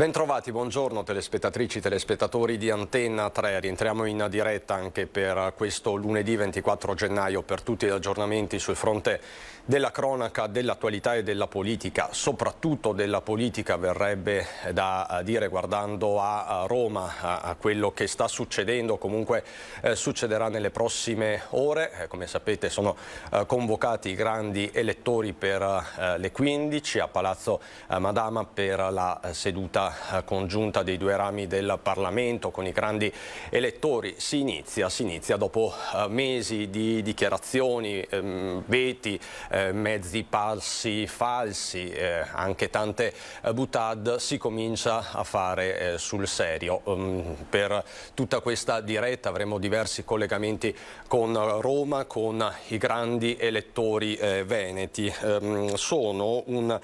Bentrovati, buongiorno telespettatrici, telespettatori di Antenna 3. Rientriamo in diretta anche per questo lunedì 24 gennaio per tutti gli aggiornamenti sul fronte della cronaca, dell'attualità e della politica, soprattutto della politica verrebbe da dire guardando a Roma, a quello che sta succedendo, comunque succederà nelle prossime ore. Come sapete sono convocati i grandi elettori per le 15 a Palazzo Madama per la seduta congiunta dei due rami del Parlamento con i grandi elettori. Si inizia dopo mesi di dichiarazioni, veti, mezzi falsi, anche tante boutade, si comincia a fare sul serio. Per tutta questa diretta avremo diversi collegamenti con Roma, con i grandi elettori veneti. Sono un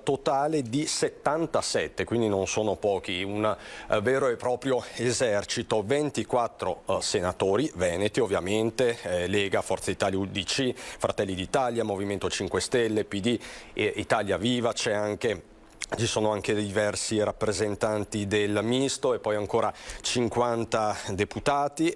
totale di 77, quindi non sono pochi, un vero e proprio esercito, 24 senatori veneti ovviamente, Lega, Forza Italia, UDC, Fratelli d'Italia, Movimento 5 Stelle, PD, Italia Viva, ci sono anche diversi rappresentanti del misto e poi ancora 50 deputati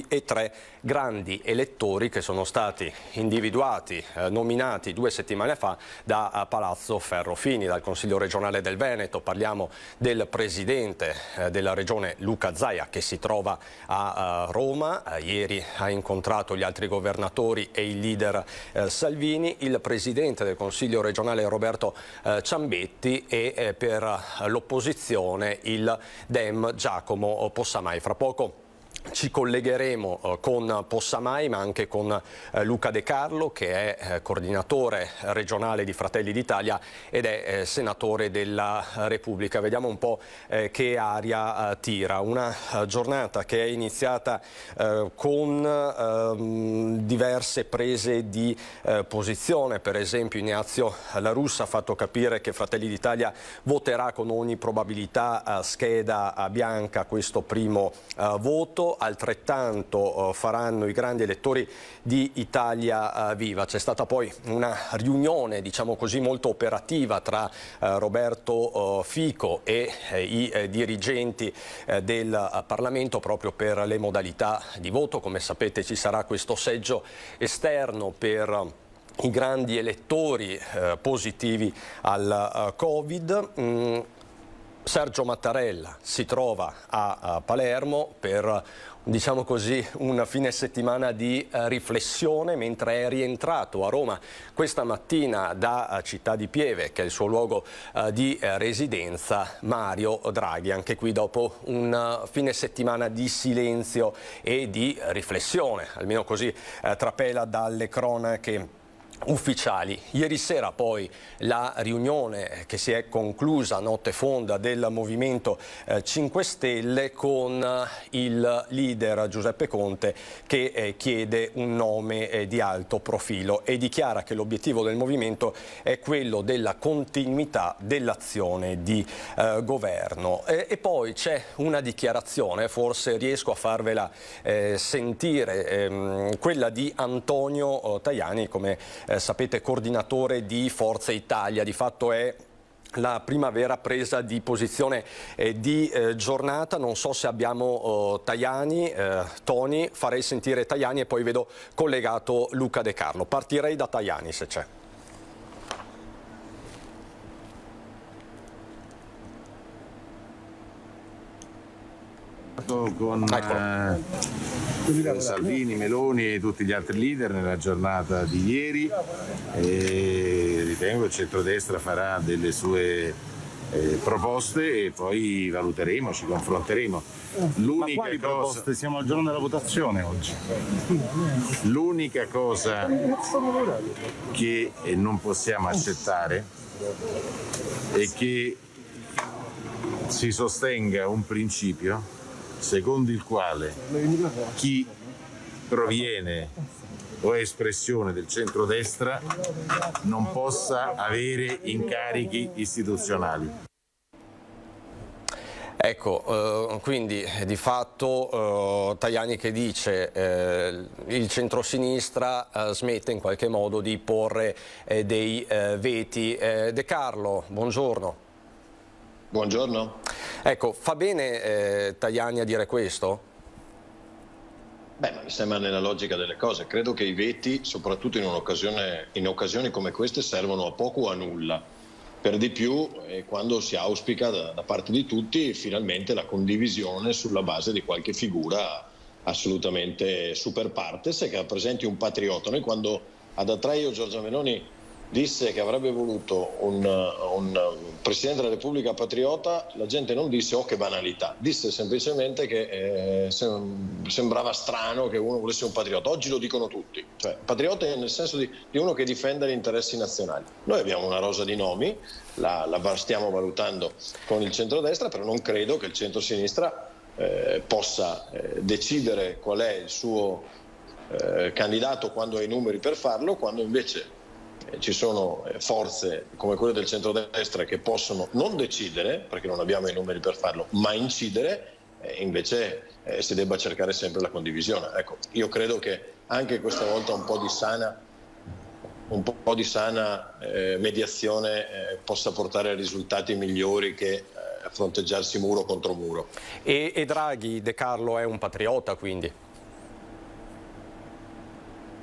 e 3 grandi elettori che sono stati individuati, nominati 2 settimane fa da Palazzo Ferrofini, dal Consiglio regionale del Veneto. Parliamo del presidente della regione Luca Zaia, che si trova a Roma. Ieri ha incontrato gli altri governatori e il leader Salvini, il presidente del Consiglio regionale Roberto Ciambetti e per l'opposizione il Dem Giacomo Possamai. Fra poco ci collegheremo con Possamai, ma anche con Luca De Carlo, che è coordinatore regionale di Fratelli d'Italia ed è senatore della Repubblica. Vediamo un po' che aria tira. Una giornata che è iniziata con diverse prese di posizione. Per esempio Ignazio La Russa ha fatto capire che Fratelli d'Italia voterà con ogni probabilità a scheda bianca questo primo voto. Altrettanto faranno i grandi elettori di Italia Viva. C'è stata poi una riunione, diciamo così, molto operativa tra Roberto Fico e i dirigenti del Parlamento proprio per le modalità di voto. Come sapete ci sarà questo seggio esterno per i grandi elettori positivi al Covid. Sergio Mattarella si trova a Palermo per, diciamo così, un fine settimana di riflessione, mentre è rientrato a Roma questa mattina da Città di Pieve, che è il suo luogo di residenza, Mario Draghi. Anche qui dopo un fine settimana di silenzio e di riflessione, almeno così trapela dalle cronache ufficiali. Ieri sera poi la riunione che si è conclusa a notte fonda del Movimento 5 Stelle con il leader Giuseppe Conte che chiede un nome di alto profilo e dichiara che l'obiettivo del movimento è quello della continuità dell'azione di governo. E poi c'è una dichiarazione, forse riesco a farvela sentire, quella di Antonio Tajani, come sapete coordinatore di Forza Italia. Di fatto è la prima vera presa di posizione di giornata. Non so se abbiamo Tajani, Tony, farei sentire Tajani e poi vedo collegato Luca De Carlo. Partirei da Tajani se c'è. Con Salvini, Meloni e tutti gli altri leader nella giornata di ieri e ritengo che il centrodestra farà delle sue proposte e poi valuteremo, ci confronteremo. L'unica cosa, siamo al giorno della votazione oggi. L'unica cosa che non possiamo accettare è che si sostenga un principio secondo il quale chi proviene o è espressione del centrodestra non possa avere incarichi istituzionali. Ecco, quindi di fatto Tajani che dice il centrosinistra smette in qualche modo di porre dei veti. De Carlo, buongiorno. Buongiorno. Ecco, fa bene Tajani a dire questo? Beh, ma mi sembra nella logica delle cose. Credo che i veti, soprattutto in occasioni come queste, servono a poco o a nulla. Per di più, quando si auspica da parte di tutti finalmente la condivisione sulla base di qualche figura assolutamente super partes e che rappresenti un patriota. Noi quando ad Atreio Giorgia Meloni disse che avrebbe voluto un Presidente della Repubblica patriota, la gente non disse "oh che banalità", disse semplicemente che sembrava strano che uno volesse un patriota. Oggi lo dicono tutti, cioè patriota nel senso di uno che difende gli interessi nazionali. Noi abbiamo una rosa di nomi, la stiamo valutando con il centrodestra, però non credo che il centrosinistra possa decidere qual è il suo candidato quando ha i numeri per farlo, quando invece ci sono forze come quelle del centrodestra che possono non decidere, perché non abbiamo i numeri per farlo, ma incidere, invece si debba cercare sempre la condivisione. Ecco, io credo che anche questa volta un po' di sana mediazione possa portare a risultati migliori che fronteggiarsi muro contro muro. E Draghi, De Carlo, è un patriota quindi?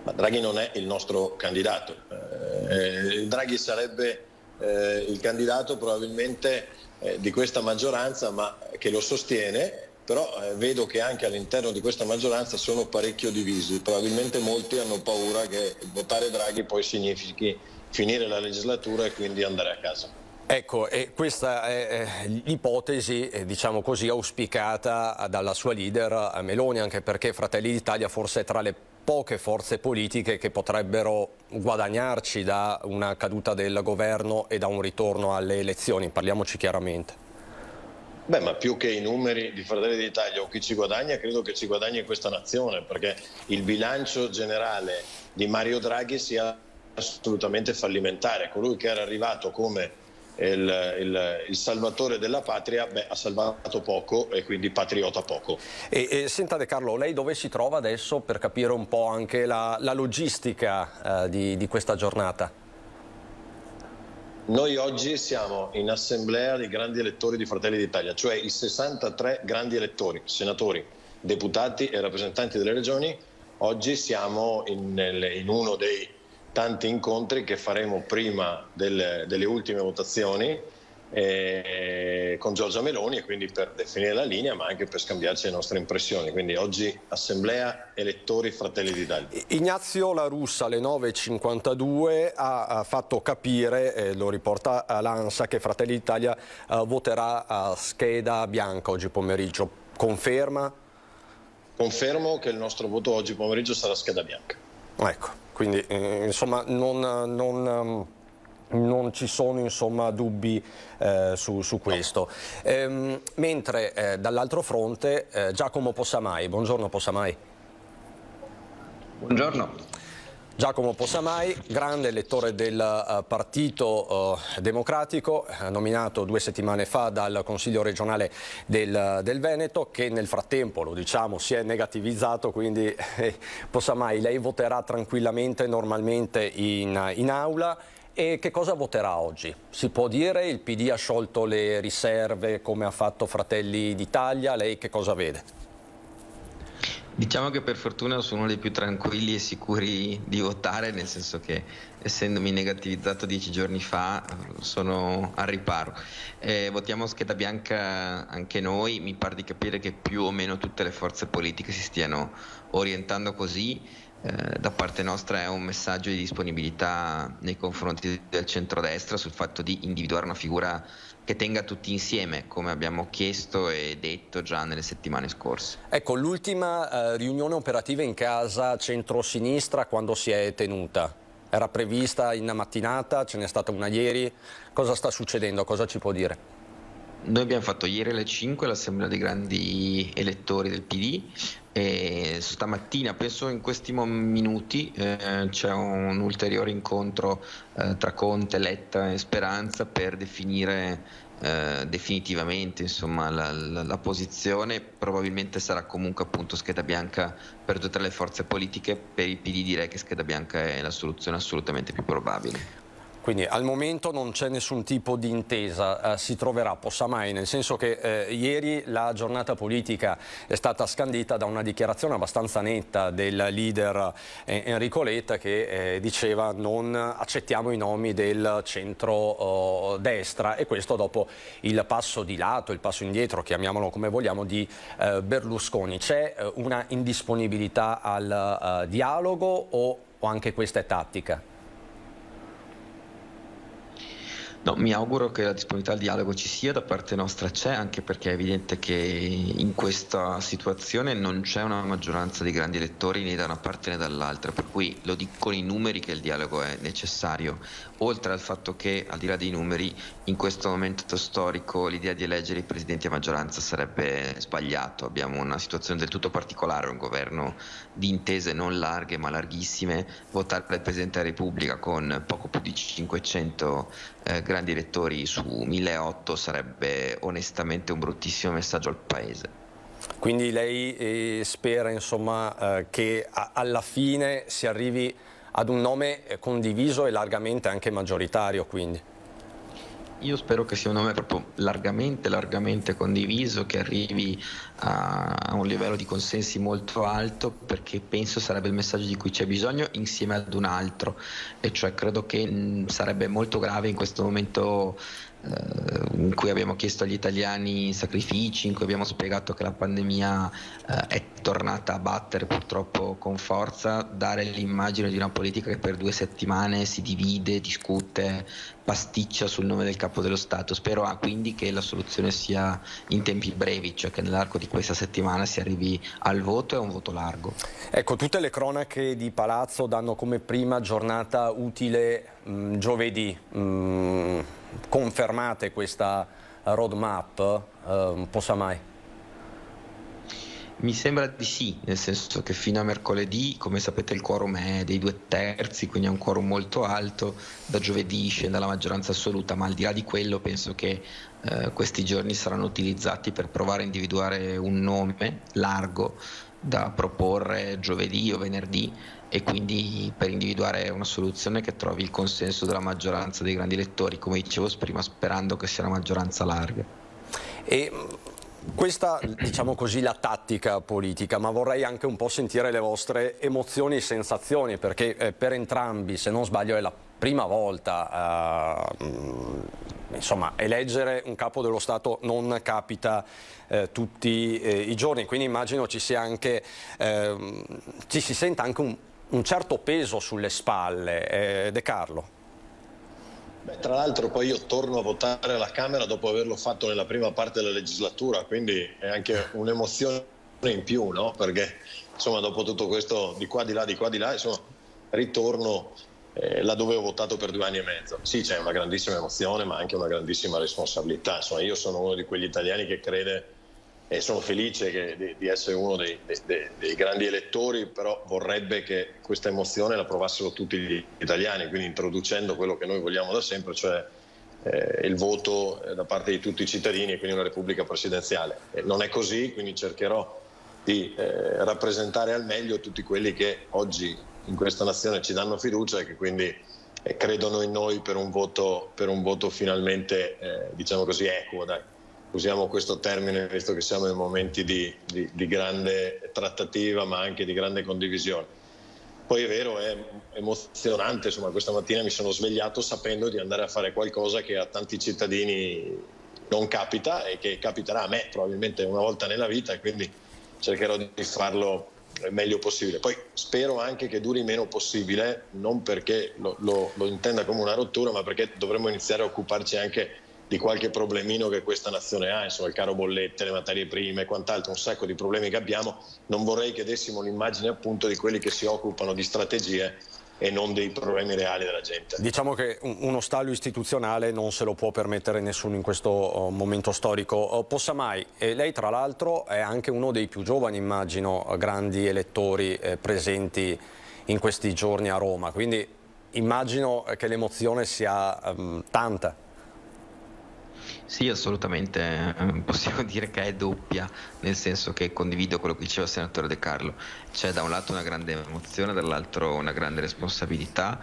Ma Draghi non è il nostro candidato. Draghi sarebbe il candidato probabilmente di questa maggioranza, ma che lo sostiene, però vedo che anche all'interno di questa maggioranza sono parecchio divisi. Probabilmente molti hanno paura che votare Draghi poi significhi finire la legislatura e quindi andare a casa. Ecco, e questa è l'ipotesi, diciamo così, auspicata dalla sua leader Meloni, anche perché Fratelli d'Italia forse è tra le poche forze politiche che potrebbero guadagnarci da una caduta del governo e da un ritorno alle elezioni, parliamoci chiaramente. Beh, ma più che i numeri di Fratelli d'Italia o chi ci guadagna, credo che ci guadagni questa nazione, perché il bilancio generale di Mario Draghi sia assolutamente fallimentare. Colui che era arrivato come il salvatore della patria, ha salvato poco e quindi patriota poco. E senta De Carlo, lei dove si trova adesso per capire un po' anche la logistica di questa giornata? Noi oggi siamo in assemblea di grandi elettori di Fratelli d'Italia, cioè i 63 grandi elettori, senatori, deputati e rappresentanti delle regioni. Oggi siamo in uno dei tanti incontri che faremo prima delle ultime votazioni con Giorgia Meloni, e quindi per definire la linea ma anche per scambiarci le nostre impressioni. Quindi oggi assemblea elettori Fratelli d'Italia. Ignazio La Russa alle 9.52 ha fatto capire, lo riporta l'ANSA, che Fratelli d'Italia voterà a scheda bianca oggi pomeriggio. Conferma? Confermo che il nostro voto oggi pomeriggio sarà a scheda bianca. Ecco. Quindi insomma non ci sono insomma dubbi su questo. Mentre dall'altro fronte Giacomo Possamai. Buongiorno Possamai. Buongiorno. Giacomo Possamai, grande elettore del Partito Democratico, nominato 2 settimane fa dal Consiglio regionale del Veneto, che nel frattempo, lo diciamo, si è negativizzato, quindi Possamai, lei voterà tranquillamente, normalmente in aula. E che cosa voterà oggi? Si può dire, il PD ha sciolto le riserve come ha fatto Fratelli d'Italia, lei che cosa vede? Diciamo che per fortuna sono uno dei più tranquilli e sicuri di votare, nel senso che essendomi negativizzato 10 giorni fa sono al riparo. Votiamo scheda bianca anche noi, mi pare di capire che più o meno tutte le forze politiche si stiano orientando così. Da parte nostra è un messaggio di disponibilità nei confronti del centrodestra sul fatto di individuare una figura che tenga tutti insieme, come abbiamo chiesto e detto già nelle settimane scorse. Ecco, l'ultima riunione operativa in casa centro-sinistra quando si è tenuta? Era prevista in mattinata, ce n'è stata una ieri, cosa sta succedendo, cosa ci può dire? Noi abbiamo fatto ieri alle 5 l'assemblea dei grandi elettori del PD e stamattina, penso in questi minuti, c'è un ulteriore incontro tra Conte, Letta e Speranza per definire definitivamente insomma, la posizione. Probabilmente sarà comunque appunto scheda bianca per tutte le forze politiche. Per il PD direi che scheda bianca è la soluzione assolutamente più probabile. Quindi al momento non c'è nessun tipo di intesa, si troverà Possamai, nel senso che ieri la giornata politica è stata scandita da una dichiarazione abbastanza netta del leader Enrico Letta, che diceva non accettiamo i nomi del centro-destra, e questo dopo il passo di lato, il passo indietro, chiamiamolo come vogliamo, di Berlusconi. C'è una indisponibilità al dialogo o anche questa è tattica? No, mi auguro che la disponibilità al dialogo ci sia, da parte nostra c'è, anche perché è evidente che in questa situazione non c'è una maggioranza di grandi elettori né da una parte né dall'altra, per cui lo dicono i numeri che il dialogo è necessario, oltre al fatto che, al di là dei numeri, in questo momento storico l'idea di eleggere i presidenti a maggioranza sarebbe sbagliato. Abbiamo una situazione del tutto particolare, un governo di intese non larghe ma larghissime. Votare per il Presidente della Repubblica con poco più di 500 grandi elettori su 1008 sarebbe onestamente un bruttissimo messaggio al Paese. Quindi lei spera, insomma, che alla fine si arrivi ad un nome condiviso e largamente anche maggioritario, quindi? Io spero che sia un nome proprio largamente condiviso, che arrivi a un livello di consensi molto alto, perché penso sarebbe il messaggio di cui c'è bisogno insieme ad un altro, e cioè credo che sarebbe molto grave in questo momento in cui abbiamo chiesto agli italiani sacrifici, in cui abbiamo spiegato che la pandemia è tornata a battere purtroppo con forza, dare l'immagine di una politica che per 2 settimane si divide, discute, pasticcia sul nome del capo dello Stato. Spero quindi che la soluzione sia in tempi brevi, cioè che nell'arco di questa settimana si arrivi al voto e a un voto largo. Ecco, tutte le cronache di Palazzo danno come prima giornata utile giovedì. Confermate questa roadmap, Possamai? Mi sembra di sì, nel senso che fino a mercoledì, come sapete, il quorum è dei 2/3, quindi è un quorum molto alto. Da giovedì scende la maggioranza assoluta, ma al di là di quello penso che questi giorni saranno utilizzati per provare a individuare un nome largo da proporre giovedì o venerdì, e quindi per individuare una soluzione che trovi il consenso della maggioranza dei grandi elettori, come dicevo prima, sperando che sia una maggioranza larga. E questa, diciamo così, la tattica politica, ma vorrei anche un po' sentire le vostre emozioni e sensazioni, perché per entrambi, se non sbaglio, è la prima volta, insomma, eleggere un capo dello Stato non capita tutti i giorni, quindi immagino ci sia anche, ci si senta anche un certo peso sulle spalle. De Carlo. Beh, tra l'altro poi io torno a votare alla Camera dopo averlo fatto nella prima parte della legislatura, quindi è anche un'emozione in più, no? Perché insomma dopo tutto questo di qua di là, insomma ritorno laddove ho votato per 2 anni e mezzo. Sì, c'è una grandissima emozione, ma anche una grandissima responsabilità. Insomma, io sono uno di quegli italiani che crede, e sono felice di essere uno dei grandi elettori, però vorrebbe che questa emozione la provassero tutti gli italiani, quindi introducendo quello che noi vogliamo da sempre, cioè il voto da parte di tutti i cittadini, e quindi una repubblica presidenziale. Non è così, quindi cercherò di rappresentare al meglio tutti quelli che oggi in questa nazione ci danno fiducia e che quindi credono in noi per un voto finalmente, diciamo così, equo, dai. Usiamo questo termine visto che siamo in momenti di grande trattativa, ma anche di grande condivisione. Poi è vero, è emozionante, insomma, questa mattina mi sono svegliato sapendo di andare a fare qualcosa che a tanti cittadini non capita e che capiterà a me probabilmente una volta nella vita, e quindi cercherò di farlo il meglio possibile. Poi spero anche che duri meno possibile, non perché lo intenda come una rottura, ma perché dovremmo iniziare a occuparci anche di qualche problemino che questa nazione ha, insomma il caro bollette, le materie prime e quant'altro, un sacco di problemi che abbiamo. Non vorrei che dessimo l'immagine appunto di quelli che si occupano di strategie e non dei problemi reali della gente. Diciamo che uno stallo istituzionale non se lo può permettere nessuno in questo momento storico. Possamai, lei tra l'altro è anche uno dei più giovani, immagino, grandi elettori presenti in questi giorni a Roma, quindi immagino che l'emozione sia tanta. Sì, assolutamente, possiamo dire che è doppia, nel senso che condivido quello che diceva il senatore De Carlo. C'è da un lato una grande emozione, dall'altro una grande responsabilità,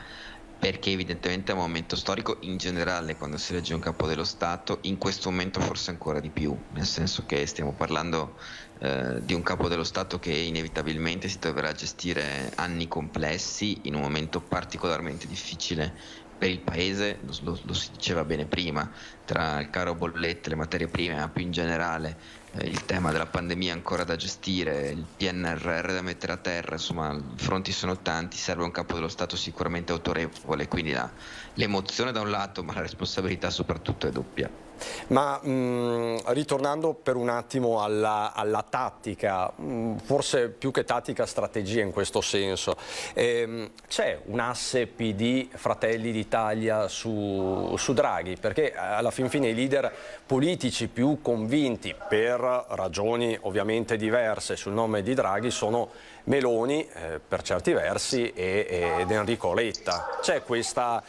perché evidentemente è un momento storico in generale quando si elegge un capo dello Stato, in questo momento forse ancora di più, nel senso che stiamo parlando di un capo dello Stato che inevitabilmente si troverà a gestire anni complessi in un momento particolarmente difficile per il Paese, lo si diceva bene prima, tra il caro bollette, le materie prime, ma più in generale il tema della pandemia ancora da gestire, il PNRR da mettere a terra, insomma i fronti sono tanti, serve un capo dello Stato sicuramente autorevole, quindi l'emozione da un lato, ma la responsabilità soprattutto è doppia. Ma ritornando per un attimo alla tattica, forse più che tattica strategia in questo senso, c'è un asse PD Fratelli d'Italia su Draghi? Perché alla fin fine i leader politici più convinti, per ragioni ovviamente diverse, sul nome di Draghi sono Meloni per certi versi ed Enrico Letta. C'è questa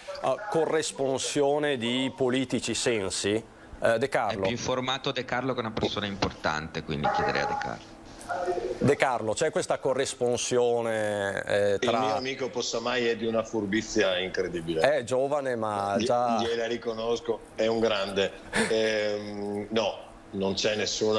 corresponsione di politici sensi? De Carlo. È più informato De Carlo, che è una persona importante, quindi chiederei a De Carlo. De Carlo, c'è questa corresponsione tra... Il mio amico Possamai è di una furbizia incredibile. È giovane, ma già... Gliela riconosco, è un grande. No, non c'è nessun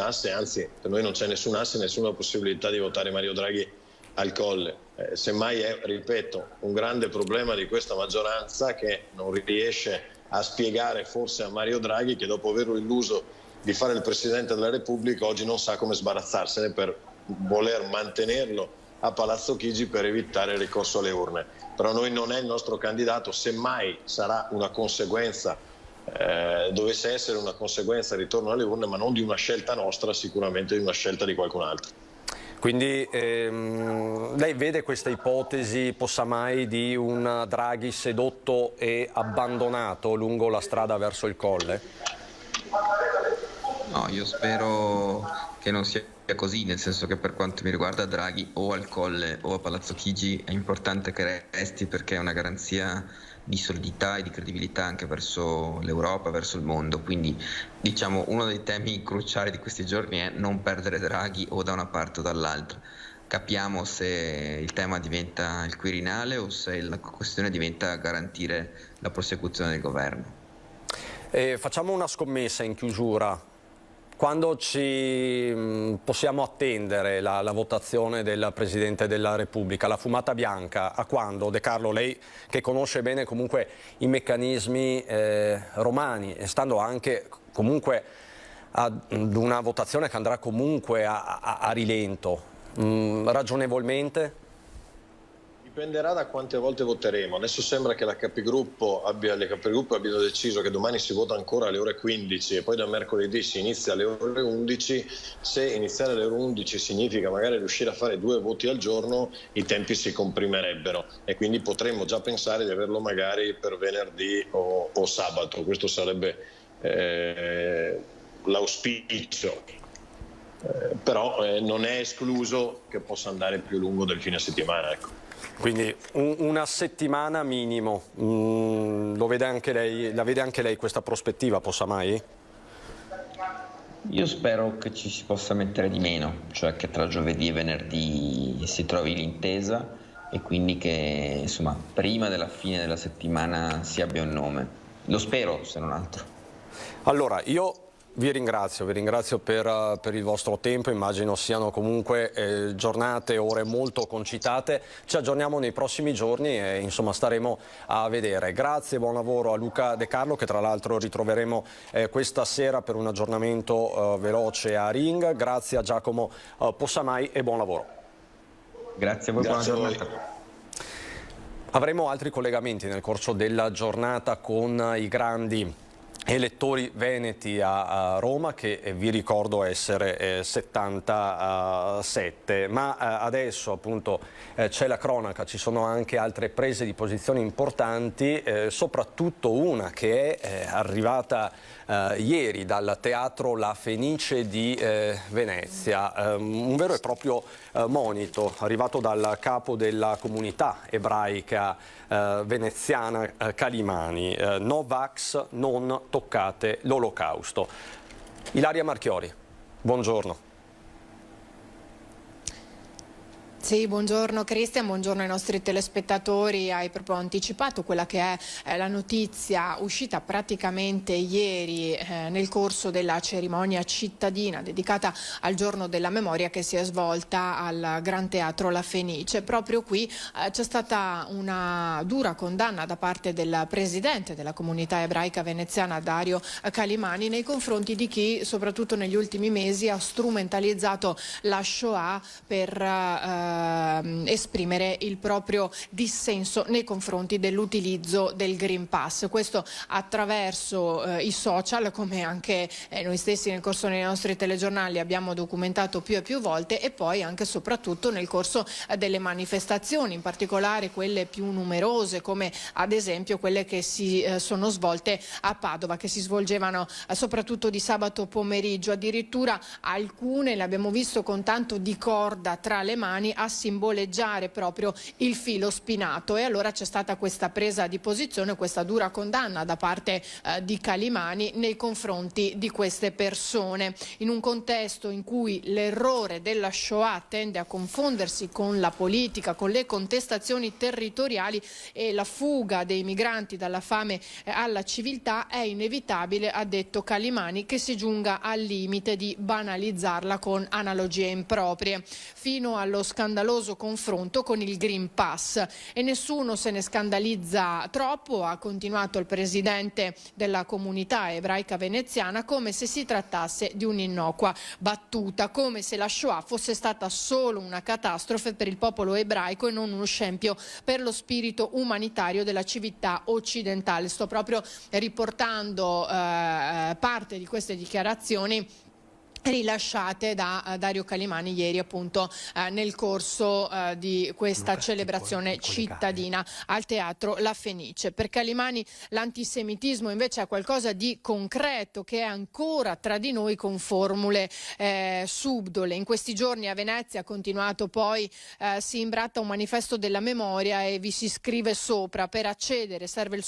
asse, anzi per noi non c'è nessun asse, nessuna possibilità di votare Mario Draghi al Colle. Semmai è, ripeto, un grande problema di questa maggioranza che non riesce a spiegare forse a Mario Draghi che dopo averlo illuso di fare il Presidente della Repubblica oggi non sa come sbarazzarsene per voler mantenerlo a Palazzo Chigi per evitare il ricorso alle urne. Però noi non è il nostro candidato, semmai sarà una conseguenza, dovesse essere una conseguenza il ritorno alle urne, ma non di una scelta nostra, sicuramente di una scelta di qualcun altro. Quindi lei vede questa ipotesi, Possamai, di un Draghi sedotto e abbandonato lungo la strada verso il Colle? No, io spero che non sia così, nel senso che per quanto mi riguarda Draghi o al Colle o a Palazzo Chigi è importante che resti, perché è una garanzia di solidità e di credibilità anche verso l'Europa, verso il mondo. Quindi diciamo uno dei temi cruciali di questi giorni è non perdere Draghi o da una parte o dall'altra. Capiamo se il tema diventa il Quirinale o se la questione diventa garantire la prosecuzione del governo. Facciamo una scommessa in chiusura. Quando ci possiamo attendere la votazione del Presidente della Repubblica? La fumata bianca a quando? De Carlo, lei che conosce bene comunque i meccanismi romani e stando anche comunque ad una votazione che andrà comunque a rilento, ragionevolmente? Dipenderà da quante volte voteremo. Adesso sembra che le Capigruppo abbiano deciso che domani si vota ancora alle ore 15 e poi da mercoledì si inizia alle ore 11. Se iniziare alle ore 11 significa magari riuscire a fare 2 voti al giorno, i tempi si comprimerebbero e quindi potremmo già pensare di averlo magari per venerdì o sabato. Questo sarebbe l'auspicio. Però non è escluso che possa andare più lungo del fine settimana, ecco. Quindi una settimana minimo, la vede anche lei questa prospettiva, Possamai? Io spero che ci si possa mettere di meno, cioè che tra giovedì e venerdì si trovi l'intesa e quindi che insomma prima della fine della settimana si abbia un nome. Lo spero, se non altro. Allora, io vi ringrazio per il vostro tempo, immagino siano comunque giornate, ore molto concitate. Ci aggiorniamo nei prossimi giorni e insomma staremo a vedere. Grazie, buon lavoro a Luca De Carlo, che tra l'altro ritroveremo questa sera per un aggiornamento veloce a Ring. Grazie a Giacomo Possamai e buon lavoro. Grazie a voi, buona giornata. Avremo altri collegamenti nel corso della giornata con i grandi elettori veneti a Roma, che vi ricordo essere 77, ma adesso appunto c'è la cronaca, ci sono anche altre prese di posizione importanti, soprattutto una che è arrivata ieri dal teatro La Fenice di Venezia, un vero e proprio monito arrivato dal capo della comunità ebraica veneziana Calimani, no vax, non toccate l'olocausto. Ilaria Marchiori, buongiorno. Sì, buongiorno Cristian, buongiorno ai nostri telespettatori. Hai proprio anticipato quella che è la notizia uscita praticamente ieri nel corso della cerimonia cittadina dedicata al giorno della memoria che si è svolta al Gran Teatro La Fenice. Proprio qui c'è stata una dura condanna da parte del presidente della comunità ebraica veneziana Dario Calimani nei confronti di chi soprattutto negli ultimi mesi ha strumentalizzato la Shoah per esprimere il proprio dissenso nei confronti dell'utilizzo del Green Pass. Questo attraverso i social, come anche noi stessi nel corso dei nostri telegiornali abbiamo documentato più e più volte, e poi anche e soprattutto nel corso delle manifestazioni, in particolare quelle più numerose, come ad esempio quelle che si sono svolte a Padova, che si svolgevano soprattutto di sabato pomeriggio. Addirittura alcune le abbiamo visto con tanto di corda tra le mani a simboleggiare proprio il filo spinato, e allora c'è stata questa presa di posizione, questa dura condanna da parte di Calimani nei confronti di queste persone, in un contesto in cui l'errore della Shoah tende a confondersi con la politica, con le contestazioni territoriali e la fuga dei migranti dalla fame alla civiltà. È inevitabile, ha detto Calimani, che si giunga al limite di banalizzarla con analogie improprie, fino allo scandaloso confronto con il Green Pass, e nessuno se ne scandalizza troppo, ha continuato il presidente della comunità ebraica veneziana, come se si trattasse di un'innocua battuta, come se la Shoah fosse stata solo una catastrofe per il popolo ebraico e non uno scempio per lo spirito umanitario della civiltà occidentale. Sto proprio riportando parte di queste dichiarazioni rilasciate da Dario Calimani ieri, appunto nel corso di questa celebrazione cittadina al Teatro La Fenice. Per Calimani l'antisemitismo invece è qualcosa di concreto che è ancora tra di noi con formule subdole. In questi giorni a Venezia, ha continuato poi, si imbratta un manifesto della memoria e vi si scrive sopra: per accedere serve il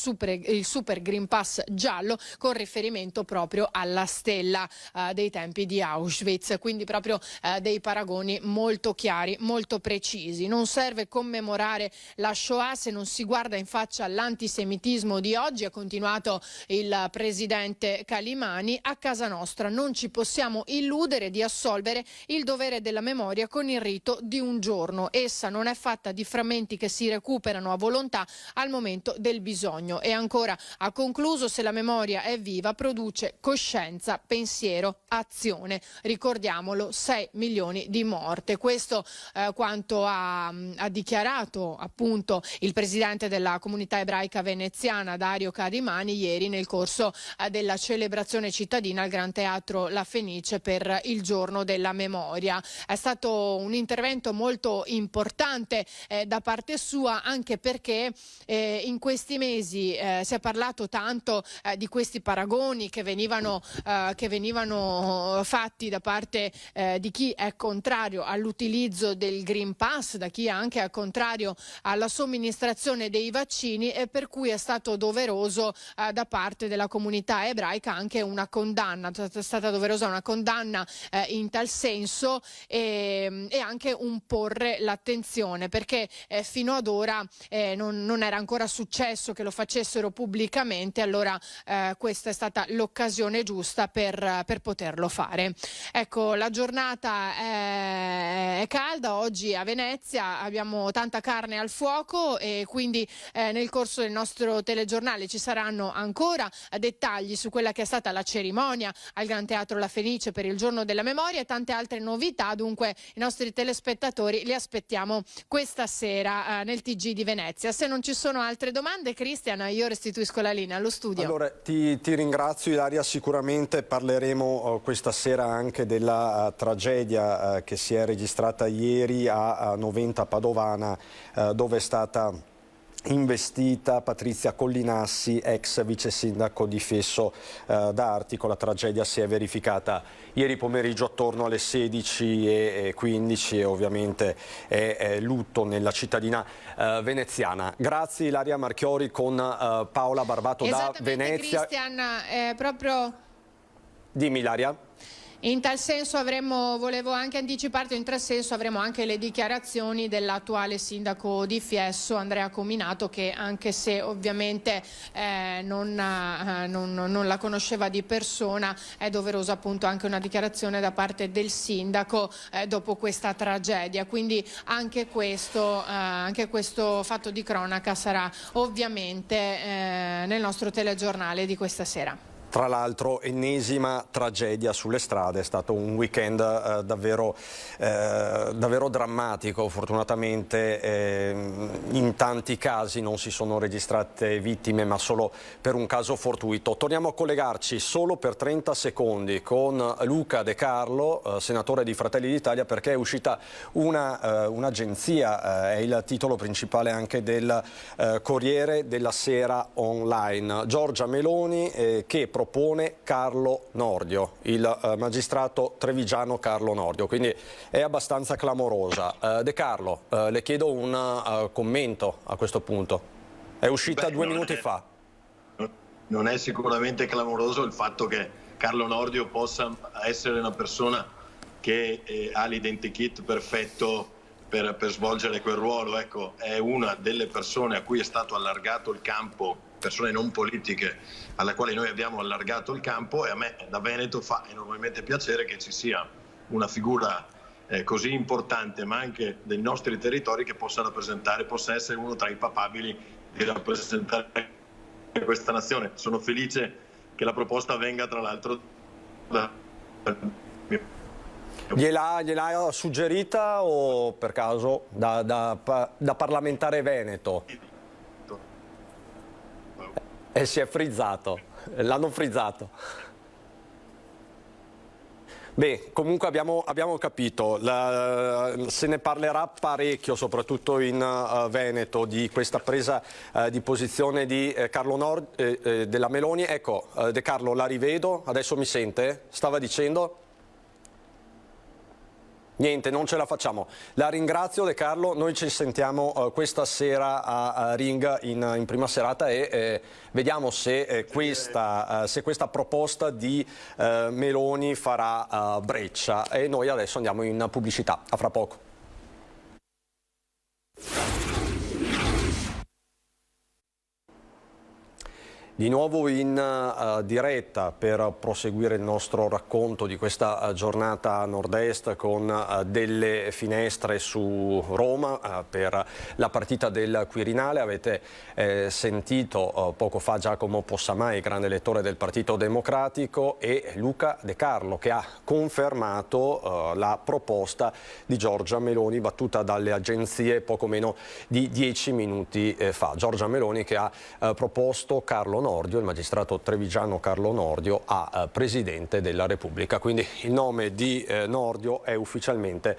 super Green Pass giallo, con riferimento proprio alla stella dei tempi di Auschwitz, quindi proprio dei paragoni molto chiari, molto precisi. Non serve commemorare la Shoah se non si guarda in faccia all'antisemitismo di oggi, ha continuato il presidente Calimani. A casa nostra non ci possiamo illudere di assolvere il dovere della memoria con il rito di un giorno. Essa non è fatta di frammenti che si recuperano a volontà al momento del bisogno. E ancora, ha concluso, se la memoria è viva produce coscienza, pensiero, azione. Ricordiamolo, 6 milioni di morte. Questo quanto ha dichiarato appunto il presidente della comunità ebraica veneziana Dario Calimani ieri nel corso della celebrazione cittadina al Gran Teatro La Fenice per il giorno della memoria. È stato un intervento molto importante da parte sua, anche perché in questi mesi si è parlato tanto di questi paragoni che venivano fatti da parte di chi è contrario all'utilizzo del Green Pass, da chi anche è contrario alla somministrazione dei vaccini, e per cui è stato doveroso da parte della comunità ebraica anche una condanna. È stata doverosa una condanna in tal senso, e anche un porre l'attenzione, perché fino ad ora non era ancora successo che lo facessero pubblicamente. Allora questa è stata l'occasione giusta per poterlo fare. Ecco, la giornata è calda oggi a Venezia, abbiamo tanta carne al fuoco, e quindi nel corso del nostro telegiornale ci saranno ancora dettagli su quella che è stata la cerimonia al Gran Teatro La Fenice per il giorno della memoria e tante altre novità. Dunque i nostri telespettatori li aspettiamo questa sera nel TG di Venezia. Se non ci sono altre domande, Cristian, io restituisco la linea allo studio. Allora, ti ringrazio Ilaria, sicuramente parleremo questa sera anche della tragedia che si è registrata ieri a Noventa Padovana, dove è stata investita Patrizia Collinassi, ex vice sindaco di Fesso d'Artico. La tragedia si è verificata ieri pomeriggio attorno alle 16:15 e ovviamente è lutto nella cittadina veneziana. Grazie Ilaria Marchiori con Paola Barbato da Venezia. Cristian, proprio... Dimmi Ilaria. In tal senso volevo anche anticiparti, in tal senso avremo anche le dichiarazioni dell'attuale sindaco di Fiesso, Andrea Cominato, che anche se ovviamente non la conosceva di persona, è doverosa appunto anche una dichiarazione da parte del sindaco dopo questa tragedia. Quindi anche questo fatto di cronaca sarà ovviamente nel nostro telegiornale di questa sera. Tra l'altro ennesima tragedia sulle strade, è stato un weekend davvero drammatico. Fortunatamente in tanti casi non si sono registrate vittime, ma solo per un caso fortuito. Torniamo a collegarci solo per 30 secondi con Luca De Carlo, senatore di Fratelli d'Italia, perché è uscita un'agenzia, è il titolo principale anche del Corriere della Sera online. Giorgia Meloni che propone Carlo Nordio, il magistrato trevigiano Carlo Nordio, quindi è abbastanza clamorosa. De Carlo, le chiedo un commento a questo punto. È uscita 2 minuti fa. Non è sicuramente clamoroso il fatto che Carlo Nordio possa essere una persona che ha l'identikit perfetto per svolgere quel ruolo. Ecco, è una delle persone a cui è stato allargato il campo, persone non politiche alla quale noi abbiamo allargato il campo, e a me da Veneto fa enormemente piacere che ci sia una figura così importante, ma anche dei nostri territori, che possa essere uno tra i papabili di rappresentare questa nazione. Sono felice che la proposta venga tra l'altro Gliel'ha suggerita o per caso da parlamentare veneto? E si è frizzato, l'hanno frizzato. Beh, comunque abbiamo capito, se ne parlerà parecchio, soprattutto in Veneto, di questa presa di posizione di della Meloni. Ecco, De Carlo, la rivedo, adesso mi sente? Stava dicendo? Niente, non ce la facciamo. La ringrazio De Carlo, noi ci sentiamo questa sera a Ring in prima serata e vediamo se questa proposta di Meloni farà breccia. E noi adesso andiamo in pubblicità. A fra poco. Di nuovo in diretta per proseguire il nostro racconto di questa giornata a nord-est con delle finestre su Roma per la partita del Quirinale. Avete sentito poco fa Giacomo Possamai, grande lettore del Partito Democratico, e Luca De Carlo, che ha confermato la proposta di Giorgia Meloni battuta dalle agenzie poco meno di 10 minuti fa. Giorgia Meloni che ha proposto Carlo Nordio, il magistrato trevigiano Carlo Nordio, a Presidente della Repubblica. Quindi il nome di Nordio è ufficialmente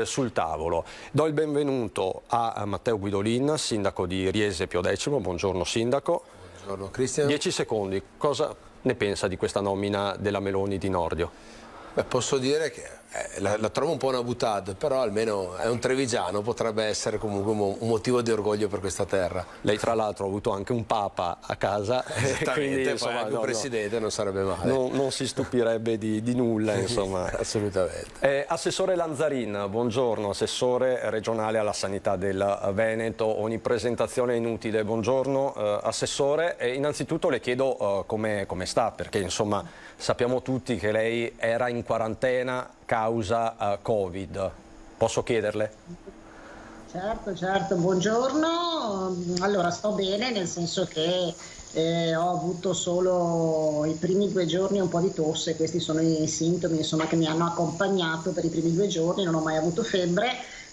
sul tavolo. Do il benvenuto a Matteo Guidolin, sindaco di Riese Pio X. Buongiorno sindaco. Buongiorno Cristian. 10 secondi, cosa ne pensa di questa nomina della Meloni di Nordio? Beh, posso dire che la trovo un po' una boutade, però almeno è un trevigiano, potrebbe essere comunque un motivo di orgoglio per questa terra. Lei tra l'altro ha avuto anche un papa a casa, quindi insomma, anche un presidente non sarebbe male. Non si stupirebbe di nulla, insomma. Assolutamente. Assessore Lanzarin, buongiorno, assessore regionale alla sanità del Veneto. Ogni presentazione è inutile. Buongiorno assessore, innanzitutto le chiedo come sta, perché insomma sappiamo tutti che lei era in quarantena causa Covid. Posso chiederle? Certo, buongiorno. Allora, sto bene, nel senso che ho avuto solo i primi 2 giorni un po' di tosse. Questi sono i sintomi, insomma, che mi hanno accompagnato per i primi 2 giorni. Non ho mai avuto febbre,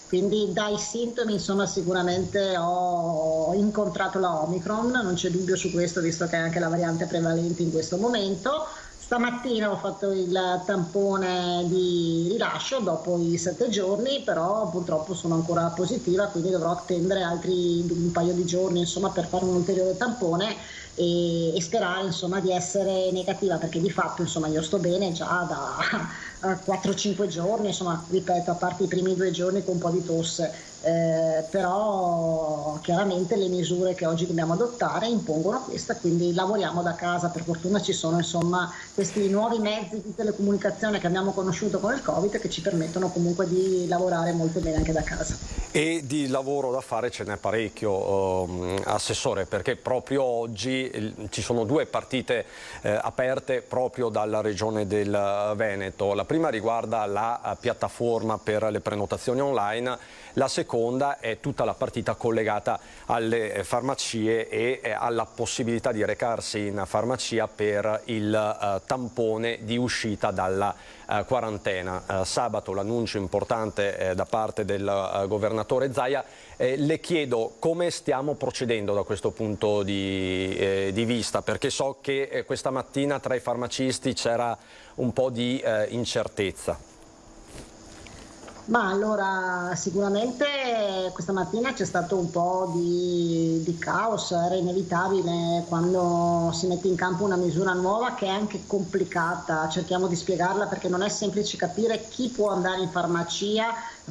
quindi dai sintomi, insomma, sicuramente ho incontrato la Omicron, non c'è dubbio su questo, visto che è anche la variante prevalente in questo momento. Stamattina ho fatto il tampone di rilascio dopo i 7 giorni, però purtroppo sono ancora positiva, quindi dovrò attendere altri un paio di giorni, insomma, per fare un ulteriore tampone e sperare, insomma, di essere negativa, perché di fatto, insomma, io sto bene già da 4-5 giorni, insomma, ripeto, a parte i primi 2 giorni con un po' di tosse. Però chiaramente le misure che oggi dobbiamo adottare impongono questa, quindi lavoriamo da casa. Per fortuna ci sono, insomma, questi nuovi mezzi di telecomunicazione che abbiamo conosciuto con il Covid, che ci permettono comunque di lavorare molto bene anche da casa. E di lavoro da fare ce n'è parecchio, Assessore, perché proprio oggi ci sono 2 partite aperte proprio dalla Regione del Veneto. La prima riguarda la piattaforma per le prenotazioni online, la seconda è tutta la partita collegata alle farmacie e alla possibilità di recarsi in farmacia per il tampone di uscita dalla quarantena. Sabato l'annuncio importante da parte del governatore Zaia. Le chiedo come stiamo procedendo da questo punto di vista, perché so che questa mattina tra i farmacisti c'era un po' di incertezza. Ma allora, sicuramente questa mattina c'è stato un po' di caos, era inevitabile quando si mette in campo una misura nuova che è anche complicata. Cerchiamo di spiegarla perché non è semplice capire chi può andare in farmacia,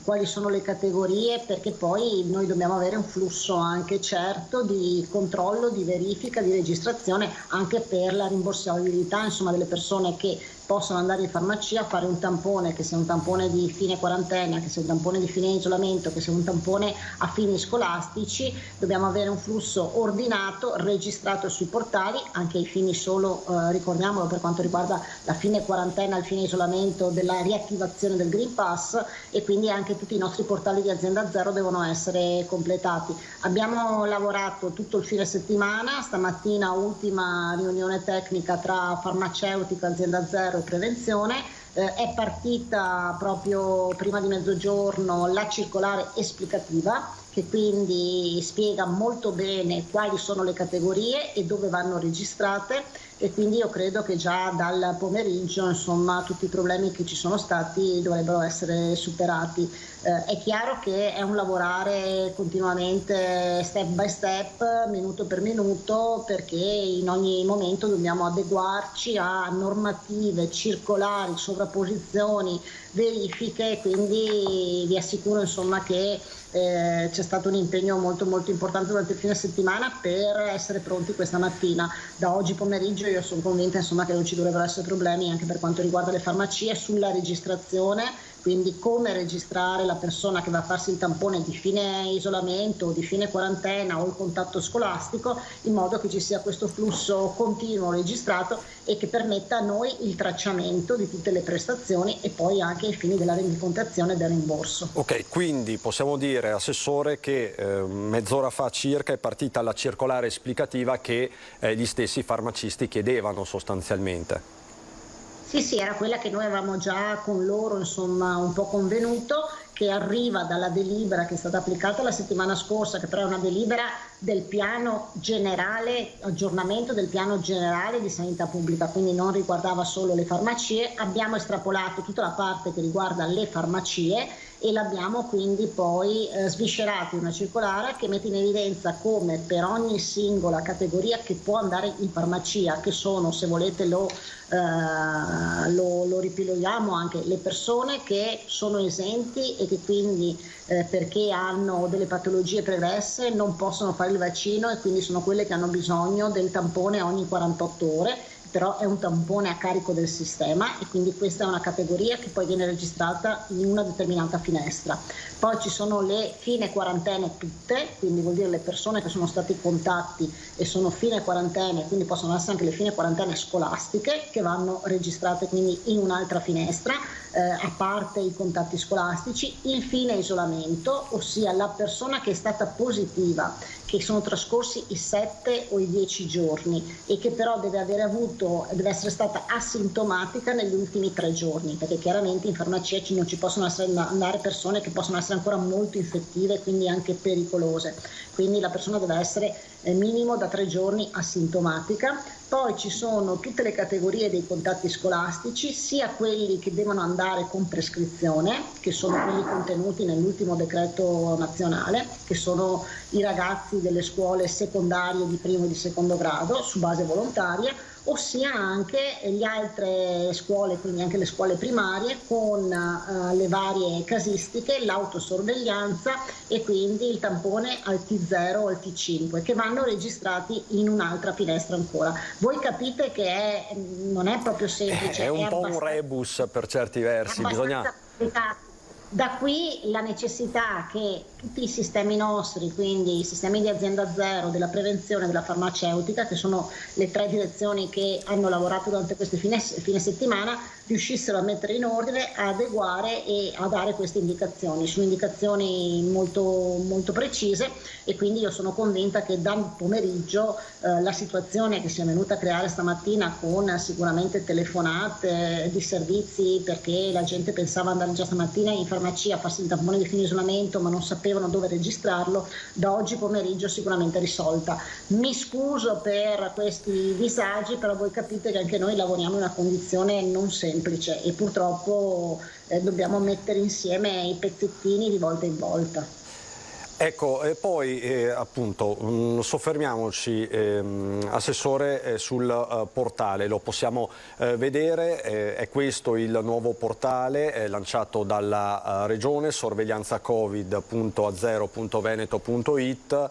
quali sono le categorie, perché poi noi dobbiamo avere un flusso anche certo di controllo, di verifica, di registrazione anche per la rimborsabilità, insomma, delle persone che possono andare in farmacia a fare un tampone, che sia un tampone di fine quarantena, che sia un tampone di fine isolamento, che sia un tampone a fini scolastici. Dobbiamo avere un flusso ordinato, registrato sui portali, anche ai fini solo, ricordiamolo, per quanto riguarda la fine quarantena, il fine isolamento della riattivazione del Green Pass, e quindi anche tutti i nostri portali di Azienda Zero devono essere completati. Abbiamo lavorato tutto il fine settimana, stamattina ultima riunione tecnica tra farmaceutica, Azienda Zero e prevenzione. È partita proprio prima di mezzogiorno la circolare esplicativa, che quindi spiega molto bene quali sono le categorie e dove vanno registrate, e quindi io credo che già dal pomeriggio, insomma, tutti i problemi che ci sono stati dovrebbero essere superati. È chiaro che è un lavorare continuamente step by step, minuto per minuto, perché in ogni momento dobbiamo adeguarci a normative, circolari, sovrapposizioni, verifiche, quindi vi assicuro, insomma, che c'è stato un impegno molto molto importante durante il fine settimana per essere pronti questa mattina. Da oggi pomeriggio io sono convinta, insomma, che non ci dovrebbero essere problemi anche per quanto riguarda le farmacie sulla registrazione, quindi come registrare la persona che va a farsi il tampone di fine isolamento, di fine quarantena o il contatto scolastico, in modo che ci sia questo flusso continuo registrato e che permetta a noi il tracciamento di tutte le prestazioni e poi anche ai fini della rendicontazione e del rimborso. Ok, quindi possiamo dire, Assessore, che mezz'ora fa circa è partita la circolare esplicativa che gli stessi farmacisti chiedevano sostanzialmente. Sì, era quella che noi avevamo già con loro, insomma, un po' convenuto, che arriva dalla delibera che è stata applicata la settimana scorsa, che però è una delibera del piano generale, aggiornamento del piano generale di sanità pubblica, quindi non riguardava solo le farmacie. Abbiamo estrapolato tutta la parte che riguarda le farmacie e l'abbiamo quindi poi sviscerato in una circolare che mette in evidenza come per ogni singola categoria che può andare in farmacia, che sono, se volete lo ripiloliamo, anche le persone che sono esenti e che quindi perché hanno delle patologie pregresse non possono fare il vaccino e quindi sono quelle che hanno bisogno del tampone ogni 48 ore, però è un tampone a carico del sistema e quindi questa è una categoria che poi viene registrata in una determinata finestra. Poi ci sono le fine quarantene tutte, quindi vuol dire le persone che sono stati contatti e sono fine quarantene, quindi possono essere anche le fine quarantene scolastiche che vanno registrate quindi in un'altra finestra, a parte i contatti scolastici, il fine isolamento, ossia la persona che è stata positiva, che sono trascorsi i 7 o i 10 giorni e che però deve essere stata asintomatica negli ultimi 3 giorni, perché chiaramente in farmacia non ci possono andare persone che possono essere ancora molto infettive e quindi anche pericolose. Quindi la persona deve essere minimo da 3 giorni asintomatica. Poi ci sono tutte le categorie dei contatti scolastici, sia quelli che devono andare con prescrizione, che sono quelli contenuti nell'ultimo decreto nazionale, che sono i ragazzi delle scuole secondarie di primo e di secondo grado su base volontaria, ossia anche le altre scuole, quindi anche le scuole primarie, con le varie casistiche, l'autosorveglianza e quindi il tampone al T0 o al T5, che vanno registrati in un'altra finestra ancora. Voi capite che non è proprio semplice. È un po' un rebus per certi versi, bisogna... Da qui la necessità che tutti i sistemi nostri, quindi i sistemi di azienda zero, della prevenzione, della farmaceutica, che sono le 3 direzioni che hanno lavorato durante queste fine settimana, riuscissero a mettere in ordine, a adeguare e a dare queste indicazioni. Sono indicazioni molto, molto precise e quindi io sono convinta che dal pomeriggio la situazione che si è venuta a creare stamattina, con sicuramente telefonate di servizi, perché la gente pensava andare già stamattina in farmacia a farsi il tampone di fine isolamento ma non sapevano dove registrarlo, da oggi pomeriggio sicuramente risolta. Mi scuso per questi disagi, però voi capite che anche noi lavoriamo in una condizione non semplice e purtroppo dobbiamo mettere insieme i pezzettini di volta in volta. Ecco, e poi appunto soffermiamoci, Assessore, sul portale. Lo possiamo vedere, è questo il nuovo portale lanciato dalla Regione, sorveglianzacovid.azero.veneto.it,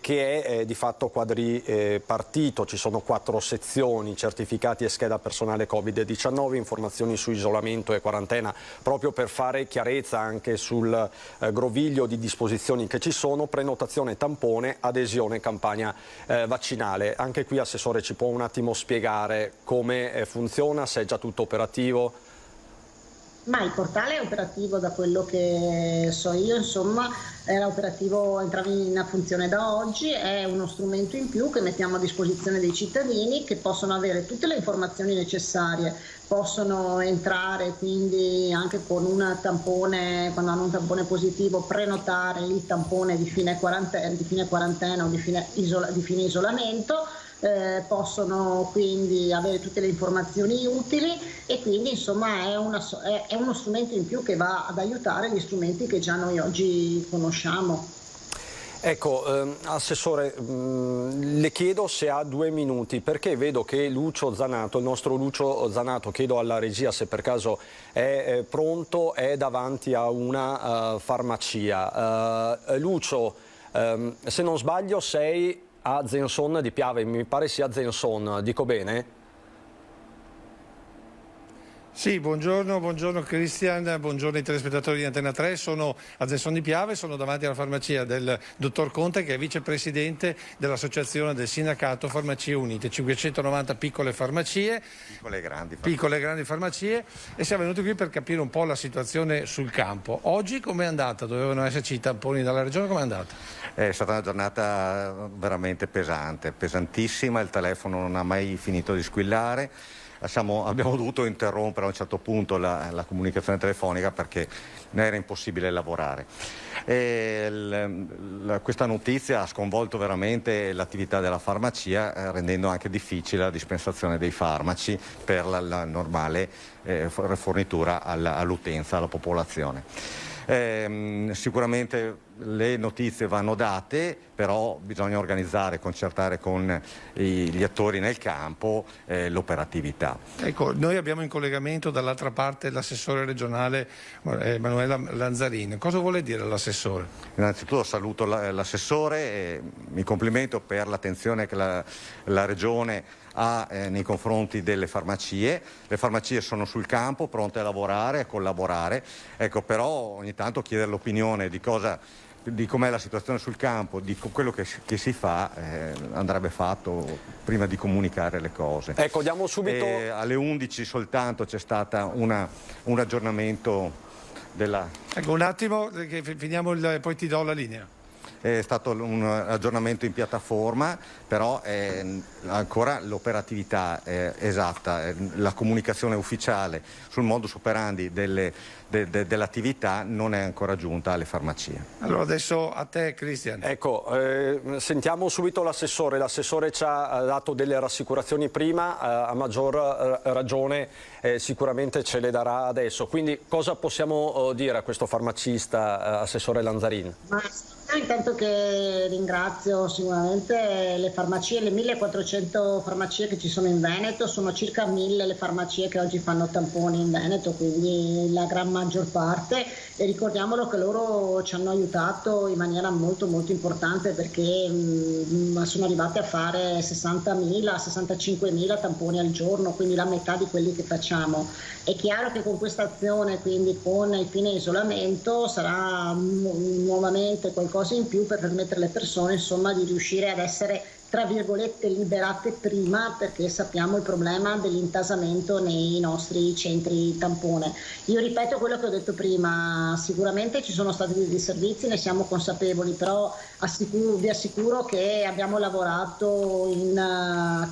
che è di fatto quadripartito. Ci sono 4 sezioni: certificati e scheda personale Covid-19, informazioni su isolamento e quarantena, proprio per fare chiarezza anche sul groviglio di disposizioni che ci sono, prenotazione tampone, adesione campagna vaccinale. Anche qui, Assessore, ci può un attimo spiegare come funziona, se è già tutto operativo? Ma il portale è operativo, da quello che so io, insomma, era operativo, entrava in funzione da oggi, è uno strumento in più che mettiamo a disposizione dei cittadini, che possono avere tutte le informazioni necessarie, possono entrare quindi anche con un tampone, quando hanno un tampone positivo, prenotare il tampone di fine quarantena o di fine isolamento. Possono quindi avere tutte le informazioni utili e quindi insomma è uno strumento in più che va ad aiutare gli strumenti che già noi oggi conosciamo. Ecco, Assessore, le chiedo se ha 2 minuti, perché vedo che Lucio Zanato, il nostro Lucio Zanato, chiedo alla regia se per caso è pronto, è davanti a una farmacia. Lucio, se non sbaglio sei a Zenson di Piave, mi pare sia Zenson, dico bene? Sì, buongiorno Cristian, buongiorno ai telespettatori di Antena 3, sono a Zenson di Piave, sono davanti alla farmacia del dottor Conte, che è vicepresidente dell'associazione del sindacato Farmacie Unite, 590 piccole farmacie, piccole e grandi farmacie, e siamo venuti qui per capire un po' la situazione sul campo. Oggi com'è andata? Dovevano esserci i tamponi dalla regione, com'è andata? È stata una giornata veramente pesante, pesantissima, il telefono non ha mai finito di squillare. Abbiamo dovuto interrompere a un certo punto la comunicazione telefonica perché ne era impossibile lavorare. Questa notizia ha sconvolto veramente l'attività della farmacia, rendendo anche difficile la dispensazione dei farmaci per la normale fornitura all'utenza, alla popolazione. Sicuramente le notizie vanno date, però bisogna organizzare, concertare con gli attori nel campo l'operatività. Ecco, noi abbiamo in collegamento dall'altra parte l'assessore regionale Emanuela Lanzarin. Cosa vuole dire l'assessore? Innanzitutto saluto l'assessore e mi complimento per l'attenzione che la regione ha nei confronti delle farmacie. Le farmacie sono sul campo, pronte a lavorare, a collaborare. Ecco, però ogni tanto chiedere l'opinione di com'è la situazione sul campo, di quello che si fa, andrebbe fatto prima di comunicare le cose. Ecco, diamo subito... alle 11 soltanto c'è stato un aggiornamento della... Ecco, un attimo, che finiamo poi ti do la linea. è stato un aggiornamento in piattaforma, però ancora l'operatività esatta, la comunicazione ufficiale sul modus operandi dell'attività non è ancora giunta alle farmacie. Allora adesso a te, Cristian. Ecco, sentiamo subito l'assessore. L'assessore ci ha dato delle rassicurazioni prima, a maggior ragione sicuramente ce le darà adesso. Quindi cosa possiamo dire a questo farmacista, assessore Lanzarin? Intanto che ringrazio sicuramente le farmacie, le 1400 farmacie che ci sono in Veneto, sono circa 1000 le farmacie che oggi fanno tamponi in Veneto, quindi la gran maggior parte, e ricordiamolo che loro ci hanno aiutato in maniera molto molto importante, perché sono arrivati a fare 60.000, 65.000 tamponi al giorno, quindi la metà di quelli che facciamo. È chiaro che con questa azione, quindi con il fine isolamento, sarà nuovamente qualcosa in più per permettere alle persone, insomma, di riuscire ad essere, tra virgolette, liberate prima, perché sappiamo il problema dell'intasamento nei nostri centri tampone. Io ripeto quello che ho detto prima, sicuramente ci sono stati dei disservizi, ne siamo consapevoli, però vi assicuro che abbiamo lavorato in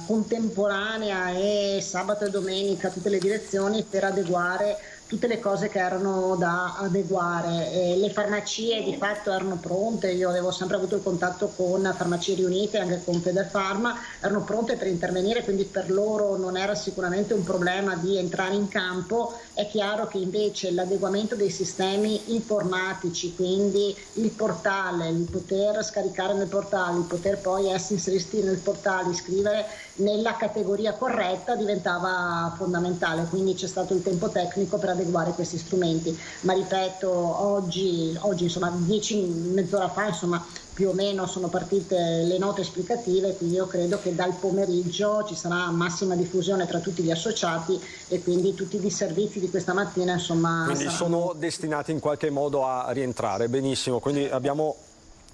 contemporanea, e sabato e domenica tutte le direzioni, per adeguare tutte le cose che erano da adeguare. Le farmacie di fatto erano pronte, io avevo sempre avuto il contatto con Farmacie Riunite, anche con Federfarma, erano pronte per intervenire, quindi per loro non era sicuramente un problema di entrare in campo. È chiaro che invece l'adeguamento dei sistemi informatici, quindi il portale, il poter scaricare nel portale, il poter poi essere inseriti nel portale, iscrivere nella categoria corretta, diventava fondamentale, quindi c'è stato il tempo tecnico per adeguare questi strumenti. Ma ripeto, oggi insomma mezz'ora fa, insomma, più o meno sono partite le note esplicative, quindi io credo che dal pomeriggio ci sarà massima diffusione tra tutti gli associati, e quindi tutti i disservizi di questa mattina, insomma, quindi sono destinati in qualche modo a rientrare. Benissimo, quindi abbiamo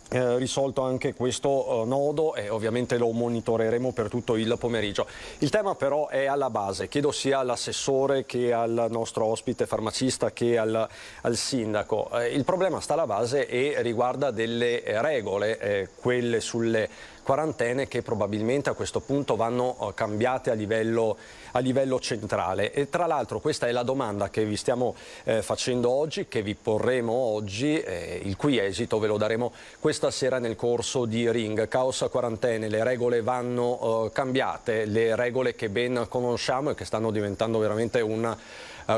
risolto anche questo nodo, e ovviamente lo monitoreremo per tutto il pomeriggio. Il tema però è alla base, chiedo sia all'assessore che al nostro ospite farmacista che al sindaco. Il problema sta alla base e riguarda delle regole, quelle sulle quarantene, che probabilmente a questo punto vanno cambiate a livello centrale. E tra l'altro questa è la domanda che vi stiamo facendo oggi, che vi porremo oggi, il cui esito ve lo daremo questa sera nel corso di Ring. Caos quarantene, le regole vanno cambiate, le regole che ben conosciamo e che stanno diventando veramente un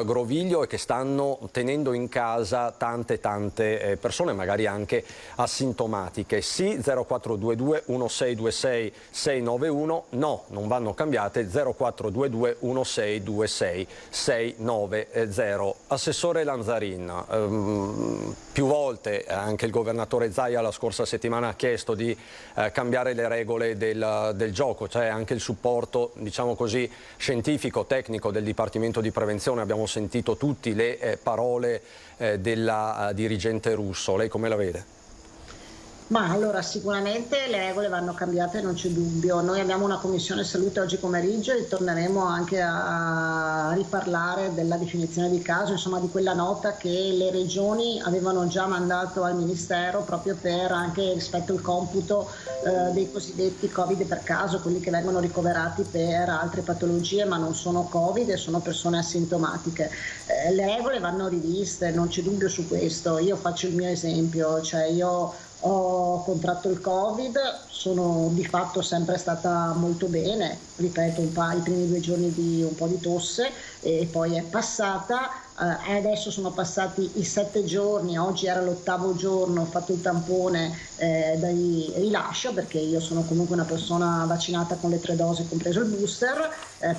groviglio e che stanno tenendo in casa tante persone, magari anche asintomatiche. Sì, 0422 1626 691, no, non vanno cambiate, 0422 1626 690. Assessore Lanzarin, più volte anche il governatore Zaia la scorsa settimana ha chiesto di cambiare le regole del gioco, cioè anche il supporto, diciamo così, scientifico, tecnico del Dipartimento di Prevenzione. Abbiamo sentito tutti le parole della dirigente Russo. Lei come la vede? Ma allora, sicuramente le regole vanno cambiate, non c'è dubbio. Noi abbiamo una commissione salute oggi pomeriggio e torneremo anche a riparlare della definizione di caso, insomma di quella nota che le regioni avevano già mandato al Ministero, proprio per anche rispetto al computo dei cosiddetti Covid per caso, quelli che vengono ricoverati per altre patologie ma non sono Covid e sono persone asintomatiche. Le regole vanno riviste, non c'è dubbio su questo. Io faccio il mio esempio, cioè io ho contratto il Covid, sono di fatto sempre stata molto bene, ripeto, i primi 2 giorni di un po' di tosse e poi è passata, e adesso sono passati i 7 giorni, oggi era l'8° giorno, ho fatto il tampone di rilascio, perché io sono comunque una persona vaccinata con le 3 dosi, compreso il booster,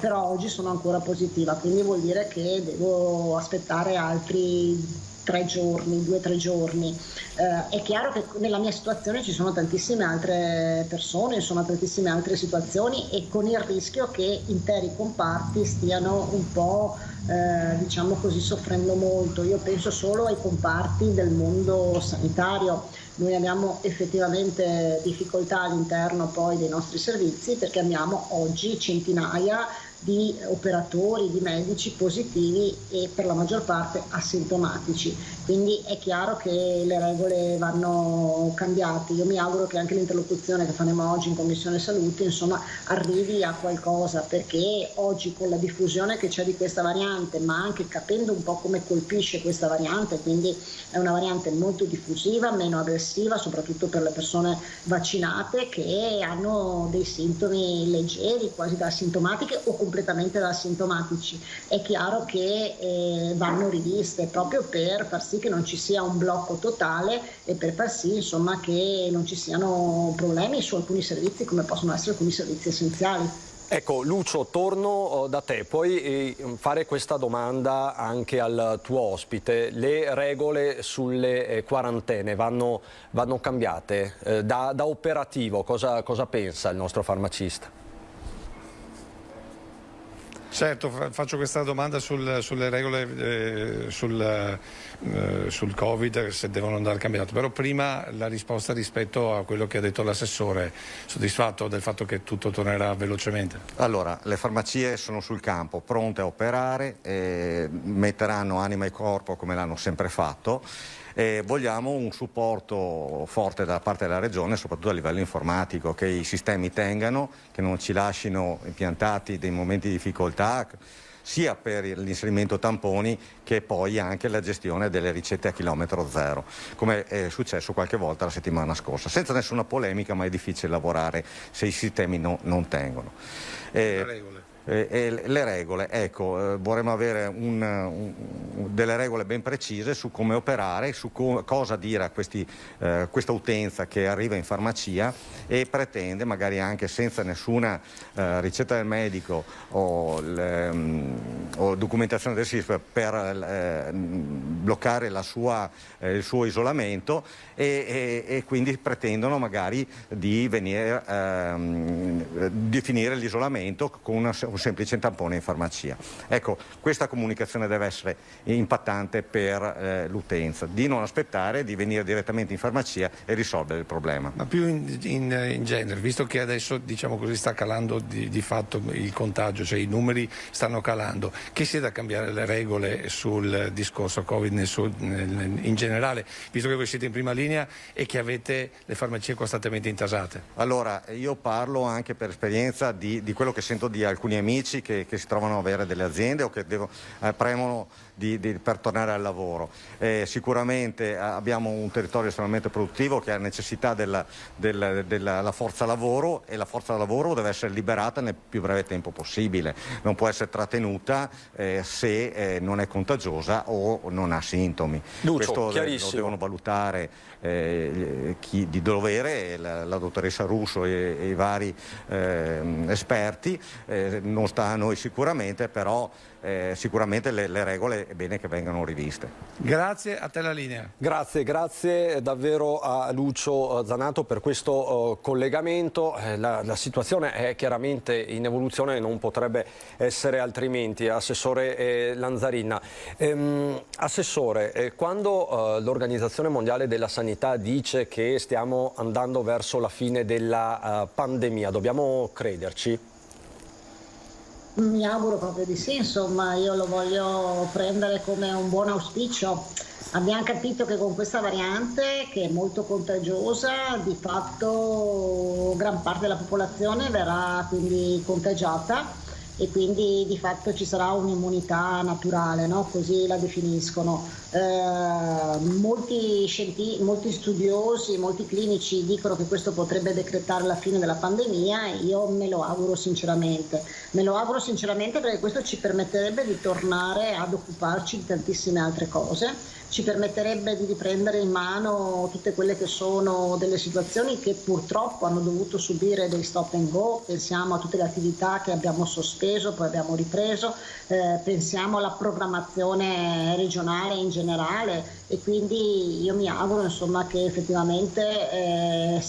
però oggi sono ancora positiva, quindi vuol dire che devo aspettare altri 2 o 3 giorni. È chiaro che nella mia situazione ci sono tantissime altre persone, insomma tantissime altre situazioni, e con il rischio che interi comparti stiano un po' diciamo così soffrendo molto. Io penso solo ai comparti del mondo sanitario. Noi abbiamo effettivamente difficoltà all'interno poi dei nostri servizi, perché abbiamo oggi centinaia di operatori, di medici positivi e per la maggior parte asintomatici. quindi è chiaro che le regole vanno cambiate. Io mi auguro che anche l'interlocuzione che faremo oggi in Commissione Salute insomma arrivi a qualcosa, perché oggi con la diffusione che c'è di questa variante, ma anche capendo un po' come colpisce questa variante, quindi è una variante molto diffusiva, meno aggressiva, soprattutto per le persone vaccinate che hanno dei sintomi leggeri, quasi da asintomatiche o completamente da asintomatici. È chiaro che vanno riviste proprio per far sì che non ci sia un blocco totale e per far sì insomma che non ci siano problemi su alcuni servizi, come possono essere alcuni servizi essenziali. Ecco, Lucio, torno da te, puoi fare questa domanda anche al tuo ospite. Le regole sulle quarantene vanno cambiate? Da operativo cosa pensa il nostro farmacista? Certo, faccio questa domanda sulle regole sul Covid, se devono andare cambiate, però prima la risposta rispetto a quello che ha detto l'assessore. Soddisfatto del fatto che tutto tornerà velocemente? Allora, le farmacie sono sul campo, pronte a operare, metteranno anima e corpo come l'hanno sempre fatto. Vogliamo un supporto forte da parte della Regione, soprattutto a livello informatico, che i sistemi tengano, che non ci lasciano impiantati dei momenti di difficoltà, sia per l'inserimento tamponi che poi anche la gestione delle ricette a chilometro zero, come è successo qualche volta la settimana scorsa. Senza nessuna polemica, ma è difficile lavorare se i sistemi non tengono. Le regole, ecco, vorremmo avere delle regole ben precise su come operare, su cosa dire a questa utenza che arriva in farmacia e pretende, magari anche senza nessuna ricetta del medico o documentazione del SISP, per bloccare il suo isolamento e quindi pretendono magari di finire l'isolamento con un semplice tampone in farmacia. Ecco, questa comunicazione deve essere impattante per l'utenza, di non aspettare di venire direttamente in farmacia e risolvere il problema. Ma più in genere, visto che adesso diciamo così sta calando di fatto il contagio, cioè i numeri stanno calando, che sia da cambiare le regole sul discorso Covid in generale, visto che voi siete in prima linea e che avete le farmacie costantemente intasate? Allora, io parlo anche per esperienza di quello che sento di alcuni amici che si trovano a avere delle aziende o che premono per tornare al lavoro. Sicuramente abbiamo un territorio estremamente produttivo che ha necessità della forza lavoro, e la forza lavoro deve essere liberata nel più breve tempo possibile, non può essere trattenuta se non è contagiosa o non ha sintomi. Lucio, questo lo devono valutare chi di dovere, la dottoressa Russo e i vari esperti. Non sta a noi sicuramente, però sicuramente le regole è bene che vengano riviste. Grazie, a te la linea. Grazie davvero a Lucio Zanato per questo collegamento. La situazione è chiaramente in evoluzione e non potrebbe essere altrimenti. Assessore Lanzarinna, Assessore, quando l'Organizzazione Mondiale della Sanità dice che stiamo andando verso la fine della pandemia, dobbiamo crederci? Mi auguro proprio di sì, insomma, io lo voglio prendere come un buon auspicio. Abbiamo capito che con questa variante, che è molto contagiosa, di fatto gran parte della popolazione verrà quindi contagiata e quindi di fatto ci sarà un'immunità naturale, no? Così la definiscono. Molti studiosi, molti clinici dicono che questo potrebbe decretare la fine della pandemia e io me lo auguro sinceramente. Me lo auguro sinceramente perché questo ci permetterebbe di tornare ad occuparci di tantissime altre cose, ci permetterebbe di riprendere in mano tutte quelle che sono delle situazioni che purtroppo hanno dovuto subire dei stop and go. Pensiamo a tutte le attività che abbiamo sospeso, poi abbiamo ripreso, pensiamo alla programmazione regionale in generale e quindi io mi auguro insomma che effettivamente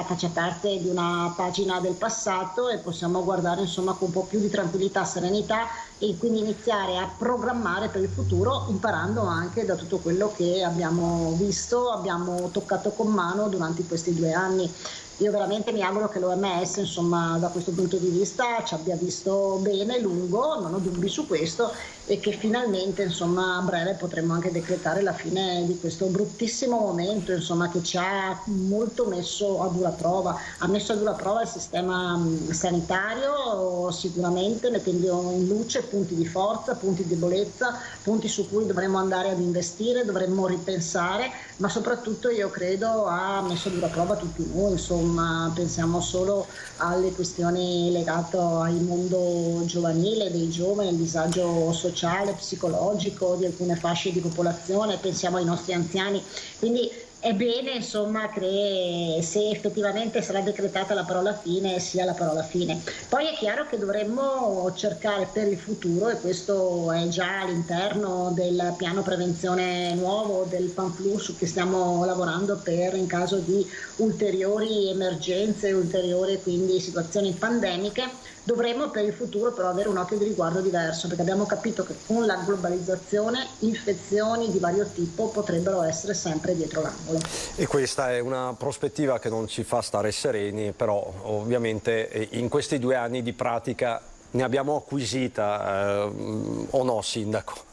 faccia parte di una pagina del passato e possiamo guardare insomma con un po' più di tranquillità, serenità e quindi iniziare a programmare per il futuro imparando anche da tutto quello che abbiamo visto, abbiamo toccato con mano durante questi 2 anni. Io veramente mi auguro che l'OMS insomma da questo punto di vista ci abbia visto bene, lungo, non ho dubbi su questo e che finalmente insomma a breve potremo anche decretare la fine di questo bruttissimo momento insomma che ci ha molto messo a dura prova, ha messo a dura prova il sistema sanitario sicuramente, mettendo in luce punti di forza, punti di debolezza, punti su cui dovremmo andare ad investire, dovremmo ripensare, ma soprattutto io credo ha messo a dura prova tutti noi, insomma pensiamo solo alle questioni legate al mondo giovanile, dei giovani, il disagio sociale, psicologico di alcune fasce di popolazione, pensiamo ai nostri anziani, quindi è bene insomma che se effettivamente sarà decretata la parola fine sia la parola fine. Poi è chiaro che dovremmo cercare per il futuro, e questo è già all'interno del piano prevenzione nuovo del Panflu su cui stiamo lavorando per in caso di ulteriori emergenze, ulteriori quindi situazioni pandemiche, dovremmo per il futuro però avere un occhio di riguardo diverso, perché abbiamo capito che con la globalizzazione infezioni di vario tipo potrebbero essere sempre dietro l'angolo. E questa è una prospettiva che non ci fa stare sereni, però ovviamente in questi 2 anni di pratica ne abbiamo acquisita, o no Sindaco?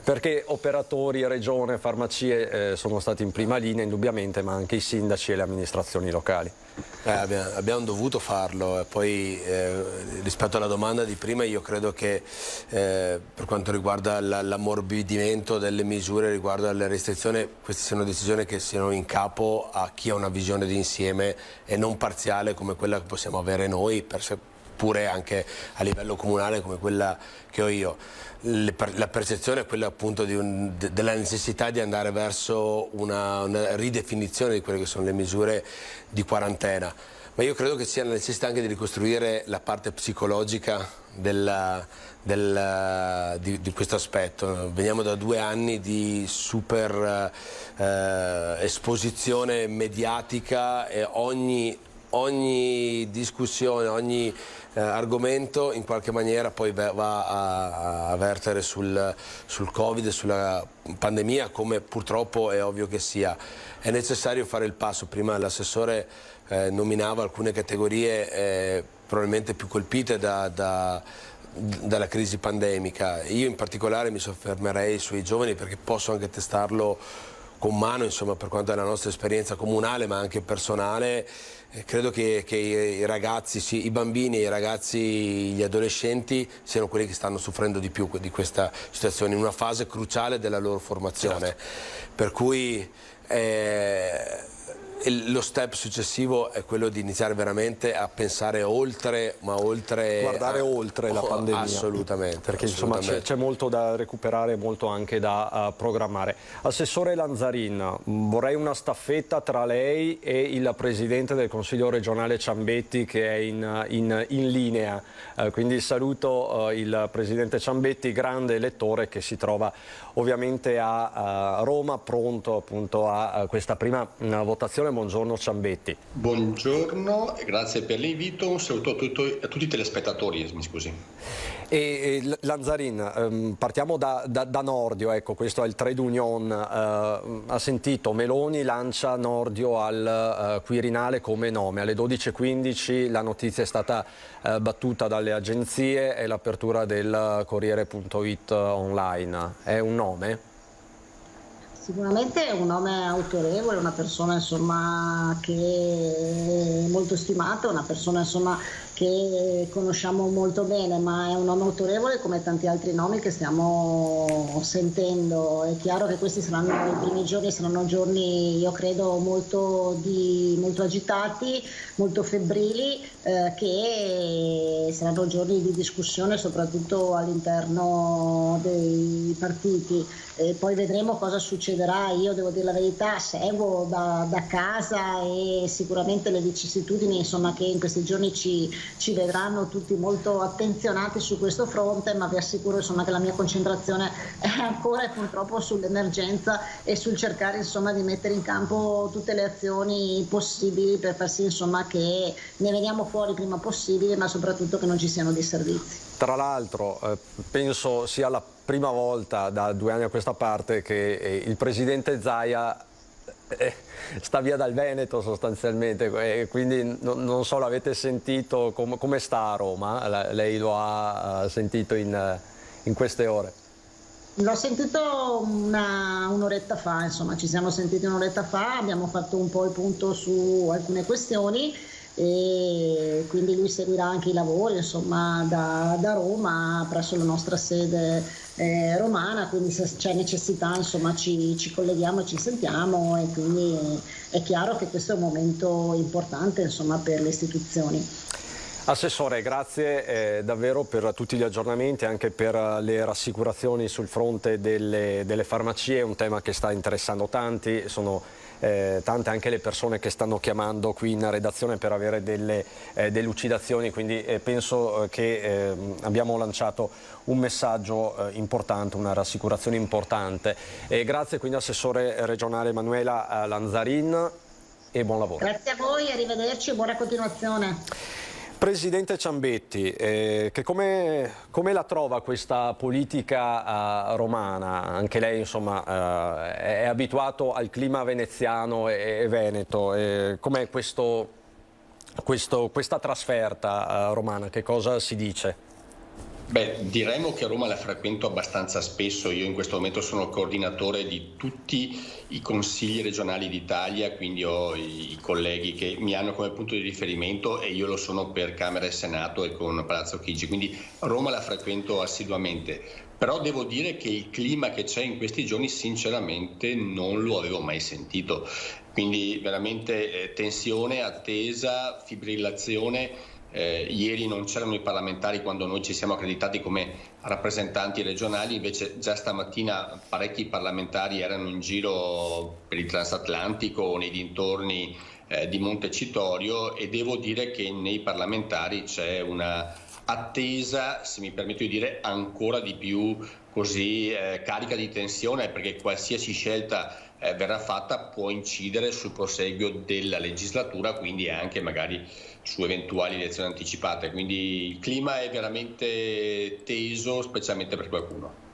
Perché operatori, regione, farmacie sono stati in prima linea indubbiamente, ma anche i sindaci e le amministrazioni locali. Abbiamo dovuto farlo, e poi rispetto alla domanda di prima io credo che per quanto riguarda l'ammorbidimento delle misure riguardo alle restrizioni, queste siano decisioni che siano in capo a chi ha una visione d'insieme e non parziale come quella che possiamo avere noi, pure anche a livello comunale come quella che ho io. La percezione è quella appunto della necessità di andare verso una ridefinizione di quelle che sono le misure di quarantena, ma io credo che sia la necessità anche di ricostruire la parte psicologica di questo aspetto. Veniamo da 2 anni di super esposizione mediatica e ogni discussione, ogni argomento in qualche maniera poi va a vertere sul Covid e sulla pandemia, come purtroppo è ovvio che sia. È necessario fare il passo. Prima l'assessore nominava alcune categorie probabilmente più colpite dalla crisi pandemica. Io in particolare mi soffermerei sui giovani, perché posso anche testarlo con mano, insomma, per quanto è la nostra esperienza comunale ma anche personale. Credo che i ragazzi, sì, i bambini, i ragazzi, gli adolescenti siano quelli che stanno soffrendo di più di questa situazione, in una fase cruciale della loro formazione. Certo. Per cui lo step successivo è quello di iniziare veramente a pensare oltre, ma oltre... Guardare oltre la pandemia. Assolutamente. Perché insomma c'è molto da recuperare, molto anche da programmare. Assessore Lanzarin, vorrei una staffetta tra lei e il Presidente del Consiglio regionale Ciambetti, che è in linea. Quindi saluto il Presidente Ciambetti, grande elettore che si trova ovviamente a Roma, pronto appunto a questa prima votazione. Buongiorno Ciambetti. Buongiorno e grazie per l'invito. Un saluto a tutti i telespettatori, mi scusi. E Lanzarin, partiamo da Nordio, ecco, questo è il trade union. Ha sentito Meloni lancia Nordio al Quirinale come nome. Alle 12:15 la notizia è stata battuta dalle agenzie e l'apertura del Corriere.it online. È un nome? Sicuramente è un nome autorevole, una persona insomma che è molto stimata, una persona insomma che conosciamo molto bene, ma è un nome autorevole come tanti altri nomi che stiamo sentendo. È chiaro che questi saranno i primi giorni, saranno giorni io credo molto agitati, molto febbrili, che saranno giorni di discussione soprattutto all'interno dei partiti. E poi vedremo cosa succederà. Io devo dire la verità, seguo da casa e sicuramente le vicissitudini insomma che in questi giorni ci vedranno tutti molto attenzionati su questo fronte, ma vi assicuro insomma che la mia concentrazione è ancora e purtroppo sull'emergenza e sul cercare insomma di mettere in campo tutte le azioni possibili per far sì insomma che ne veniamo fuori il prima possibile, ma soprattutto che non ci siano disservizi. Tra l'altro penso sia la prima volta da 2 anni a questa parte che il Presidente Zaia sta via dal Veneto sostanzialmente, quindi non so, l'avete sentito, come sta a Roma? Lei lo ha sentito in in queste ore? L'ho sentito un'oretta fa, insomma, ci siamo sentiti un'oretta fa, abbiamo fatto un po' il punto su alcune questioni e quindi lui seguirà anche i lavori, insomma, da Roma presso la nostra sede romana, quindi se c'è necessità, insomma, ci colleghiamo e ci sentiamo, e quindi è chiaro che questo è un momento importante, insomma, per le istituzioni. Assessore, grazie davvero per tutti gli aggiornamenti, anche per le rassicurazioni sul fronte delle farmacie, un tema che sta interessando tanti, sono tante anche le persone che stanno chiamando qui in redazione per avere delle delucidazioni, quindi penso che abbiamo lanciato un messaggio importante, una rassicurazione importante. Grazie quindi Assessore regionale Emanuela Lanzarin e buon lavoro. Grazie a voi, arrivederci e buona continuazione. Presidente Ciambetti, che come la trova questa politica romana? Anche lei insomma è abituato al clima veneziano e veneto. Com'è questa trasferta romana? Che cosa si dice? Beh, diremmo che a Roma la frequento abbastanza spesso. Io in questo momento sono coordinatore di tutti i consigli regionali d'Italia, quindi ho i colleghi che mi hanno come punto di riferimento, e io lo sono per Camera e Senato e con Palazzo Chigi, quindi Roma la frequento assiduamente. Però devo dire che il clima che c'è in questi giorni sinceramente non lo avevo mai sentito, quindi veramente tensione, attesa, fibrillazione. Ieri non c'erano i parlamentari quando noi ci siamo accreditati come rappresentanti regionali, invece già stamattina parecchi parlamentari erano in giro per il transatlantico, nei dintorni di Montecitorio, e devo dire che nei parlamentari c'è una attesa, se mi permetto di dire, ancora di più così carica di tensione, perché qualsiasi scelta verrà fatta può incidere sul proseguio della legislatura, quindi anche magari su eventuali elezioni anticipate, quindi il clima è veramente teso, specialmente per qualcuno.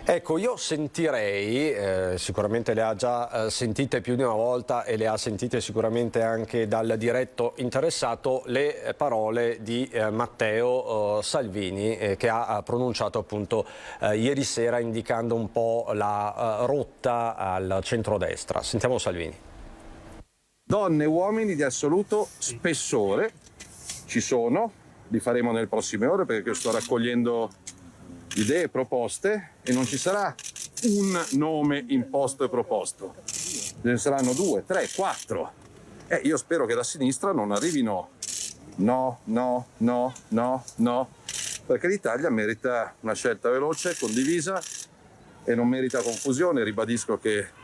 Ecco, io sentirei, sicuramente le ha già sentite più di una volta e le ha sentite sicuramente anche dal diretto interessato, le parole di Matteo Salvini che ha pronunciato appunto ieri sera, indicando un po' la rotta al centrodestra. Sentiamo Salvini. Donne e uomini di assoluto spessore ci sono, li faremo nelle prossime ore perché sto raccogliendo idee e proposte, e non ci sarà un nome imposto e proposto, ce ne saranno 2, 3, 4. Io spero che da sinistra non arrivino no, perché l'Italia merita una scelta veloce, condivisa, e non merita confusione. Ribadisco che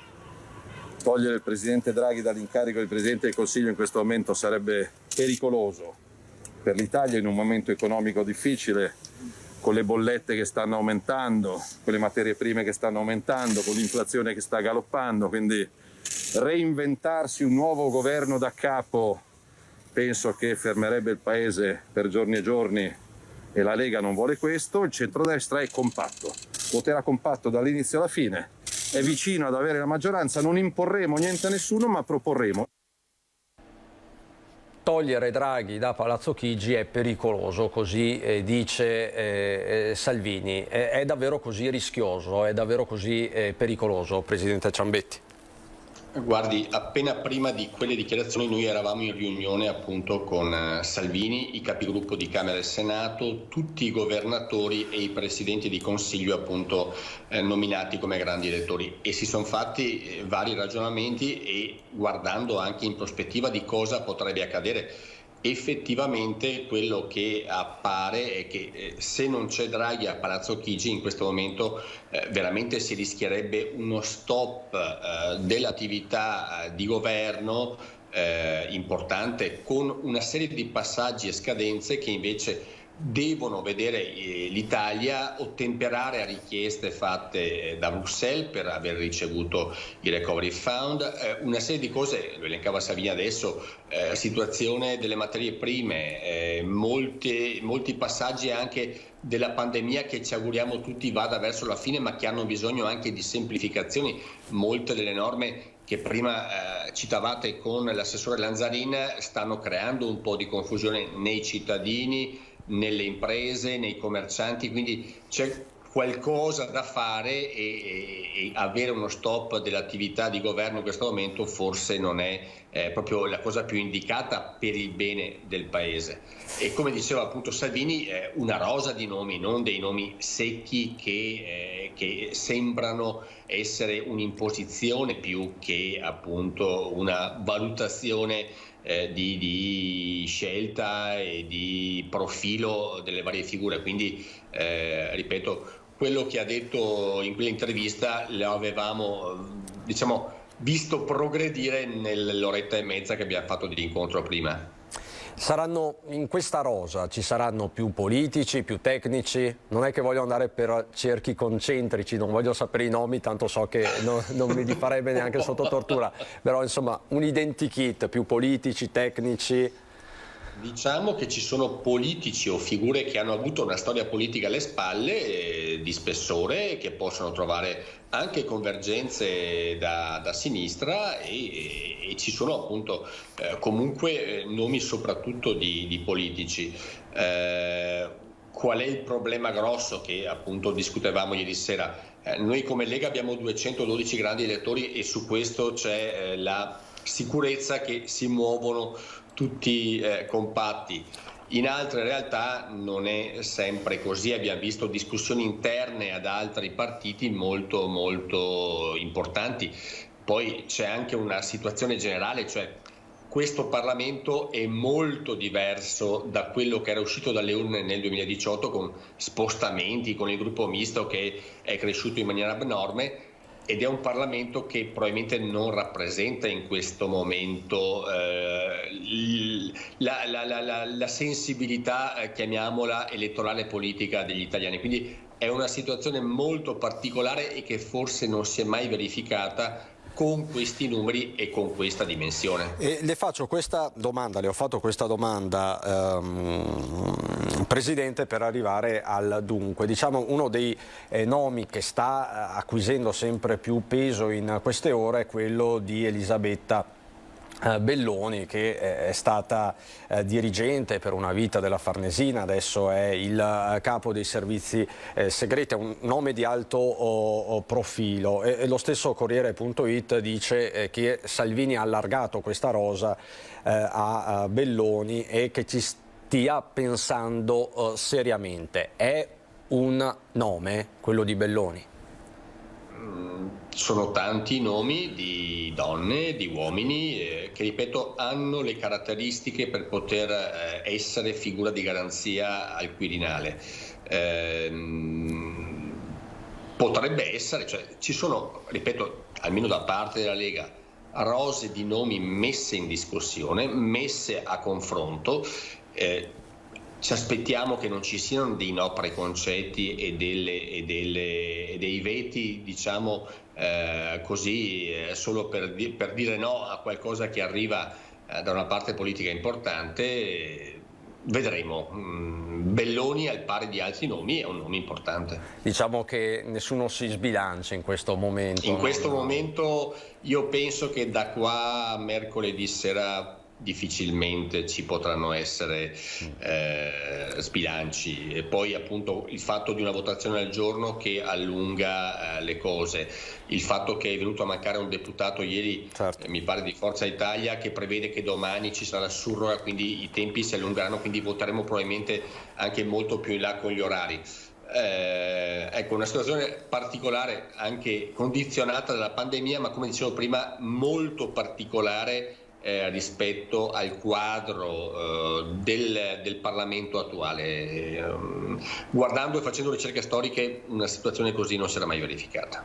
togliere il Presidente Draghi dall'incarico di Presidente del Consiglio in questo momento sarebbe pericoloso per l'Italia in un momento economico difficile, con le bollette che stanno aumentando, con le materie prime che stanno aumentando, con l'inflazione che sta galoppando, quindi reinventarsi un nuovo governo da capo penso che fermerebbe il Paese per giorni e giorni, e la Lega non vuole questo. Il centrodestra è compatto, voterà compatto dall'inizio alla fine, è vicino ad avere la maggioranza, non imporremo niente a nessuno, ma proporremo. Togliere Draghi da Palazzo Chigi è pericoloso, così dice Salvini. È davvero così rischioso, è davvero così pericoloso, Presidente Ciambetti? Guardi, appena prima di quelle dichiarazioni noi eravamo in riunione appunto con Salvini, i capigruppo di Camera e Senato, tutti i governatori e i presidenti di Consiglio appunto nominati come grandi elettori, e si sono fatti vari ragionamenti, e guardando anche in prospettiva di cosa potrebbe accadere. Effettivamente quello che appare è che se non c'è Draghi a Palazzo Chigi in questo momento veramente si rischierebbe uno stop dell'attività di governo importante, con una serie di passaggi e scadenze che invece devono vedere l'Italia ottemperare a richieste fatte da Bruxelles per aver ricevuto il Recovery Fund, una serie di cose, lo elencava Salvini adesso, situazione delle materie prime, molti passaggi anche della pandemia che ci auguriamo tutti vada verso la fine, ma che hanno bisogno anche di semplificazioni. Molte delle norme che prima citavate con l'assessore Lanzarin stanno creando un po' di confusione nei cittadini, nelle imprese, nei commercianti, quindi c'è qualcosa da fare e avere uno stop dell'attività di governo in questo momento forse non è proprio la cosa più indicata per il bene del Paese. E come diceva appunto Salvini, una rosa di nomi, non dei nomi secchi che sembrano essere un'imposizione più che appunto una valutazione di scelta e di profilo delle varie figure. Quindi ripeto, quello che ha detto in quell'intervista lo avevamo visto progredire nell'oretta e mezza che abbiamo fatto di incontro prima. Saranno in questa rosa, ci saranno più politici, più tecnici? Non è che voglio andare per cerchi concentrici, non voglio sapere i nomi, tanto so che non mi li farebbe neanche sotto tortura, però insomma un identikit, più politici, tecnici. Diciamo che ci sono politici o figure che hanno avuto una storia politica alle spalle di spessore, che possono trovare anche convergenze da sinistra e ci sono appunto comunque nomi soprattutto di politici. Qual è il problema grosso che appunto discutevamo ieri sera? Noi come Lega abbiamo 212 grandi elettori e su questo c'è la sicurezza che si muovono tutti compatti. In altre realtà non è sempre così, abbiamo visto discussioni interne ad altri partiti molto molto importanti. Poi c'è anche una situazione generale, cioè questo Parlamento è molto diverso da quello che era uscito dalle urne nel 2018, con spostamenti, con il gruppo misto che è cresciuto in maniera abnorme, ed è un Parlamento che probabilmente non rappresenta in questo momento la sensibilità, chiamiamola, elettorale politica degli italiani. Quindi è una situazione molto particolare e che forse non si è mai verificata con questi numeri e con questa dimensione. E le faccio questa domanda, le ho fatto questa domanda, Presidente, per arrivare al dunque. Diciamo uno dei nomi che sta acquisendo sempre più peso in queste ore è quello di Elisabetta Belloni, che è stata dirigente per una vita della Farnesina, adesso è il capo dei servizi segreti, è un nome di alto profilo, e lo stesso Corriere.it dice che Salvini ha allargato questa rosa a Belloni e che ci stia pensando seriamente. È un nome, quello di Belloni? Sono tanti nomi di donne, di uomini che, ripeto, hanno le caratteristiche per poter essere figura di garanzia al Quirinale. Potrebbe essere, cioè ci sono, ripeto, almeno da parte della Lega, rose di nomi messe in discussione, messe a confronto. Ci aspettiamo che non ci siano dei no preconcetti e dei veti, diciamo così, solo per dire no a qualcosa che arriva da una parte politica importante. Vedremo. Belloni, al pari di altri nomi, è un nome importante. Diciamo che nessuno si sbilancia in questo momento. In questo momento io penso che da qua a mercoledì sera difficilmente ci potranno essere sbilanci, e poi appunto il fatto di una votazione al giorno che allunga le cose, il fatto che è venuto a mancare un deputato ieri, certo, mi pare di Forza Italia, che prevede che domani ci sarà la surroga, quindi i tempi si allungheranno, quindi voteremo probabilmente anche molto più in là con gli orari. Ecco, una situazione particolare, anche condizionata dalla pandemia, ma come dicevo prima molto particolare rispetto al quadro del Parlamento attuale. Guardando e facendo ricerche storiche, una situazione così non si era mai verificata.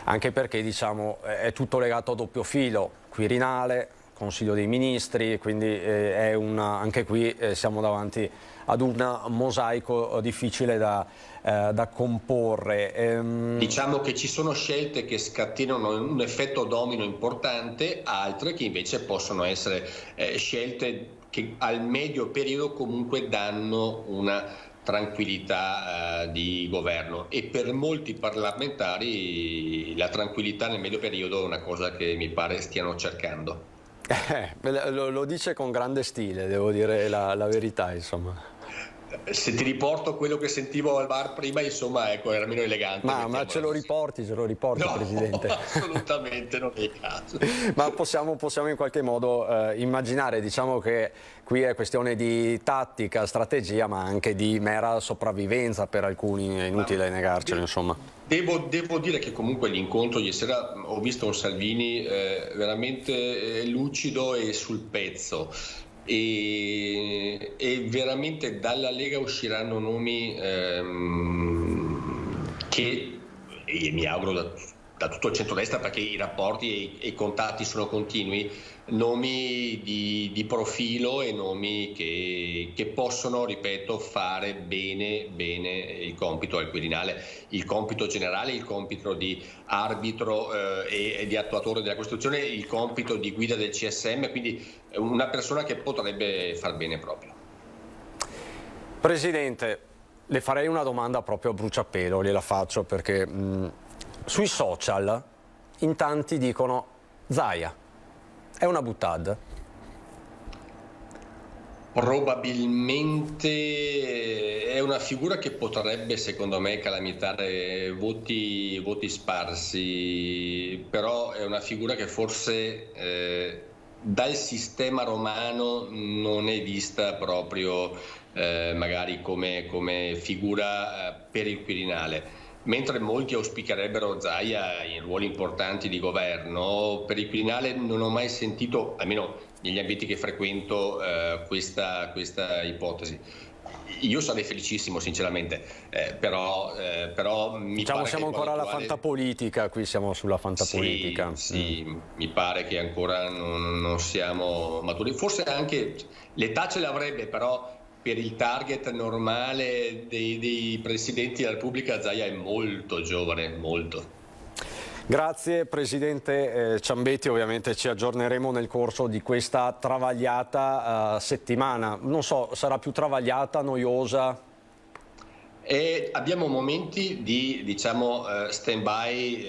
Anche perché, diciamo, è tutto legato a doppio filo, Quirinale, Consiglio dei Ministri, quindi è anche qui siamo davanti ad un mosaico difficile da comporre. Diciamo che ci sono scelte che scatenano un effetto domino importante, altre che invece possono essere scelte che al medio periodo comunque danno una tranquillità di governo, e per molti parlamentari la tranquillità nel medio periodo è una cosa che mi pare stiano cercando. Lo dice con grande stile, devo dire la verità, insomma. se ti riporto quello che sentivo al bar prima, insomma, ecco, era meno elegante. Ma ce lo riporti, no, Presidente? Assolutamente non è il caso. Ma possiamo in qualche modo immaginare, diciamo che qui è questione di tattica, strategia, ma anche di mera sopravvivenza per alcuni, è inutile negarcelo, insomma. Devo dire che comunque l'incontro ieri sera ho visto un Salvini veramente lucido e sul pezzo. E veramente dalla Lega usciranno nomi che mi auguro da tutto il centrodestra, perché i rapporti e i contatti sono continui, nomi di profilo e nomi che possono, ripeto, fare bene il compito al Quirinale, il compito generale, il compito di arbitro e di attuatore della Costituzione, il compito di guida del CSM, quindi una persona che potrebbe far bene proprio. Presidente, le farei una domanda proprio a bruciapelo, gliela faccio perché sui social in tanti dicono Zaia è una buttad. Probabilmente è una figura che potrebbe, secondo me, calamitare voti sparsi, però è una figura che forse dal sistema romano non è vista proprio magari come figura per il Quirinale. Mentre molti auspicherebbero Zaia in ruoli importanti di governo, per il Quirinale non ho mai sentito, almeno negli ambienti che frequento, questa ipotesi. Io sarei felicissimo, sinceramente, però mi pare siamo che ancora alla fantapolitica, qui siamo sulla fantapolitica. Sì, mi pare che ancora non siamo maturi. Forse anche l'età ce l'avrebbe, però per il target normale dei presidenti della Repubblica Zaia è molto giovane, molto. Grazie Presidente Ciambetti, ovviamente ci aggiorneremo nel corso di questa travagliata settimana. Non so, sarà più travagliata, noiosa? E abbiamo momenti di, diciamo, stand-by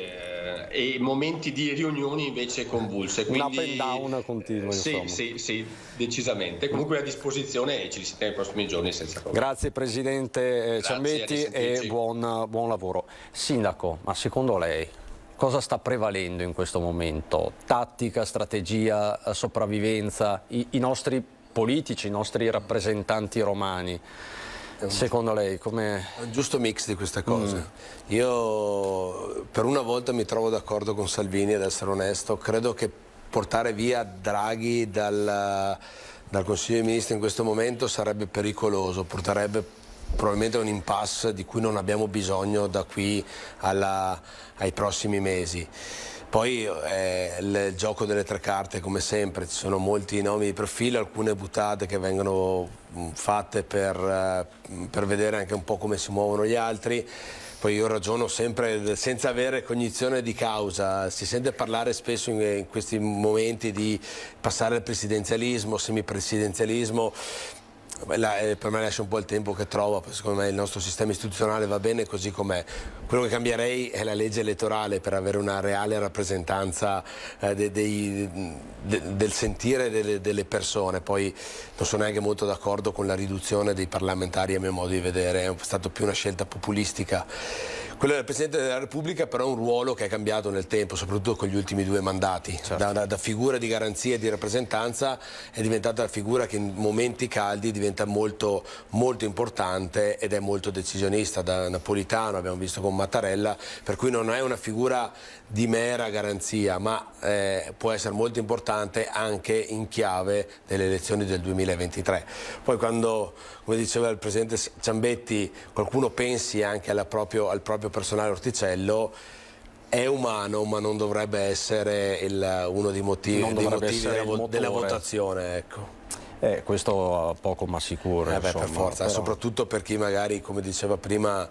e momenti di riunioni invece convulse. Quindi, un up and down continuo, insomma. Sì, decisamente. Comunque a disposizione e ci risentiamo nei prossimi giorni senza problemi. Grazie Presidente Ciambetti e buon lavoro. Sindaco, ma secondo lei cosa sta prevalendo in questo momento? Tattica, strategia, sopravvivenza? I nostri politici, i nostri rappresentanti romani? Secondo lei come... È un giusto mix di queste cose. Io per una volta mi trovo d'accordo con Salvini, ad essere onesto. Credo che portare via Draghi dal Consiglio dei Ministri in questo momento sarebbe pericoloso, porterebbe probabilmente a un impasse di cui non abbiamo bisogno da qui ai prossimi mesi. Poi il gioco delle tre carte, come sempre, ci sono molti nomi di profilo, alcune buttate che vengono fatte per vedere anche un po' come si muovono gli altri. Poi io ragiono sempre senza avere cognizione di causa, si sente parlare spesso in questi momenti di passare al presidenzialismo, semipresidenzialismo. Per me lascia un po' il tempo che trova, secondo me il nostro sistema istituzionale va bene così com'è. Quello che cambierei è la legge elettorale per avere una reale rappresentanza del sentire delle persone. Poi non sono neanche molto d'accordo con la riduzione dei parlamentari, a mio modo di vedere, è stata più una scelta populistica. Quello del Presidente della Repubblica però è un ruolo che è cambiato nel tempo, soprattutto con gli ultimi 2 mandati. Certo. Da figura di garanzia e di rappresentanza è diventata la figura che in momenti caldi diventa molto, molto importante ed è molto decisionista. Da Napolitano abbiamo visto con Mattarella, per cui non è una figura di mera garanzia, ma può essere molto importante anche in chiave delle elezioni del 2023. Poi quando, come diceva il Presidente Ciambetti, qualcuno pensi anche al proprio personale orticello, è umano, ma non dovrebbe essere uno dei motivi della votazione. Ecco. Questo poco ma sicuro. Per forza, soprattutto per chi magari, come diceva prima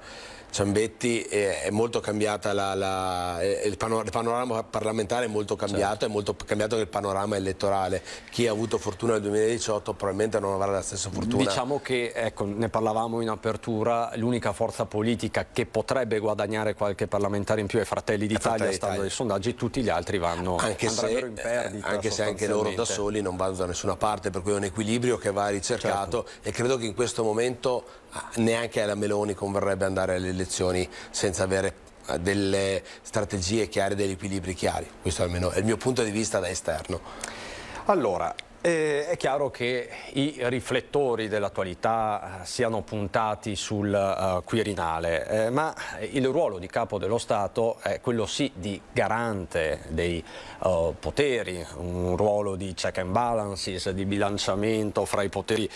Ciambetti, è molto cambiata il panorama parlamentare è molto cambiato, certo. È molto cambiato il panorama elettorale. Chi ha avuto fortuna nel 2018 probabilmente non avrà la stessa fortuna. Diciamo che, ecco, ne parlavamo in apertura, l'unica forza politica che potrebbe guadagnare qualche parlamentare in più è Fratelli d'Italia, stando ai sondaggi, tutti gli altri andrebbero in perdita. Anche se anche loro da soli non vanno da nessuna parte, per cui è un equilibrio che va ricercato, certo. E credo che in questo momento neanche alla Meloni converrebbe andare alle elezioni senza avere delle strategie chiare, degli equilibri chiari. Questo almeno è il mio punto di vista da esterno. Allora, è chiaro che i riflettori dell'attualità siano puntati sul Quirinale, ma il ruolo di capo dello Stato è quello sì di garante dei poteri, un ruolo di check and balances, di bilanciamento fra i poteri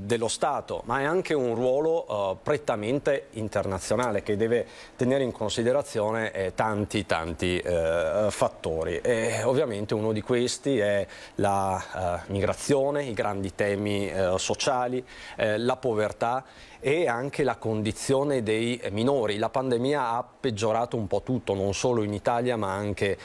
dello Stato, ma è anche un ruolo prettamente internazionale che deve tenere in considerazione tanti fattori. E ovviamente uno di questi è la migrazione, i grandi temi sociali, la povertà e anche la condizione dei minori. La pandemia ha peggiorato un po' tutto, non solo in Italia ma anche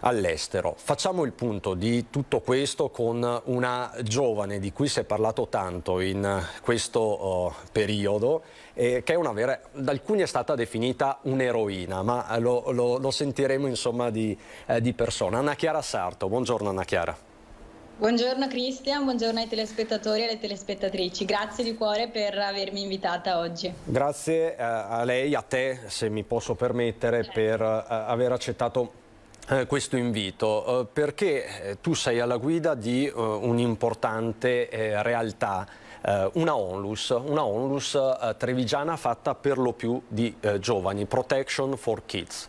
all'estero. Facciamo il punto di tutto questo con una giovane di cui si è parlato tanto in questo periodo, che è da alcuni è stata definita un'eroina, ma lo sentiremo insomma di persona. Anna Chiara Sarto, buongiorno Anna Chiara. Buongiorno Cristian, buongiorno ai telespettatori e alle telespettatrici, grazie di cuore per avermi invitata oggi. Grazie a lei, a te se mi posso permettere, per aver accettato questo invito, perché tu sei alla guida di un'importante realtà, una onlus trevigiana fatta per lo più di giovani, Protection for Kids.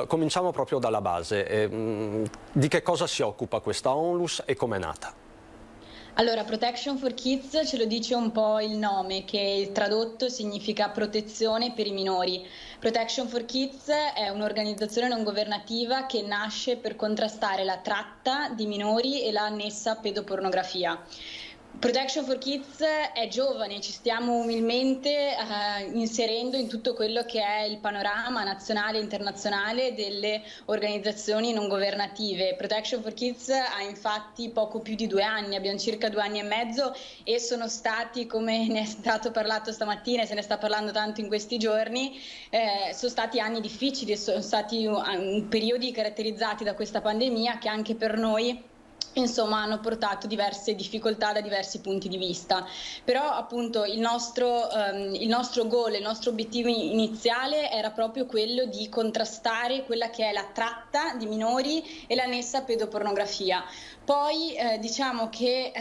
Cominciamo proprio dalla base. Di che cosa si occupa questa onlus e com'è nata? Allora, Protection for Kids ce lo dice un po' il nome, che tradotto significa protezione per i minori. Protection for Kids è un'organizzazione non governativa che nasce per contrastare la tratta di minori e la annessa pedopornografia. Protection for Kids è giovane, ci stiamo umilmente inserendo in tutto quello che è il panorama nazionale e internazionale delle organizzazioni non governative. Protection for Kids ha infatti poco più di 2 anni, abbiamo circa 2 anni e mezzo e sono stati, come ne è stato parlato stamattina e se ne sta parlando tanto in questi giorni, sono stati anni difficili, sono stati periodi caratterizzati da questa pandemia che anche per noi insomma hanno portato diverse difficoltà da diversi punti di vista, però appunto il nostro goal, il nostro obiettivo iniziale era proprio quello di contrastare quella che è la tratta di minori e l'annessa pedopornografia. Poi diciamo che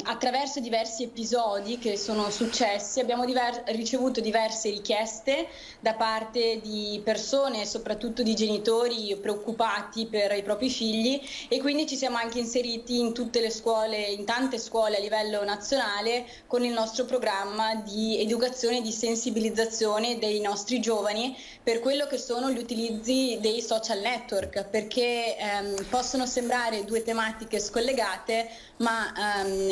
attraverso diversi episodi che sono successi abbiamo ricevuto diverse richieste da parte di persone, soprattutto di genitori preoccupati per i propri figli, e quindi ci siamo anche inseriti in tutte le scuole, in tante scuole a livello nazionale, con il nostro programma di educazione e di sensibilizzazione dei nostri giovani per quello che sono gli utilizzi dei social network, perché possono sembrare due tematiche scollegate, ma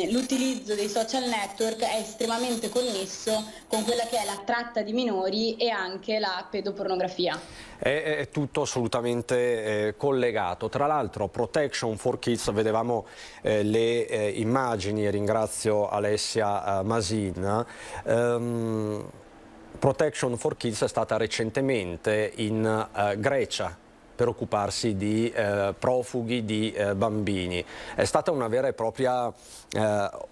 l'utilizzo dei social network è estremamente connesso con quella che è la tratta di minori e anche la pedopornografia. È tutto assolutamente collegato. Tra l'altro Protection for Kids, vedevamo le immagini, e ringrazio Alessia Masin, Protection for Kids è stata recentemente in Grecia per occuparsi di profughi, di bambini. È stata una vera e propria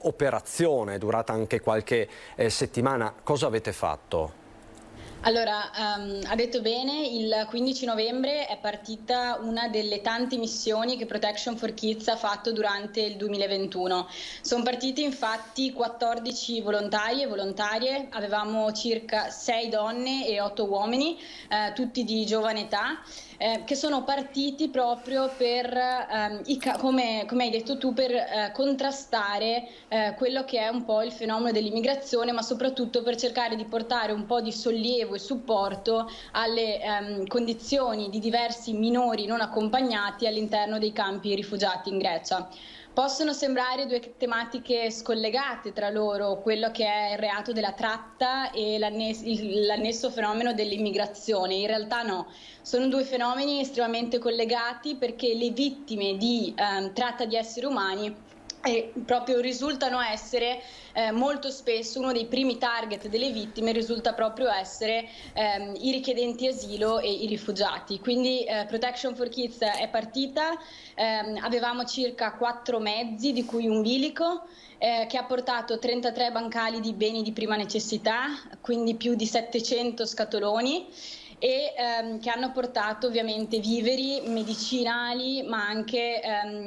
operazione, durata anche qualche settimana. Cosa avete fatto? Allora, ha detto bene, il 15 novembre è partita una delle tante missioni che Protection for Kids ha fatto durante il 2021. Sono partiti infatti 14 volontari e volontarie, avevamo circa 6 donne e 8 uomini, tutti di giovane età, che sono partiti proprio per, come hai detto tu, per contrastare quello che è un po' il fenomeno dell'immigrazione, ma soprattutto per cercare di portare un po' di sollievo e supporto alle condizioni di diversi minori non accompagnati all'interno dei campi rifugiati in Grecia. Possono sembrare due tematiche scollegate tra loro, quello che è il reato della tratta e l'annesso fenomeno dell'immigrazione. In realtà no, sono due fenomeni estremamente collegati, perché le vittime di tratta di esseri umani proprio risultano essere molto spesso uno dei primi target delle vittime, risulta proprio essere i richiedenti asilo e i rifugiati. Quindi Protection for Kids è partita, avevamo circa 4 mezzi, di cui un bilico, che ha portato 33 bancali di beni di prima necessità, quindi più di 700 scatoloni, e che hanno portato ovviamente viveri, medicinali, ma anche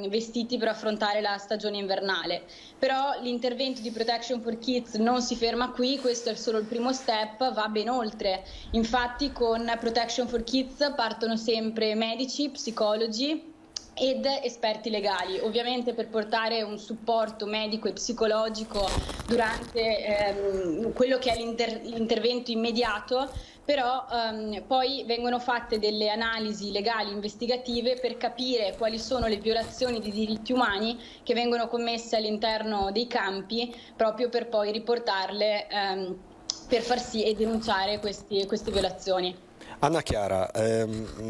vestiti per affrontare la stagione invernale. Però l'intervento di Protection for Kids non si ferma qui, questo è solo il primo step, va ben oltre. Infatti con Protection for Kids partono sempre medici, psicologi ed esperti legali, ovviamente per portare un supporto medico e psicologico durante quello che è l'intervento immediato, però poi vengono fatte delle analisi legali investigative per capire quali sono le violazioni di diritti umani che vengono commesse all'interno dei campi, proprio per poi riportarle per far sì e denunciare queste violazioni. Anna Chiara,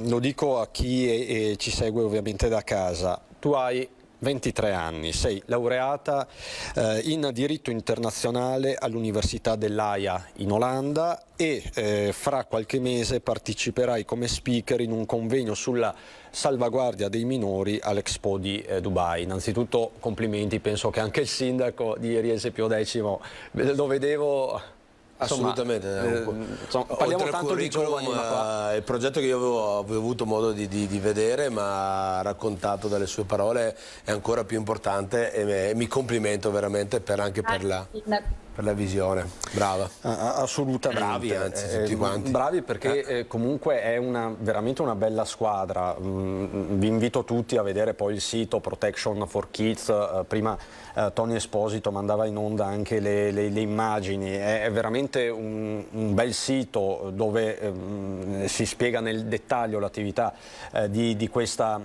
lo dico a chi ci segue ovviamente da casa, tu hai 23 anni, sei laureata in diritto internazionale all'Università dell'Haia in Olanda e fra qualche mese parteciperai come speaker in un convegno sulla salvaguardia dei minori all'Expo di Dubai. Innanzitutto complimenti, penso che anche il sindaco di Riese Pio X lo vedevo... Assolutamente, parliamo tanto di giovani, il progetto che io avevo avuto modo di vedere, ma raccontato dalle sue parole, è ancora più importante e mi complimento veramente anche per la visione. Brava. Assolutamente. Bravi, anzi, tutti quanti. Bravi, perché comunque è veramente una bella squadra. Vi invito tutti a vedere poi il sito Protection for Kids. Prima Tony Esposito mandava in onda anche le immagini. È veramente un bel sito dove si spiega nel dettaglio l'attività di questa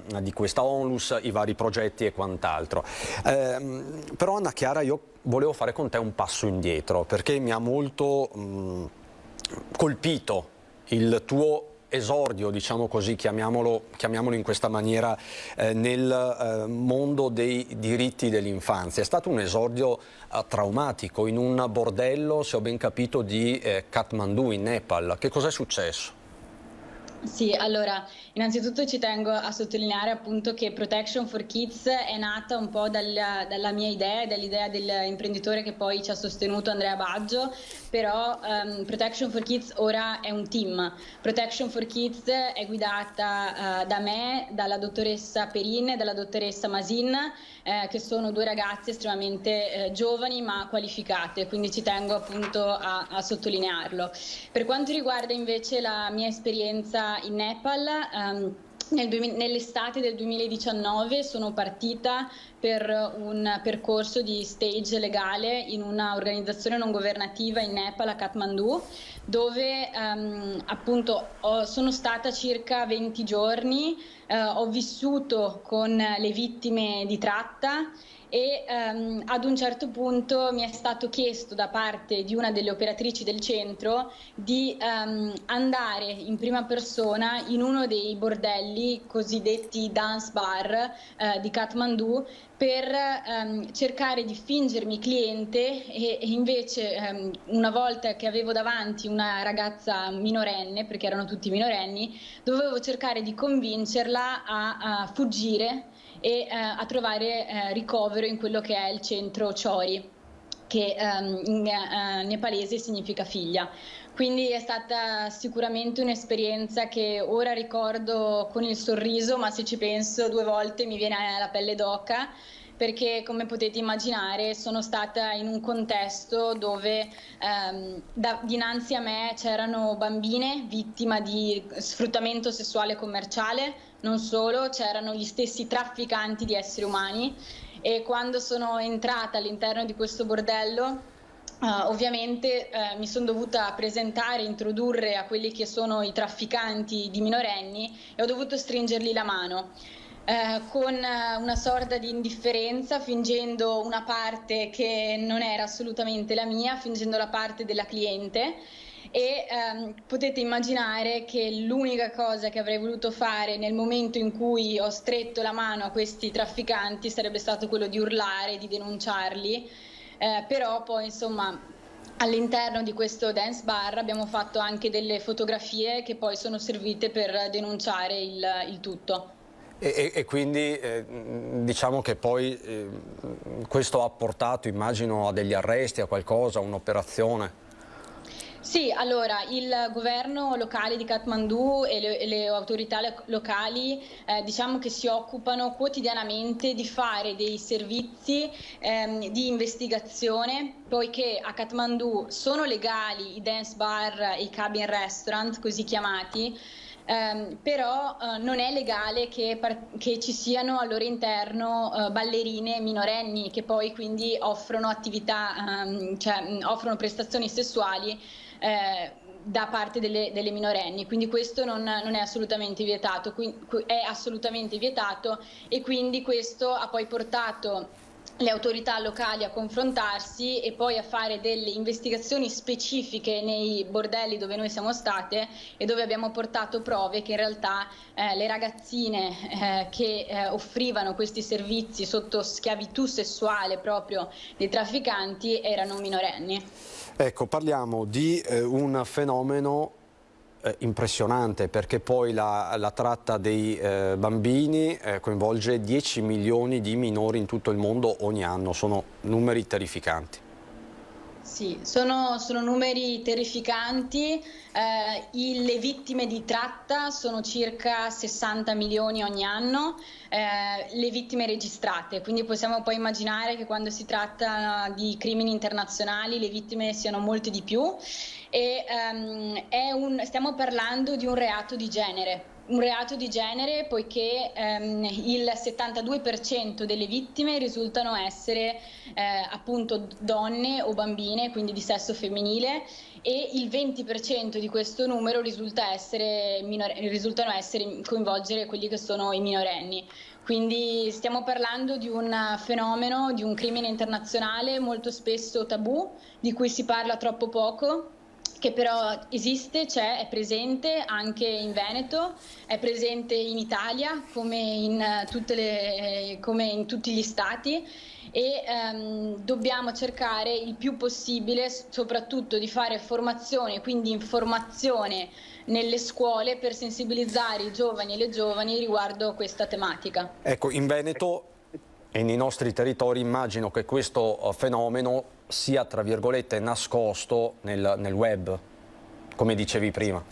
ONLUS, i vari progetti e quant'altro. Però Anna Chiara, io volevo fare con te un passo indietro, perché mi ha molto colpito il tuo esordio, diciamo così, chiamiamolo in questa maniera, nel mondo dei diritti dell'infanzia. È stato un esordio traumatico in un bordello, se ho ben capito, di Kathmandu in Nepal. Che cos'è successo? Sì, allora, innanzitutto ci tengo a sottolineare appunto che Protection for Kids è nata un po' dalla mia idea, dall'idea dell'imprenditore che poi ci ha sostenuto, Andrea Baggio, però Protection for Kids ora è un team. Protection for Kids è guidata da me, dalla dottoressa Perin e dalla dottoressa Masin, che sono due ragazze estremamente giovani ma qualificate, quindi ci tengo appunto a sottolinearlo. Per quanto riguarda invece la mia esperienza in Nepal, nell'estate del 2019 sono partita per un percorso di stage legale in una organizzazione non governativa in Nepal, a Kathmandu, dove appunto sono stata circa 20 giorni, ho vissuto con le vittime di tratta e ad un certo punto mi è stato chiesto da parte di una delle operatrici del centro di andare in prima persona in uno dei bordelli cosiddetti dance bar di Kathmandu per cercare di fingermi cliente e invece una volta che avevo davanti una ragazza minorenne, perché erano tutti minorenni, dovevo cercare di convincerla a fuggire e a trovare ricovero in quello che è il centro Chori, che in nepalese significa figlia. Quindi è stata sicuramente un'esperienza che ora ricordo con il sorriso, ma se ci penso 2 volte mi viene la pelle d'oca, perché come potete immaginare sono stata in un contesto dove dinanzi a me c'erano bambine vittime di sfruttamento sessuale commerciale, non solo, c'erano gli stessi trafficanti di esseri umani, e quando sono entrata all'interno di questo bordello ovviamente mi sono dovuta presentare, introdurre a quelli che sono i trafficanti di minorenni e ho dovuto stringergli la mano. con una sorta di indifferenza, fingendo una parte che non era assolutamente la mia, fingendo la parte della cliente. E potete immaginare che l'unica cosa che avrei voluto fare nel momento in cui ho stretto la mano a questi trafficanti sarebbe stato quello di urlare, di denunciarli, però poi insomma all'interno di questo dance bar abbiamo fatto anche delle fotografie che poi sono servite per denunciare il tutto. E quindi diciamo che poi questo ha portato, immagino, a degli arresti, a qualcosa, a un'operazione? Sì, allora il governo locale di Kathmandu e le autorità locali diciamo che si occupano quotidianamente di fare dei servizi di investigazione, poiché a Kathmandu sono legali i dance bar e i cabin restaurant, così chiamati, però non è legale che ci siano al loro interno ballerine minorenni che poi quindi offrono attività, offrono prestazioni sessuali da parte delle minorenni, quindi questo non è assolutamente vietato, è assolutamente vietato, e quindi questo ha poi portato le autorità locali a confrontarsi e poi a fare delle investigazioni specifiche nei bordelli dove noi siamo state e dove abbiamo portato prove che in realtà le ragazzine che offrivano questi servizi sotto schiavitù sessuale proprio dei trafficanti erano minorenni. Ecco, parliamo di un fenomeno impressionante, perché poi la tratta dei bambini coinvolge 10 milioni di minori in tutto il mondo ogni anno, sono numeri terrificanti. Sì, sono numeri terrificanti, le vittime di tratta sono circa 60 milioni ogni anno, le vittime registrate, quindi possiamo poi immaginare che quando si tratta di crimini internazionali le vittime siano molte di più, e stiamo parlando di un reato di genere. Un reato di genere poiché il 72% delle vittime risultano essere appunto donne o bambine, quindi di sesso femminile, e il 20% di questo numero risultano essere coinvolgere quelli che sono i minorenni. Quindi stiamo parlando di un fenomeno, di un crimine internazionale molto spesso tabù, di cui si parla troppo poco, che però esiste, c'è, è presente anche in Veneto, è presente in Italia come in tutti gli stati, e dobbiamo cercare il più possibile soprattutto di fare formazione, quindi informazione nelle scuole per sensibilizzare i giovani e le giovani riguardo questa tematica. Ecco, in Veneto e nei nostri territori immagino che questo fenomeno sia, tra virgolette, nascosto nel web, come dicevi prima.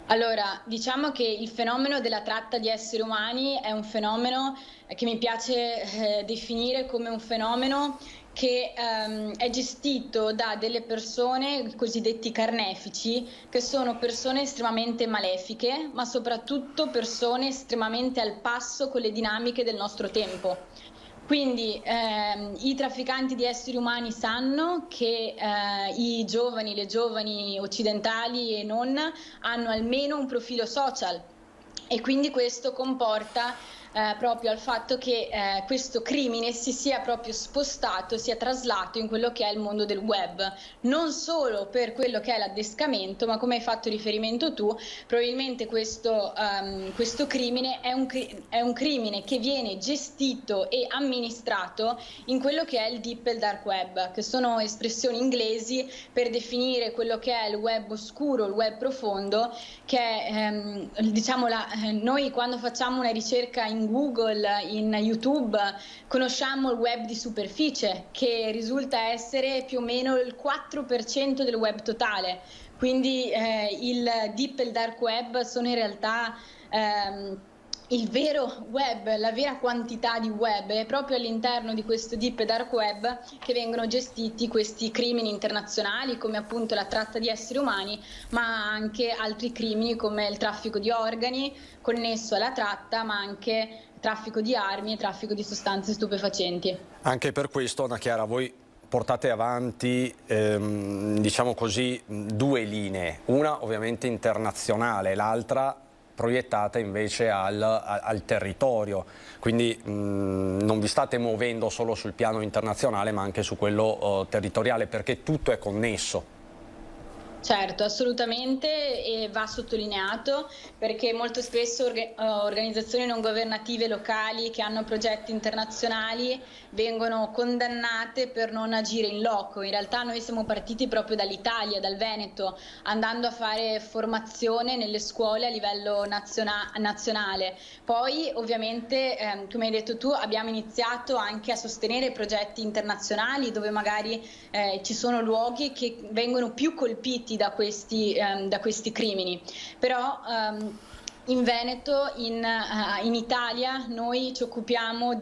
Allora, diciamo che il fenomeno della tratta di esseri umani è un fenomeno che mi piace definire come un fenomeno che è gestito da delle persone, i cosiddetti carnefici, che sono persone estremamente malefiche, ma soprattutto persone estremamente al passo con le dinamiche del nostro tempo. Quindi i trafficanti di esseri umani sanno che i giovani, le giovani occidentali e non, hanno almeno un profilo social, e quindi questo comporta proprio al fatto che questo crimine si sia proprio spostato, sia traslato in quello che è il mondo del web, non solo per quello che è l'addescamento, ma come hai fatto riferimento tu, probabilmente questo crimine è un crimine che viene gestito e amministrato in quello che è il deep e il dark web, che sono espressioni inglesi per definire quello che è il web oscuro, il web profondo, che è noi quando facciamo una ricerca in Google, in YouTube, conosciamo il web di superficie, che risulta essere più o meno il 4% del web totale. Quindi il deep e il dark web sono in realtà il vero web, la vera quantità di web. È proprio all'interno di questo deep e dark web che vengono gestiti questi crimini internazionali, come appunto la tratta di esseri umani, ma anche altri crimini come il traffico di organi connesso alla tratta, ma anche traffico di armi e traffico di sostanze stupefacenti. Anche per questo, Anna Chiara, voi portate avanti, diciamo così, due linee, una ovviamente internazionale, l'altra proiettata invece al territorio, quindi non vi state muovendo solo sul piano internazionale ma anche su quello territoriale, perché tutto è connesso. Certo, assolutamente, e va sottolineato perché molto spesso organizzazioni non governative locali che hanno progetti internazionali vengono condannate per non agire in loco. In realtà noi siamo partiti proprio dall'Italia, dal Veneto, andando a fare formazione nelle scuole a livello nazionale. Poi ovviamente, come hai detto tu, abbiamo iniziato anche a sostenere progetti internazionali dove magari ci sono luoghi che vengono più colpiti da questi crimini, però in Veneto, in Italia, noi ci occupiamo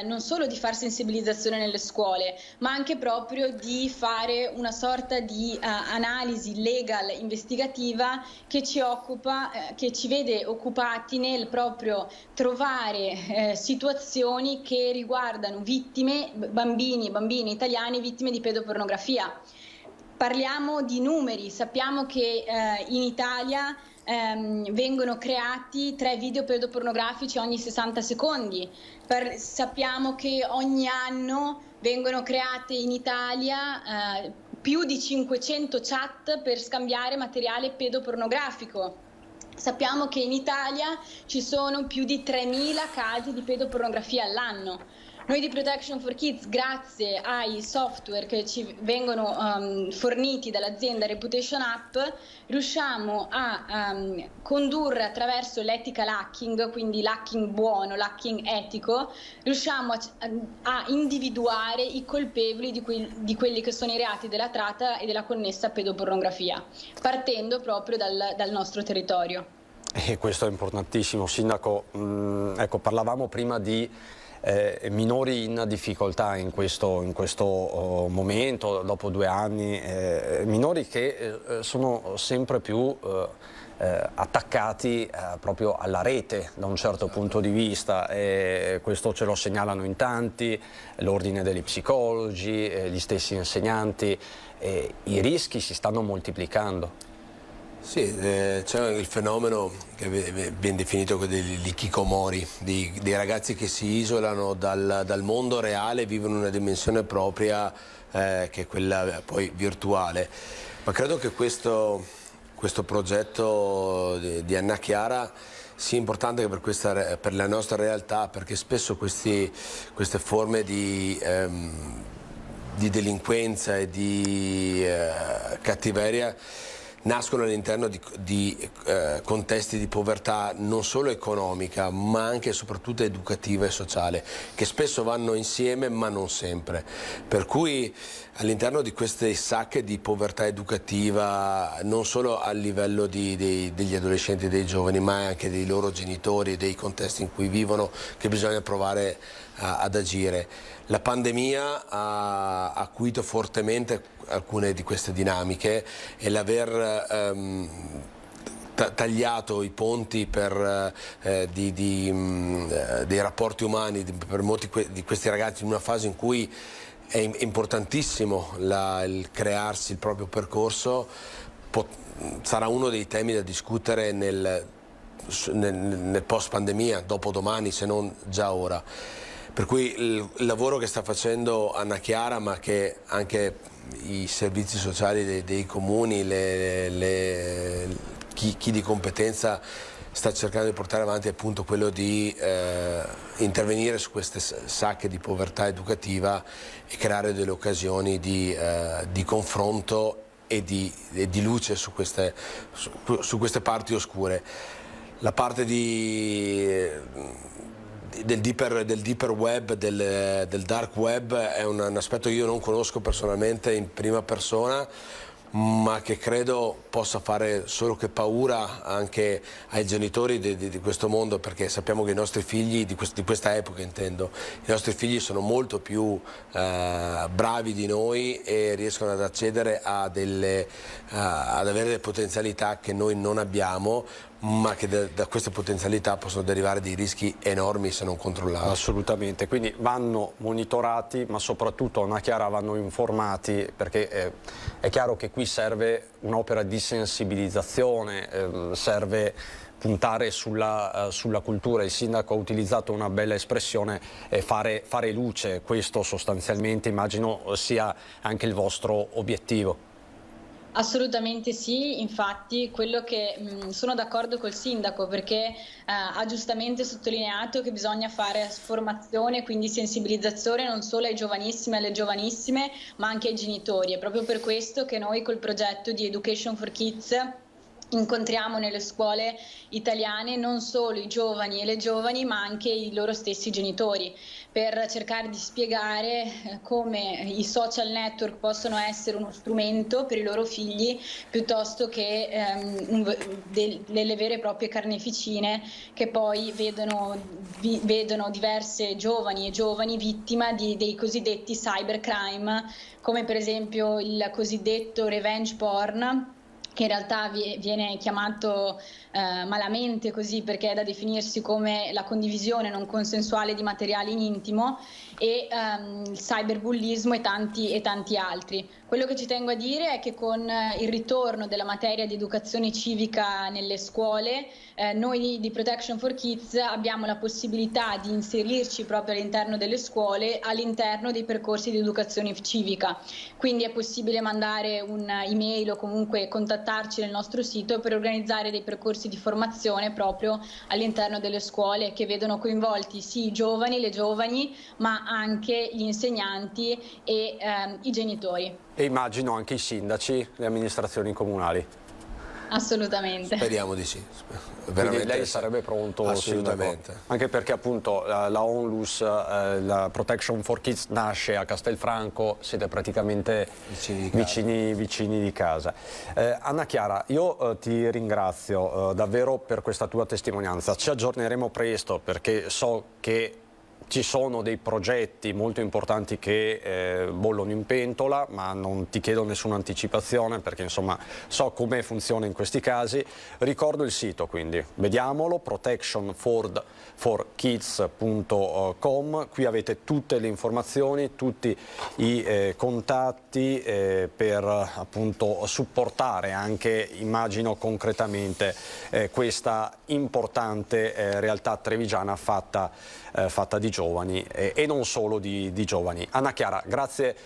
non solo di fare sensibilizzazione nelle scuole, ma anche proprio di fare una sorta di analisi legal investigativa che ci vede occupati nel proprio trovare situazioni che riguardano vittime, bambini italiani vittime di pedopornografia. Parliamo di numeri, sappiamo che in Italia vengono creati 3 video pedopornografici ogni 60 secondi. Sappiamo che ogni anno vengono create in Italia più di 500 chat per scambiare materiale pedopornografico. Sappiamo che in Italia ci sono più di 3.000 casi di pedopornografia all'anno. Noi di Protection for Kids, grazie ai software che ci vengono forniti dall'azienda Reputation App, riusciamo a condurre attraverso l'ethical hacking, quindi l'hacking buono, l'hacking etico, riusciamo a individuare i colpevoli di quelli che sono i reati della tratta e della connessa pedopornografia, partendo proprio dal nostro territorio. E questo è importantissimo. Sindaco, ecco, parlavamo prima di minori in difficoltà in questo momento, dopo 2 anni, minori che sono sempre più attaccati proprio alla rete da un certo punto di vista, e questo ce lo segnalano in tanti, l'ordine degli psicologi, gli stessi insegnanti, i rischi si stanno moltiplicando. Sì, c'è il fenomeno che viene definito dell'hikikomori, dei ragazzi che si isolano dal mondo reale e vivono una dimensione propria che è quella poi virtuale. Ma credo che questo progetto di Anna Chiara sia importante anche per la nostra realtà, perché spesso queste forme di delinquenza e di cattiveria nascono all'interno di contesti di povertà non solo economica ma anche e soprattutto educativa e sociale, che spesso vanno insieme ma non sempre, per cui all'interno di queste sacche di povertà educativa, non solo a livello degli adolescenti e dei giovani ma anche dei loro genitori e dei contesti in cui vivono, che bisogna provare ad agire. La pandemia ha acuito fortemente alcune di queste dinamiche e l'aver tagliato i ponti dei rapporti umani per molti di questi ragazzi in una fase in cui è importantissimo il crearsi il proprio percorso, sarà uno dei temi da discutere nel post pandemia, dopodomani, se non già ora. Per cui il lavoro che sta facendo Anna Chiara, ma che anche i servizi sociali dei comuni, chi di competenza sta cercando di portare avanti, è appunto quello di intervenire su queste sacche di povertà educativa e creare delle occasioni di confronto e di luce su queste parti oscure. La parte del deeper web, del dark web, è un aspetto che io non conosco personalmente in prima persona, ma che credo possa fare solo che paura anche ai genitori di questo mondo, perché sappiamo che i nostri figli, di questa epoca intendo, i nostri figli sono molto più bravi di noi e riescono ad accedere ad avere delle potenzialità che noi non abbiamo, ma che da queste potenzialità possono derivare dei rischi enormi se non controllati. Assolutamente, quindi vanno monitorati, ma soprattutto, Anna Chiara, vanno informati, perché è chiaro che qui serve un'opera di sensibilizzazione, serve puntare sulla cultura. Il sindaco ha utilizzato una bella espressione, fare luce. Questo sostanzialmente immagino sia anche il vostro obiettivo. Assolutamente sì, infatti quello che sono d'accordo col sindaco, perché ha giustamente sottolineato che bisogna fare formazione, quindi sensibilizzazione non solo ai giovanissimi e alle giovanissime, ma anche ai genitori. È proprio per questo che noi col progetto di Education for Kids incontriamo nelle scuole italiane non solo i giovani e le giovani, ma anche i loro stessi genitori, per cercare di spiegare come i social network possono essere uno strumento per i loro figli piuttosto che delle vere e proprie carneficine che poi vedono diverse giovani e giovani vittima dei cosiddetti cybercrime, come per esempio il cosiddetto revenge porn, che in realtà viene chiamato malamente così perché è da definirsi come la condivisione non consensuale di materiali in intimo, e il cyberbullismo e tanti altri. Quello che ci tengo a dire è che con il ritorno della materia di educazione civica nelle scuole, noi di Protection for Kids abbiamo la possibilità di inserirci proprio all'interno delle scuole, all'interno dei percorsi di educazione civica. Quindi è possibile mandare un'email o comunque contattarci nel nostro sito per organizzare dei percorsi di formazione proprio all'interno delle scuole che vedono coinvolti sì i giovani, le giovani, ma anche gli insegnanti e i genitori. E immagino anche i sindaci, le amministrazioni comunali. Assolutamente. Speriamo di sì. Quindi lei sarebbe pronto? Assolutamente. Sindaco? Anche perché appunto la Onlus, la Protection for Kids nasce a Castelfranco, siete praticamente vicini di casa. Anna Chiara, io ti ringrazio davvero per questa tua testimonianza. Ci aggiorneremo presto perché so che ci sono dei progetti molto importanti che bollono in pentola, ma non ti chiedo nessuna anticipazione perché insomma so come funziona in questi casi. Ricordo il sito, quindi vediamolo, protectionforkids.com. Qui avete tutte le informazioni, tutti i contatti per appunto supportare anche, immagino concretamente, questa importante realtà trevigiana fatta di giovani e non solo di giovani. Anna Chiara, grazie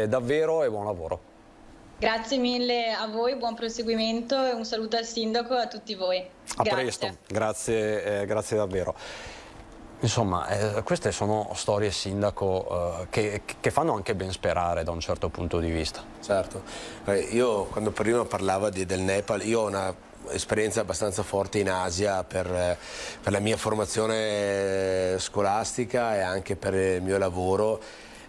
davvero e buon lavoro. Grazie mille a voi, buon proseguimento e un saluto al sindaco e a tutti voi. A presto, grazie davvero. Insomma, queste sono storie, sindaco, che fanno anche ben sperare da un certo punto di vista. Certo, io quando prima parlava del Nepal, io ho una esperienza abbastanza forte in Asia per la mia formazione scolastica e anche per il mio lavoro,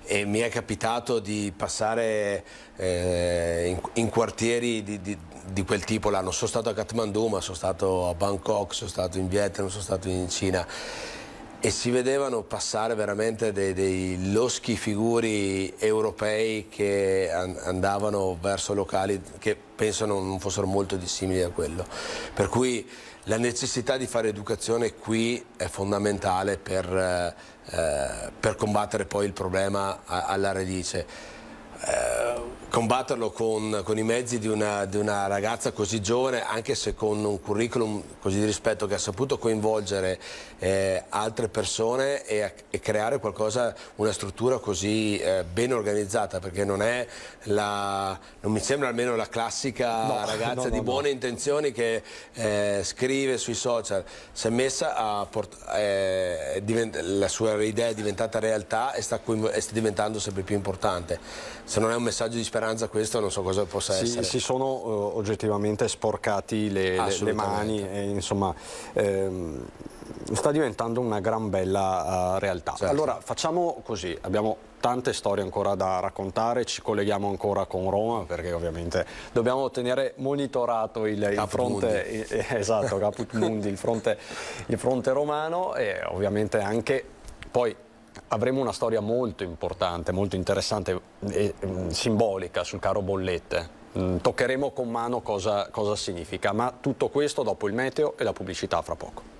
e mi è capitato di passare in quartieri di quel tipo là. Non sono stato a Kathmandu, ma sono stato a Bangkok, sono stato in Vietnam, sono stato in Cina, e si vedevano passare veramente dei loschi figuri europei che andavano verso locali che penso non fossero molto dissimili a quello. Per cui la necessità di fare educazione qui è fondamentale per combattere poi il problema alla radice. Combatterlo con i mezzi di una ragazza così giovane, anche se con un curriculum così di rispetto, che ha saputo coinvolgere altre persone e creare qualcosa, una struttura così ben organizzata, perché non mi sembra almeno la classica ragazza di buone intenzioni che scrive sui social. Si è messa la sua idea è diventata realtà e sta diventando sempre più importante. Se non è un messaggio di speranza questo, non so cosa possa essere. Si sono oggettivamente sporcati le mani e insomma sta diventando una gran bella realtà. Certo. Allora facciamo così, abbiamo tante storie ancora da raccontare, ci colleghiamo ancora con Roma perché ovviamente dobbiamo tenere monitorato il fronte, esatto, Caput Mundi, il fronte romano, e ovviamente anche poi avremo una storia molto importante, molto interessante e simbolica sul caro bollette. Toccheremo con mano cosa significa, ma tutto questo dopo il meteo e la pubblicità fra poco.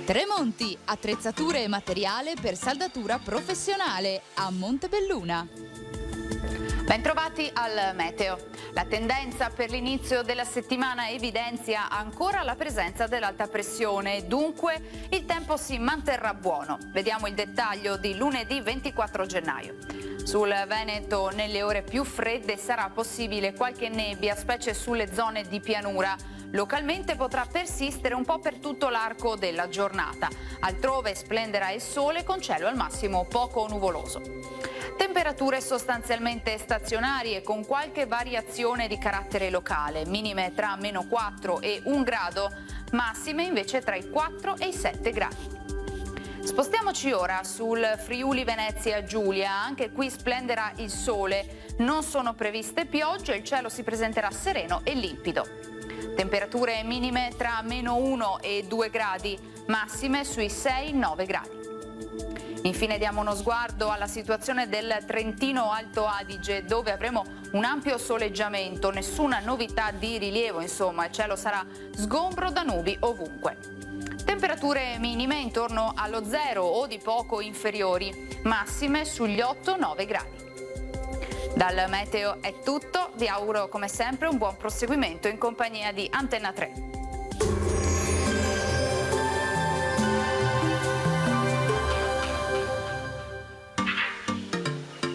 Tremonti, attrezzature e materiale per saldatura professionale a Montebelluna. Bentrovati al meteo. La tendenza per l'inizio della settimana evidenzia ancora la presenza dell'alta pressione, dunque il tempo si manterrà buono. Vediamo il dettaglio di lunedì 24 gennaio. Sul Veneto nelle ore più fredde sarà possibile qualche nebbia, specie sulle zone di pianura. Localmente potrà persistere un po' per tutto l'arco della giornata. Altrove splenderà il sole con cielo al massimo poco nuvoloso. Temperature sostanzialmente stazionarie con qualche variazione di carattere locale, minime tra -4 e 1 grado, massime invece tra i 4 e i 7 gradi. Spostiamoci ora sul Friuli Venezia Giulia, anche qui splenderà il sole, non sono previste piogge, il cielo si presenterà sereno e limpido. Temperature minime tra -1 e 2 gradi, massime sui 6-9 gradi. Infine diamo uno sguardo alla situazione del Trentino Alto Adige, dove avremo un ampio soleggiamento, nessuna novità di rilievo, insomma, il cielo sarà sgombro da nubi ovunque. Temperature minime intorno allo 0 o di poco inferiori, massime sugli 8-9 gradi. Dal meteo è tutto, vi auguro come sempre un buon proseguimento in compagnia di Antenna 3.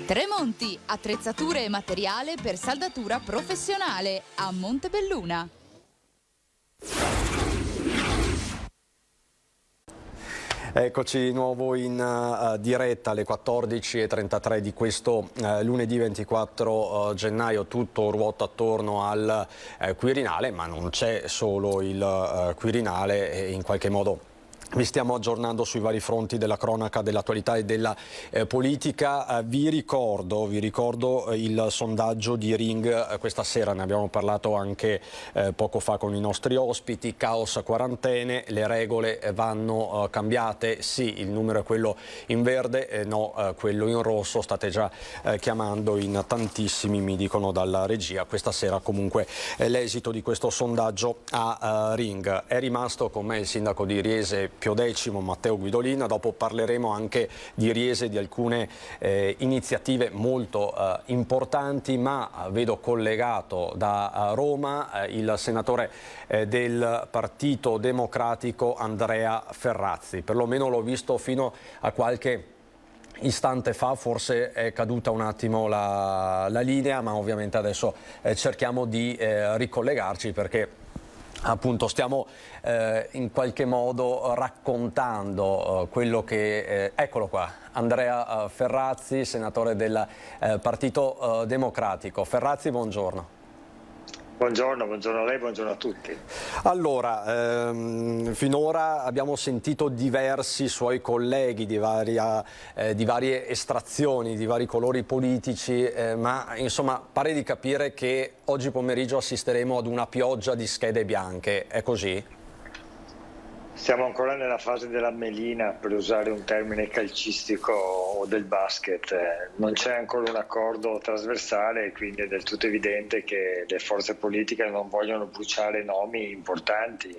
Tremonti, attrezzature e materiale per saldatura professionale a Montebelluna. Eccoci di nuovo in diretta alle 14:33 di questo lunedì 24 gennaio. Tutto ruota attorno al Quirinale, ma non c'è solo il Quirinale, e in qualche modo vi stiamo aggiornando sui vari fronti della cronaca, dell'attualità e della politica. Vi ricordo il sondaggio di Ring questa sera, ne abbiamo parlato anche poco fa con i nostri ospiti. Caos quarantene, le regole vanno cambiate, sì, il numero è quello in verde, no, quello in rosso. State già chiamando in tantissimi, mi dicono dalla regia. Questa sera comunque l'esito di questo sondaggio a Ring. È rimasto con me il sindaco di Riese X, Matteo Guidolin. Dopo parleremo anche di Riese e di alcune iniziative molto importanti, ma vedo collegato da Roma il senatore del Partito Democratico Andrea Ferrazzi. Perlomeno l'ho visto fino a qualche istante fa, forse è caduta un attimo la linea, ma ovviamente adesso cerchiamo di ricollegarci, perché appunto stiamo in qualche modo raccontando quello che... eccolo qua, Andrea Ferrazzi, senatore del Partito Democratico. Ferrazzi, buongiorno. Buongiorno a lei, buongiorno a tutti. Allora, finora abbiamo sentito diversi suoi colleghi di varie estrazioni, di vari colori politici, ma insomma pare di capire che oggi pomeriggio assisteremo ad una pioggia di schede bianche, è così? Siamo ancora nella fase della melina, per usare un termine calcistico o del basket. Non c'è ancora un accordo trasversale, quindi è del tutto evidente che le forze politiche non vogliono bruciare nomi importanti.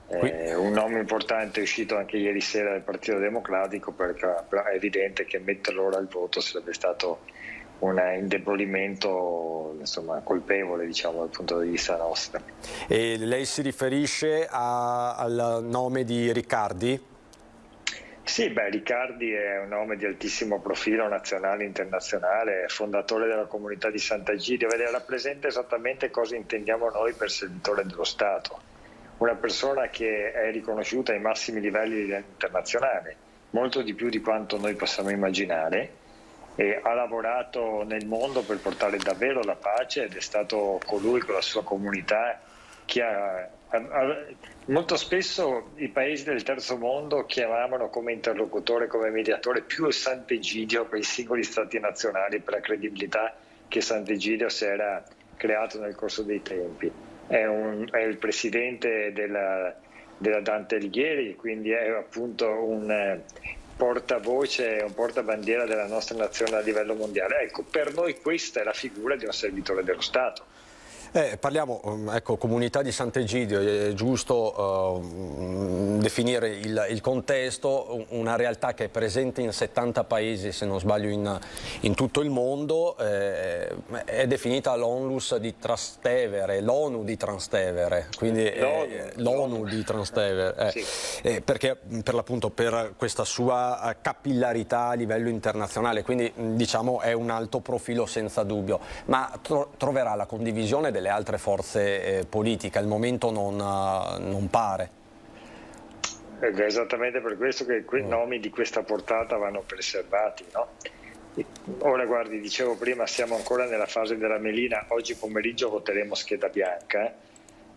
Un nome importante è uscito anche ieri sera dal Partito Democratico, perché è evidente che metterlo ora al voto sarebbe stato un indebolimento, insomma, colpevole, diciamo, dal punto di vista nostro. E lei si riferisce al nome di Riccardi? Sì, Riccardi è un nome di altissimo profilo nazionale e internazionale, è fondatore della comunità di Sant'Egidio, rappresenta esattamente cosa intendiamo noi per servitore dello Stato. Una persona che è riconosciuta ai massimi livelli internazionali, molto di più di quanto noi possiamo immaginare, e ha lavorato nel mondo per portare davvero la pace, ed è stato colui con la sua comunità che molto spesso i paesi del terzo mondo chiamavano come interlocutore, come mediatore più Sant'Egidio per i singoli stati nazionali, per la credibilità che Sant'Egidio si era creato nel corso dei tempi. È il presidente della Dante Alighieri, quindi è appunto un portavoce, un portabandiera della nostra nazione a livello mondiale. Ecco, per noi questa è la figura di un servitore dello Stato. Parliamo, ecco, comunità di Sant'Egidio, è giusto definire il contesto, una realtà che è presente in 70 paesi, se non sbaglio, in tutto il mondo, è definita l'ONLUS di Trastevere, l'ONU di Trastevere, quindi l'ONU di Trastevere, sì. Perché per l'appunto per questa sua capillarità a livello internazionale, quindi diciamo è un alto profilo senza dubbio, ma troverà la condivisione delle altre forze politiche, al momento non pare. Ed è esattamente per questo che quei nomi di questa portata vanno preservati, no? Ora guardi, dicevo prima, siamo ancora nella fase della melina, oggi pomeriggio voteremo scheda bianca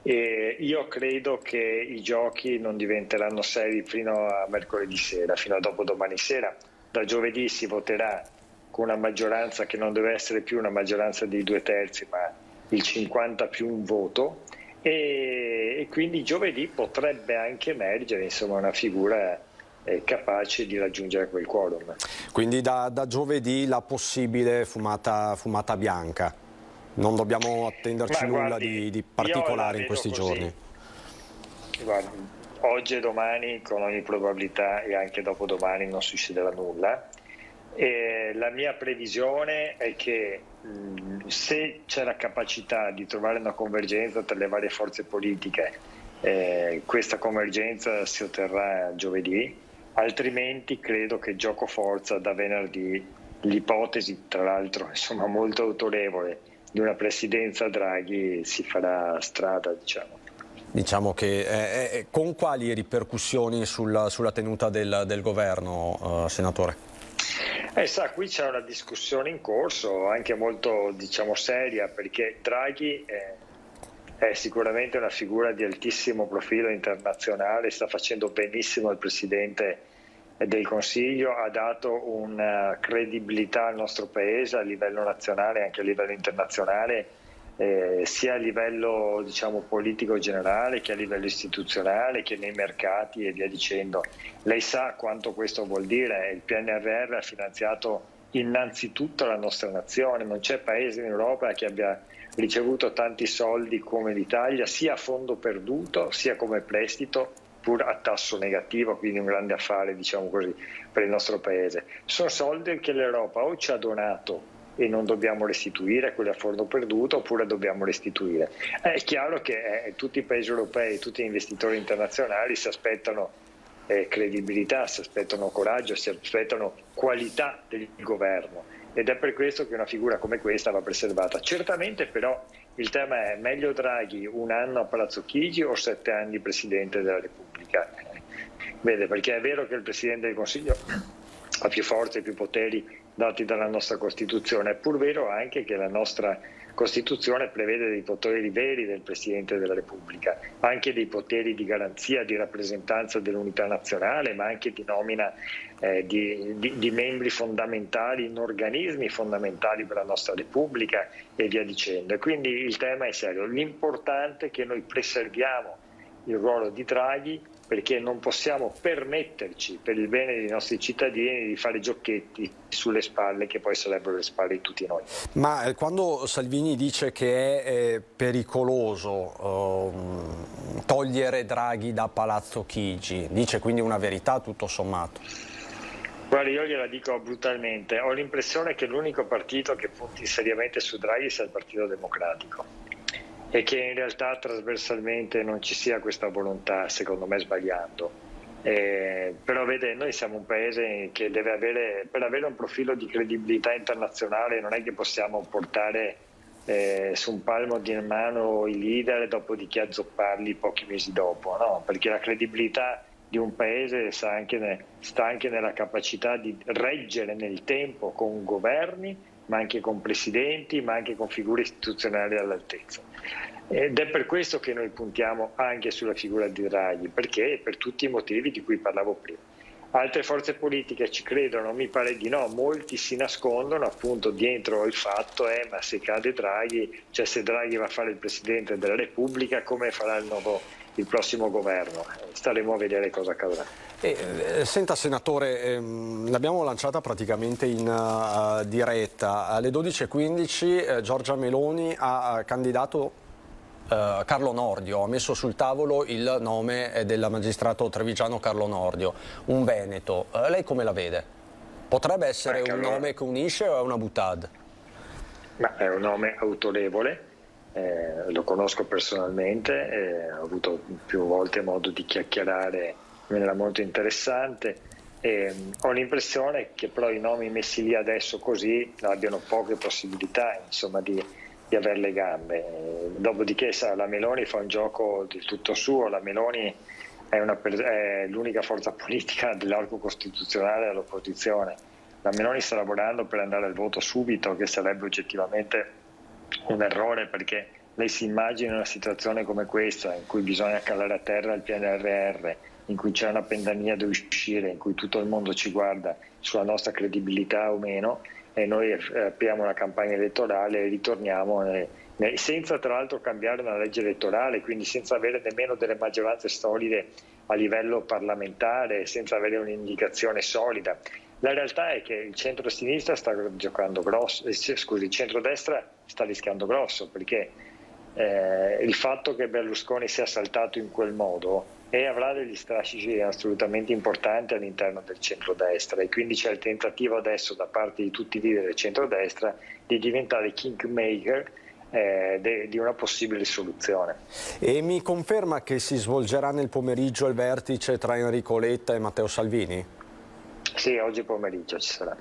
e io credo che i giochi non diventeranno seri fino a mercoledì sera, fino a dopodomani sera. Da giovedì si voterà con una maggioranza che non deve essere più una maggioranza di 2/3, ma il 50 più un voto, e quindi giovedì potrebbe anche emergere, insomma, una figura capace di raggiungere quel quorum. Quindi da giovedì la possibile fumata bianca, non dobbiamo attenderci nulla di particolare in questi giorni. Guardi, oggi e domani con ogni probabilità e anche dopodomani non succederà nulla. E la mia previsione è che se c'è la capacità di trovare una convergenza tra le varie forze politiche, questa convergenza si otterrà giovedì, altrimenti credo che gioco forza da venerdì l'ipotesi, tra l'altro insomma molto autorevole, di una presidenza Draghi si farà strada, diciamo. Diciamo che con quali ripercussioni sulla tenuta del governo, senatore? Sa, qui c'è una discussione in corso, anche molto, diciamo, seria, perché Draghi è sicuramente una figura di altissimo profilo internazionale, sta facendo benissimo il Presidente del Consiglio, ha dato una credibilità al nostro Paese a livello nazionale e anche a livello internazionale, sia a livello, diciamo, politico generale che a livello istituzionale, che nei mercati e via dicendo. Lei sa quanto questo vuol dire. Il PNRR ha finanziato innanzitutto la nostra nazione, non c'è paese in Europa che abbia ricevuto tanti soldi come l'Italia, sia a fondo perduto sia come prestito, pur a tasso negativo, quindi un grande affare, diciamo così, per il nostro paese. Sono soldi che l'Europa o ci ha donato e non dobbiamo restituire, quelli a fondo perduto, oppure dobbiamo restituire. È chiaro che tutti i paesi europei, tutti gli investitori internazionali si aspettano credibilità, si aspettano coraggio, si aspettano qualità del governo, ed è per questo che una figura come questa va preservata. Certamente però il tema è: meglio Draghi un anno a Palazzo Chigi o 7 anni Presidente della Repubblica? Vede, perché è vero che il Presidente del Consiglio ha più forze e più poteri dati dalla nostra Costituzione, è pur vero anche che la nostra Costituzione prevede dei poteri veri del Presidente della Repubblica, anche dei poteri di garanzia, di rappresentanza dell'unità nazionale, ma anche di nomina di membri fondamentali in organismi fondamentali per la nostra Repubblica e via dicendo. E quindi il tema è serio. L'importante è che noi preserviamo il ruolo di Draghi, perché non possiamo permetterci, per il bene dei nostri cittadini, di fare giochetti sulle spalle che poi sarebbero le spalle di tutti noi. Ma quando Salvini dice che è pericoloso togliere Draghi da Palazzo Chigi, dice quindi una verità tutto sommato? Guarda, io gliela dico brutalmente, ho l'impressione che l'unico partito che punti seriamente su Draghi sia il Partito Democratico, e che in realtà trasversalmente non ci sia questa volontà, secondo me sbagliando. Però vede, noi siamo un paese che deve avere, per avere un profilo di credibilità internazionale, non è che possiamo portare su un palmo di mano i leader e dopodiché azzopparli pochi mesi dopo, no? Perché la credibilità di un paese sta anche nella capacità di reggere nel tempo con governi, ma anche con presidenti, ma anche con figure istituzionali all'altezza. Ed è per questo che noi puntiamo anche sulla figura di Draghi, perché per tutti i motivi di cui parlavo prima. Altre forze politiche ci credono? Mi pare di no, molti si nascondono appunto dietro il fatto ma se cade Draghi, cioè se Draghi va a fare il Presidente della Repubblica, come farà il prossimo governo? Staremo a vedere cosa accadrà. Senta senatore, l'abbiamo lanciata praticamente in diretta. Alle 12.15 Giorgia Meloni ha candidato Carlo Nordio, ha messo sul tavolo il nome del magistrato trevigiano Carlo Nordio, un veneto. Lei come la vede? Potrebbe essere un nome che unisce o è una boutade? Ma è un nome autorevole, lo conosco personalmente, ho avuto più volte modo di chiacchierare in maniera molto interessante. Ho l'impressione che però i nomi messi lì adesso così abbiano poche possibilità, insomma, di avere le gambe. Dopodiché la Meloni fa un gioco del tutto suo, la Meloni è l'unica forza politica dell'arco costituzionale all'opposizione. La Meloni sta lavorando per andare al voto subito, che sarebbe oggettivamente un errore, perché lei si immagina una situazione come questa in cui bisogna calare a terra il PNRR, in cui c'è una pandemia da uscire, in cui tutto il mondo ci guarda sulla nostra credibilità o meno, e noi apriamo una campagna elettorale e ritorniamo senza tra l'altro cambiare una legge elettorale, quindi senza avere nemmeno delle maggioranze solide a livello parlamentare, senza avere un'indicazione solida. La realtà è che il centro-sinistra sta giocando grosso, il centro-destra sta rischiando grosso, perché il fatto che Berlusconi sia saltato in quel modo avrà degli strascichi assolutamente importanti all'interno del centrodestra, e quindi c'è il tentativo adesso da parte di tutti i leader del centrodestra di diventare kingmaker di una possibile soluzione. E mi conferma che si svolgerà nel pomeriggio il vertice tra Enrico Letta e Matteo Salvini? Sì, oggi pomeriggio ci sarà.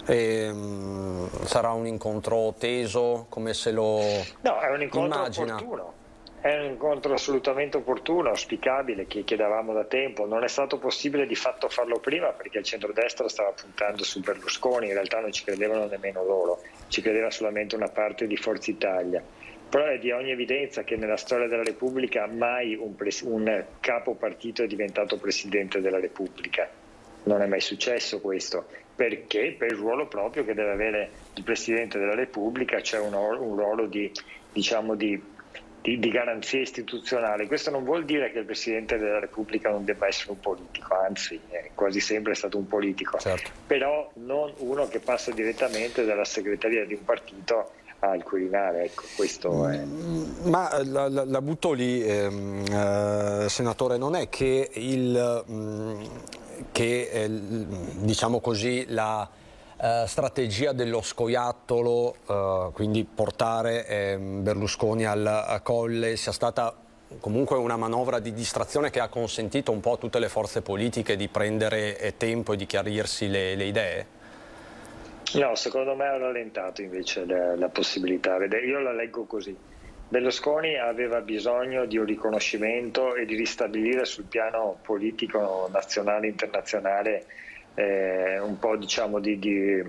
Sarà un incontro teso, come se lo No, è un incontro immagina? opportuno. È un incontro assolutamente opportuno, auspicabile, che chiedevamo da tempo. Non è stato possibile di fatto farlo prima perché il centrodestra stava puntando su Berlusconi, in realtà non ci credevano nemmeno loro, ci credeva solamente una parte di Forza Italia. Però è di ogni evidenza che nella storia della Repubblica mai un capo partito è diventato Presidente della Repubblica. Non è mai successo questo, perché per il ruolo proprio che deve avere il Presidente della Repubblica c'è un ruolo di garanzia istituzionale. Questo non vuol dire che il Presidente della Repubblica non debba essere un politico, anzi è quasi sempre stato un politico, certo. Però non uno che passa direttamente dalla segreteria di un partito al Quirinale, ecco, questo è. Ma la butto lì, senatore, non è che diciamo così, la strategia dello scoiattolo, quindi portare Berlusconi al Colle, sia stata comunque una manovra di distrazione che ha consentito un po' a tutte le forze politiche di prendere tempo e di chiarirsi le idee? No, secondo me ha rallentato invece la possibilità. Io la leggo così. Berlusconi aveva bisogno di un riconoscimento e di ristabilire sul piano politico nazionale e internazionale un po' diciamo di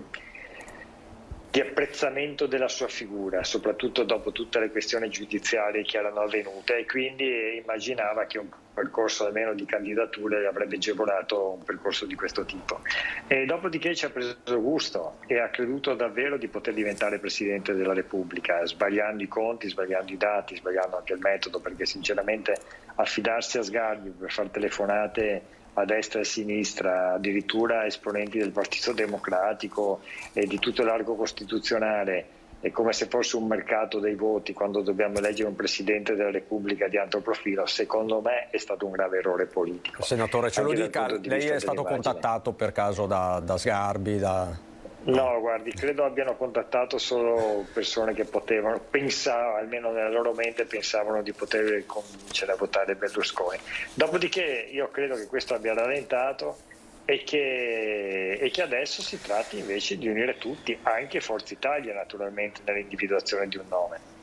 apprezzamento della sua figura, soprattutto dopo tutte le questioni giudiziarie che erano avvenute, e quindi immaginava che un percorso almeno di candidature avrebbe agevolato un percorso di questo tipo. E dopodiché ci ha preso gusto e ha creduto davvero di poter diventare Presidente della Repubblica, sbagliando i conti, sbagliando i dati, sbagliando anche il metodo, perché sinceramente affidarsi a Sgarbi per fare telefonate a destra e a sinistra, addirittura esponenti del Partito Democratico e di tutto l'arco costituzionale, è come se fosse un mercato dei voti quando dobbiamo eleggere un Presidente della Repubblica di alto profilo. Secondo me è stato un grave errore politico. Senatore, ce lo dica, lei è stato contattato per caso da Sgarbi? No, guardi, credo abbiano contattato solo persone che potevano, almeno nella loro mente pensavano di poter convincere a votare Berlusconi. Dopodiché io credo che questo abbia rallentato e che adesso si tratti invece di unire tutti, anche Forza Italia naturalmente, nell'individuazione di un nome.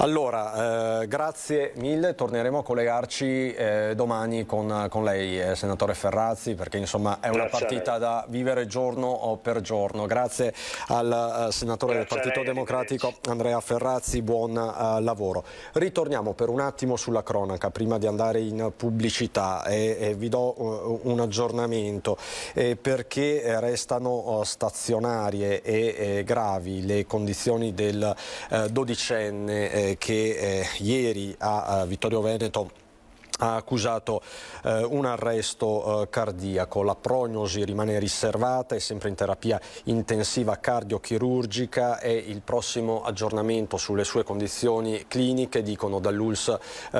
Allora, grazie mille, torneremo a collegarci domani con lei, senatore Ferrazzi, perché insomma è una partita da vivere giorno per giorno. Grazie al senatore del Partito Democratico Andrea Ferrazzi, buon lavoro. Ritorniamo per un attimo sulla cronaca prima di andare in pubblicità e vi do un aggiornamento perché restano stazionarie e gravi le condizioni del dodicenne che ieri a Vittorio Veneto ha accusato un arresto cardiaco. La prognosi rimane riservata, è sempre in terapia intensiva cardiochirurgica e il prossimo aggiornamento sulle sue condizioni cliniche, dicono dall'ULS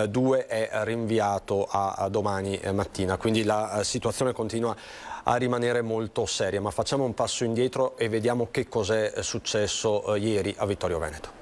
2, è rinviato a domani mattina. Quindi la situazione continua a rimanere molto seria, ma facciamo un passo indietro e vediamo che cos'è successo ieri a Vittorio Veneto.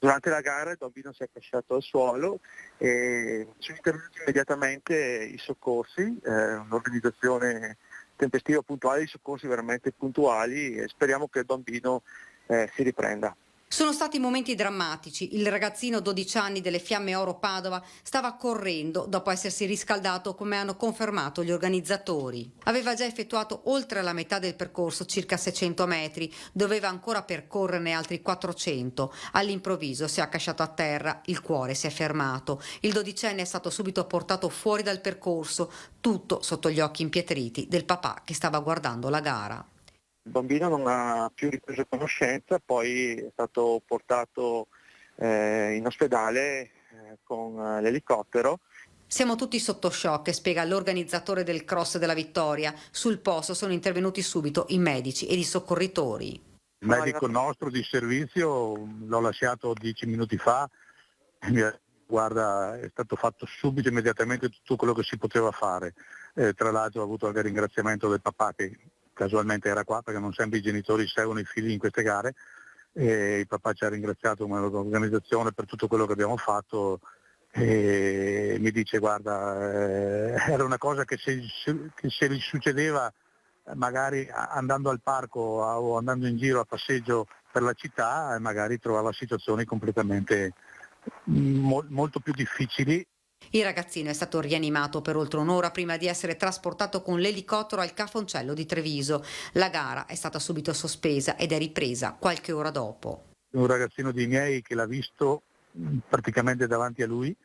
Durante la gara il bambino si è accasciato al suolo e sono intervenuti immediatamente i soccorsi, un'organizzazione tempestiva puntuale, i soccorsi veramente puntuali, e speriamo che il bambino si riprenda. Sono stati momenti drammatici. Il ragazzino 12 anni delle Fiamme Oro Padova stava correndo dopo essersi riscaldato, come hanno confermato gli organizzatori. Aveva già effettuato oltre la metà del percorso, circa 600 metri, doveva ancora percorrerne altri 400. All'improvviso si è accasciato a terra, il cuore si è fermato. Il dodicenne è stato subito portato fuori dal percorso, tutto sotto gli occhi impietriti del papà che stava guardando la gara. Il bambino non ha più ripreso conoscenza, poi è stato portato in ospedale con l'elicottero. Siamo tutti sotto shock, spiega l'organizzatore del Cross della Vittoria. Sul posto sono intervenuti subito i medici ed i soccorritori. Il medico nostro di servizio l'ho lasciato 10 minuti fa, guarda, è stato fatto subito, immediatamente tutto quello che si poteva fare. Tra l'altro ho avuto anche il ringraziamento del papà che casualmente era qua, perché non sempre i genitori seguono i figli in queste gare, e il papà ci ha ringraziato come organizzazione per tutto quello che abbiamo fatto e mi dice guarda, era una cosa che se gli succedeva magari andando al parco o andando in giro a passeggio per la città, magari trovava situazioni completamente molto più difficili. Il ragazzino è stato rianimato per oltre un'ora prima di essere trasportato con l'elicottero al Cafoncello di Treviso. La gara è stata subito sospesa ed è ripresa qualche ora dopo. Un ragazzino dei miei che l'ha visto praticamente davanti a lui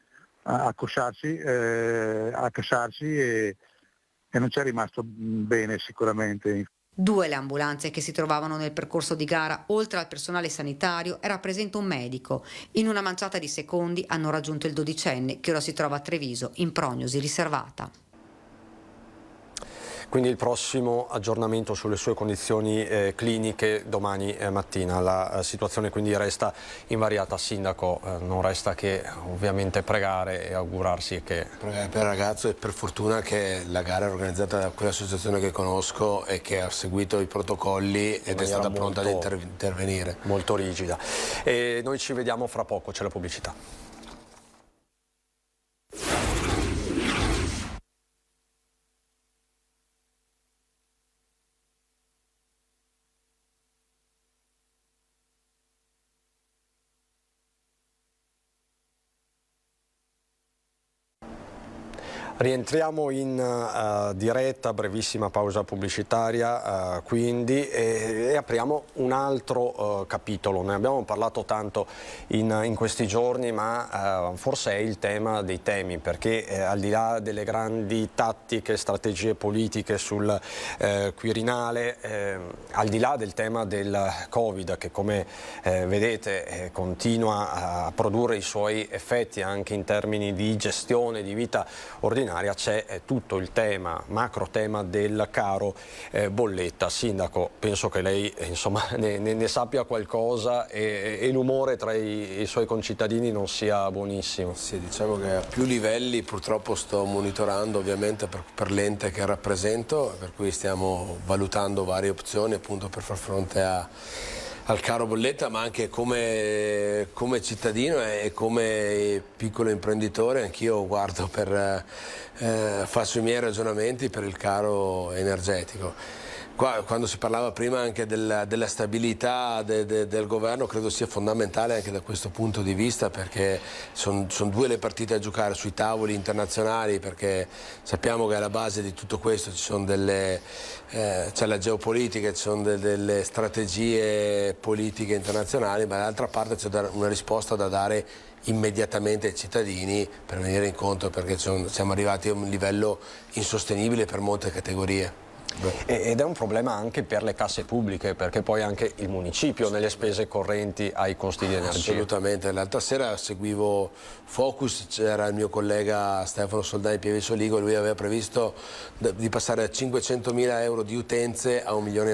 accasciarsi e non ci è rimasto bene sicuramente. 2 le ambulanze che si trovavano nel percorso di gara. Oltre al personale sanitario era presente un medico. In una manciata di secondi hanno raggiunto il dodicenne, che ora si trova a Treviso in prognosi riservata. Quindi il prossimo aggiornamento sulle sue condizioni cliniche domani mattina. La situazione quindi resta invariata. Sindaco, non resta che ovviamente pregare e augurarsi che... Per il ragazzo, e per fortuna che la gara è organizzata da quell'associazione che conosco e che ha seguito i protocolli ed è stata pronta ad intervenire. Molto rigida. E noi ci vediamo fra poco, c'è la pubblicità. Rientriamo in diretta, brevissima pausa pubblicitaria quindi e apriamo un altro capitolo. Ne abbiamo parlato tanto in questi giorni, ma forse è il tema dei temi, perché al di là delle grandi tattiche, strategie politiche sul Quirinale, al di là del tema del Covid che come vedete continua a produrre i suoi effetti anche in termini di gestione di vita ordinaria, c'è tutto il tema, macro tema del caro bolletta. Sindaco, penso che lei insomma ne sappia qualcosa e l'umore tra i suoi concittadini non sia buonissimo. Sì, diciamo che a più livelli purtroppo sto monitorando ovviamente per l'ente che rappresento, per cui stiamo valutando varie opzioni appunto per far fronte al caro bolletta, ma anche come cittadino e come piccolo imprenditore anch'io guardo faccio i miei ragionamenti per il caro energetico. quando si parlava prima anche della stabilità del governo, credo sia fondamentale anche da questo punto di vista, perché sono due le partite a giocare sui tavoli internazionali, perché sappiamo che alla base di tutto questo ci sono c'è la geopolitica, ci sono delle strategie politiche internazionali, ma dall'altra parte c'è una risposta da dare immediatamente ai cittadini per venire incontro, perché siamo arrivati a un livello insostenibile per molte categorie. Ed è un problema anche per le casse pubbliche, perché poi anche il municipio nelle spese correnti ha i costi di energia. Assolutamente, l'altra sera seguivo Focus, c'era il mio collega Stefano Soldani Pieve Soligo, lui aveva previsto di passare da 500.000 euro di utenze a 1,5 milioni.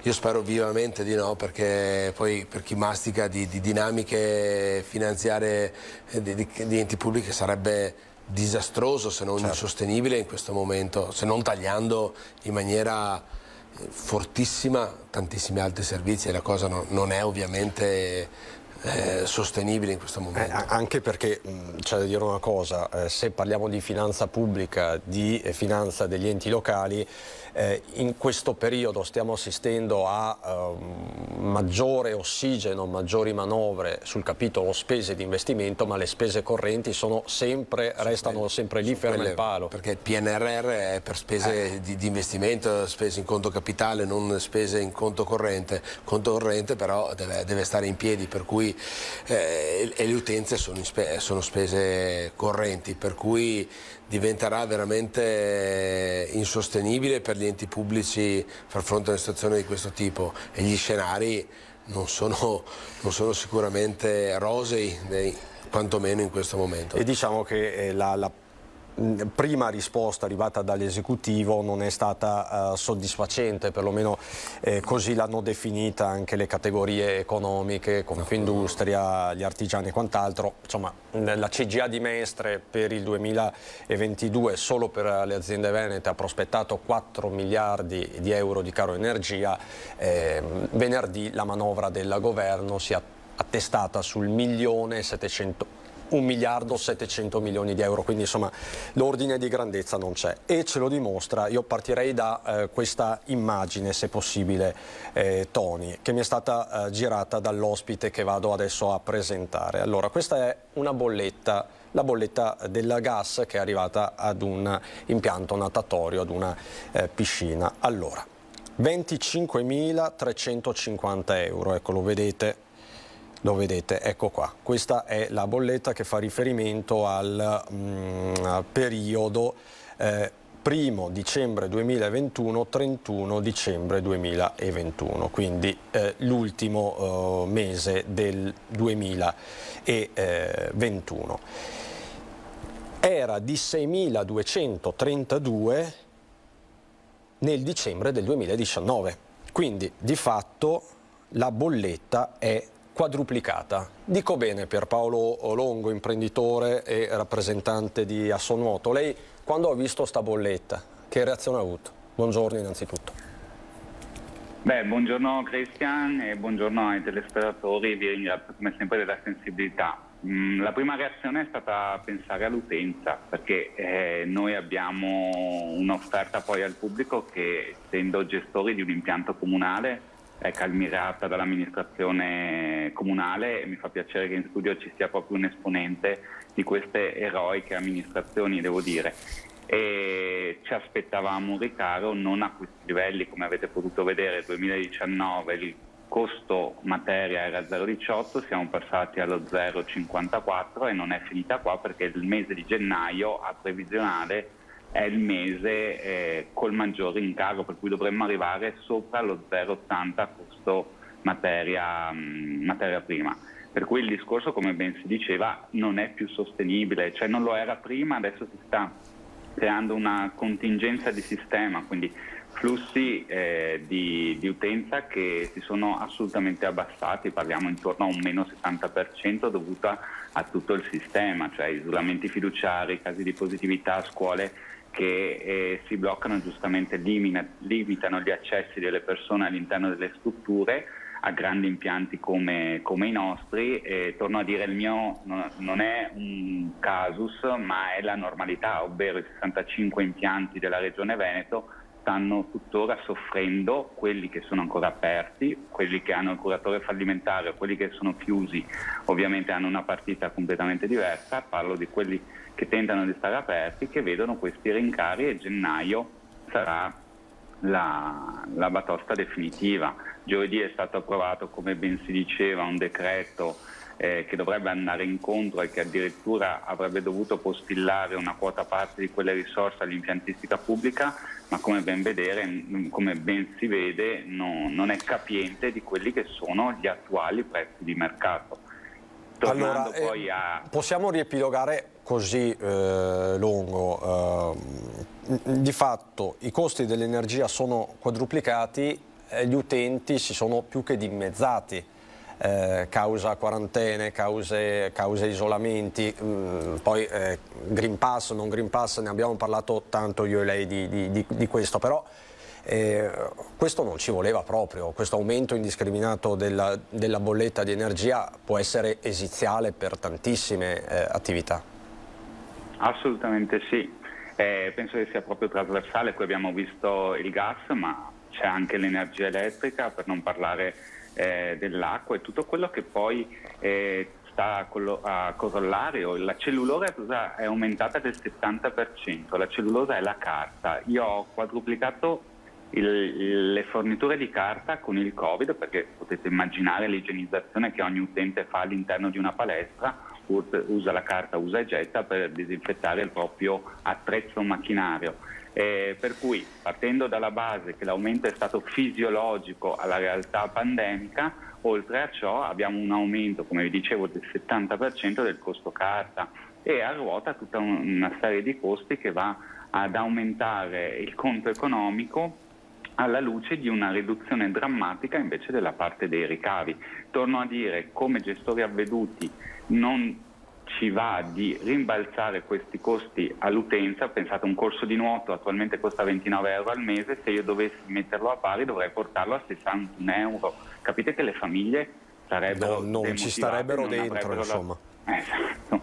Io spero vivamente di no, perché poi per chi mastica di dinamiche finanziarie di enti pubblici sarebbe disastroso, se non insostenibile in questo momento, se non tagliando in maniera fortissima tantissimi altri servizi, e la cosa non è ovviamente sostenibile in questo momento. Anche perché c'è da dire una cosa, se parliamo di finanza pubblica, di finanza degli enti locali, in questo periodo stiamo assistendo a maggiore ossigeno, maggiori manovre sul capitolo spese di investimento, ma le spese correnti restano sempre lì ferme al palo. Perché il PNRR è per spese di investimento, spese in conto capitale, non spese in conto corrente. Conto corrente però deve stare in piedi, per cui e le utenze sono spese correnti, per cui diventerà veramente insostenibile per gli enti pubblici far fronte a una situazione di questo tipo, e gli scenari non sono sicuramente rosei, quantomeno in questo momento. E diciamo che la prima risposta arrivata dall'esecutivo non è stata soddisfacente, perlomeno così l'hanno definita anche le categorie economiche, Confindustria, gli artigiani e quant'altro. Insomma, la CGA di Mestre per il 2022 solo per le aziende venete ha prospettato 4 miliardi di euro di caro energia. Venerdì la manovra del governo si è attestata sul 1.700 milioni di euro, quindi insomma l'ordine di grandezza non c'è, e ce lo dimostra. Io partirei da questa immagine, se possibile, Tony, che mi è stata girata dall'ospite che vado adesso a presentare. Allora, questa è una bolletta, la bolletta del gas che è arrivata ad un impianto natatorio, ad una piscina. Allora, 25.350 euro, ecco, lo vedete, ecco qua. Questa è la bolletta che fa riferimento al periodo 1 dicembre 2021-31 dicembre 2021, quindi l'ultimo mese del 2021. Era di 6.232 nel dicembre del 2019, quindi di fatto la bolletta è quadruplicata. Dico bene, Pierpaolo Longo, imprenditore e rappresentante di Assonuoto. Lei, quando ha visto sta bolletta, che reazione ha avuto? Buongiorno innanzitutto. Buongiorno Christian e buongiorno ai telespettatori, vi ringrazio come sempre della sensibilità. La prima reazione è stata pensare all'utenza, perché noi abbiamo un'offerta poi al pubblico che, essendo gestori di un impianto comunale, è calmirata dall'amministrazione comunale, e mi fa piacere che in studio ci sia proprio un esponente di queste eroiche amministrazioni, devo dire. E ci aspettavamo un ricaro non a questi livelli, come avete potuto vedere. Nel 2019 il costo materia era 0,18, siamo passati allo 0,54, e non è finita qua, perché il mese di gennaio a previsionale è il mese col maggiore rincaro, per cui dovremmo arrivare sopra lo 0,80 costo materia prima. Per cui il discorso, come ben si diceva, non è più sostenibile, cioè non lo era prima, adesso si sta creando una contingenza di sistema, quindi flussi di utenza che si sono assolutamente abbassati, parliamo intorno a un meno 70% dovuta a tutto il sistema, cioè isolamenti fiduciari, casi di positività a scuole che si bloccano, giustamente limitano gli accessi delle persone all'interno delle strutture a grandi impianti come i nostri. E torno a dire, il mio non è un casus, ma è la normalità, ovvero i 65 impianti della Regione Veneto stanno tuttora soffrendo, quelli che sono ancora aperti, quelli che hanno il curatore fallimentare o quelli che sono chiusi ovviamente hanno una partita completamente diversa, parlo di quelli che tentano di stare aperti, che vedono questi rincari e gennaio sarà la batosta definitiva. Giovedì è stato approvato, come ben si diceva, un decreto che dovrebbe andare incontro e che addirittura avrebbe dovuto postillare una quota parte di quelle risorse all'impiantistica pubblica, ma come ben si vede non è capiente di quelli che sono gli attuali prezzi di mercato. Allora, possiamo riepilogare così lungo. Di fatto i costi dell'energia sono quadruplicati e gli utenti si sono più che dimezzati. Causa quarantene, cause isolamenti, poi Green Pass, non Green Pass, ne abbiamo parlato tanto io e lei di questo, però questo non ci voleva proprio, questo aumento indiscriminato della bolletta di energia può essere esiziale per tantissime attività. Assolutamente sì, penso che sia proprio trasversale. Qui abbiamo visto il gas, ma c'è anche l'energia elettrica, per non parlare dell'acqua e tutto quello che poi sta a corollario. La cellulosa è aumentata del 70%, la cellulosa è la carta. Io ho quadruplicato le forniture di carta con il Covid, perché potete immaginare l'igienizzazione che ogni utente fa all'interno di una palestra, usa la carta usa e getta per disinfettare il proprio attrezzo macchinario. Per cui, partendo dalla base che l'aumento è stato fisiologico alla realtà pandemica, oltre a ciò abbiamo un aumento, come vi dicevo, del 70% del costo carta, e a ruota tutta una serie di costi che va ad aumentare il conto economico alla luce di una riduzione drammatica invece della parte dei ricavi. Torno a dire, come gestori avveduti non ci va di rimbalzare questi costi all'utenza. Pensate, un corso di nuoto attualmente costa 29 euro al mese, se io dovessi metterlo a pari dovrei portarlo a 61 euro. Capite che le famiglie sarebbero non ci starebbero dentro, insomma. Esatto.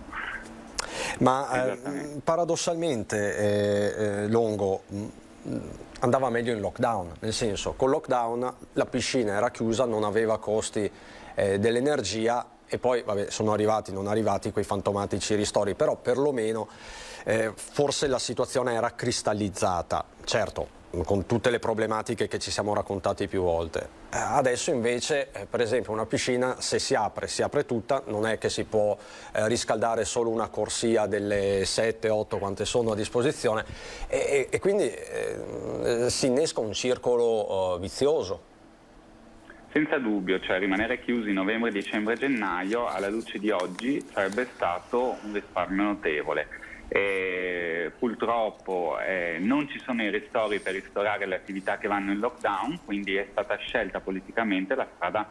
Ma paradossalmente Longo andava meglio in lockdown, nel senso, con lockdown la piscina era chiusa, non aveva costi dell'energia, e poi vabbè, sono non arrivati quei fantomatici ristori, però perlomeno forse la situazione era cristallizzata, certo con tutte le problematiche che ci siamo raccontati più volte. Adesso invece per esempio una piscina, se si apre tutta, non è che si può riscaldare solo una corsia delle 7-8 quante sono a disposizione, e quindi si innesca un circolo vizioso. Senza dubbio, cioè rimanere chiusi novembre, dicembre e gennaio alla luce di oggi sarebbe stato un risparmio notevole. Purtroppo non ci sono i ristori per ristorare le attività che vanno in lockdown, quindi è stata scelta politicamente la strada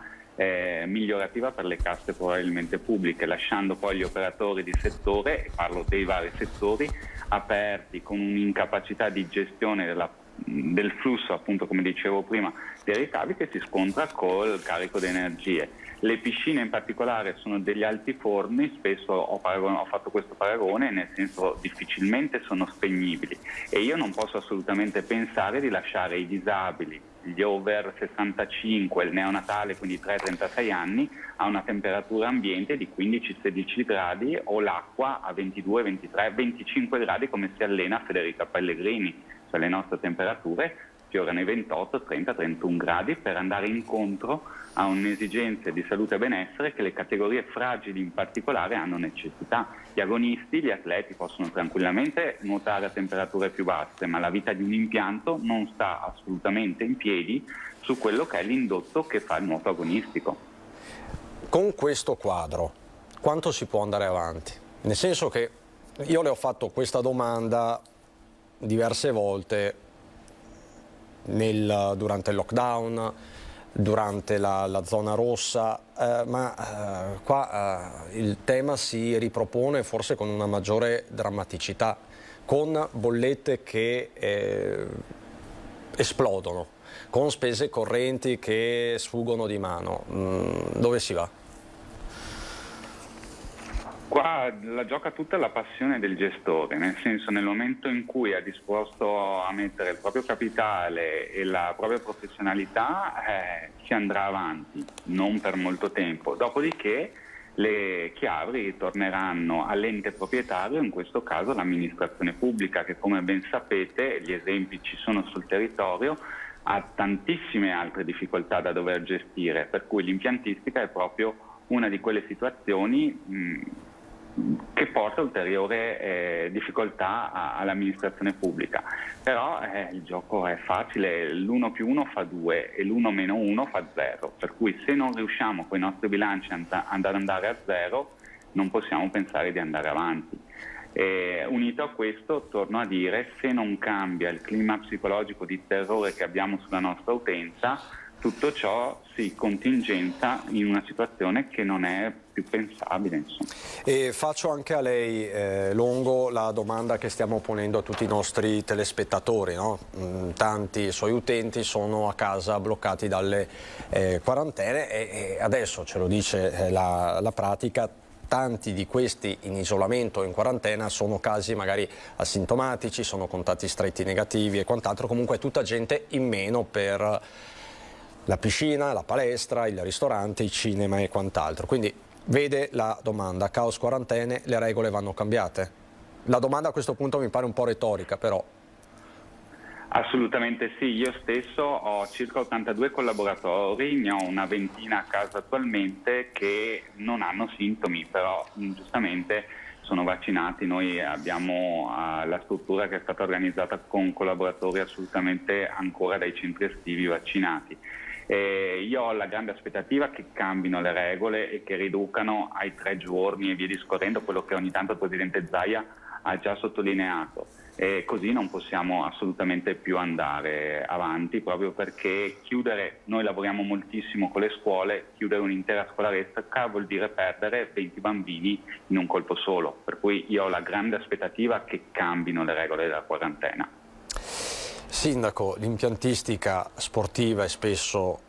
migliorativa per le casse probabilmente pubbliche, lasciando poi gli operatori di settore, e parlo dei vari settori, aperti con un'incapacità di gestione del flusso, appunto come dicevo prima, dei ricavi, che si scontra col carico di energie. Le piscine in particolare sono degli altiforni, spesso ho fatto questo paragone, nel senso difficilmente sono spegnibili, e io non posso assolutamente pensare di lasciare i disabili, gli over 65, il neonatale, quindi 3-36 anni, a una temperatura ambiente di 15-16 gradi o l'acqua a 22, 23, 25 gradi come si allena Federica Pellegrini. Cioè le nostre temperature fiorano i 28, 30, 31 gradi per andare incontro a un'esigenza di salute e benessere che le categorie fragili in particolare hanno necessità. Gli agonisti, gli atleti possono tranquillamente nuotare a temperature più basse, ma la vita di un impianto non sta assolutamente in piedi su quello che è l'indotto che fa il nuoto agonistico. Con questo quadro quanto si può andare avanti? Nel senso che io le ho fatto questa domanda diverse volte durante il lockdown, durante la zona rossa, ma qua il tema si ripropone forse con una maggiore drammaticità, con bollette che esplodono, con spese correnti che sfuggono di mano. Dove si va? Qua la gioca tutta la passione del gestore, nel senso, nel momento in cui è disposto a mettere il proprio capitale e la propria professionalità, si andrà avanti, non per molto tempo. Dopodiché le chiavi torneranno all'ente proprietario, in questo caso l'amministrazione pubblica, che come ben sapete, gli esempi ci sono sul territorio, ha tantissime altre difficoltà da dover gestire, per cui l'impiantistica è proprio una di quelle situazioni che porta ulteriore difficoltà all'amministrazione pubblica. Però il gioco è facile, l'1 più 1 fa 2 e l'1 meno 1 fa 0, per cui se non riusciamo con i nostri bilanci ad andare a 0 non possiamo pensare di andare avanti. Unito a questo, torno a dire, se non cambia il clima psicologico di terrore che abbiamo sulla nostra utenza, tutto ciò si contingenza in una situazione che non è più pensabile, insomma. E faccio anche a lei, Longo, la domanda che stiamo ponendo a tutti i nostri telespettatori, no? Tanti suoi utenti sono a casa bloccati dalle quarantene e adesso, ce lo dice la pratica, tanti di questi in isolamento o in quarantena sono casi magari asintomatici, sono contatti stretti negativi e quant'altro, comunque è tutta gente in meno per la piscina, la palestra, il ristorante, i cinema e quant'altro. Quindi vede la domanda, caos quarantene, le regole vanno cambiate? La domanda a questo punto mi pare un po' retorica, però. Assolutamente sì, io stesso ho circa 82 collaboratori, ne ho una ventina a casa attualmente che non hanno sintomi, però giustamente sono vaccinati. Noi abbiamo la struttura che è stata organizzata con collaboratori assolutamente ancora dai centri estivi vaccinati. Io ho la grande aspettativa che cambino le regole e che riducano ai 3 giorni e via discorrendo, quello che ogni tanto il Presidente Zaia ha già sottolineato. Così non possiamo assolutamente più andare avanti, proprio perché noi lavoriamo moltissimo con le scuole, chiudere un'intera scolaresca vuol dire perdere 20 bambini in un colpo solo, per cui io ho la grande aspettativa che cambino le regole della quarantena. Sindaco, l'impiantistica sportiva è spesso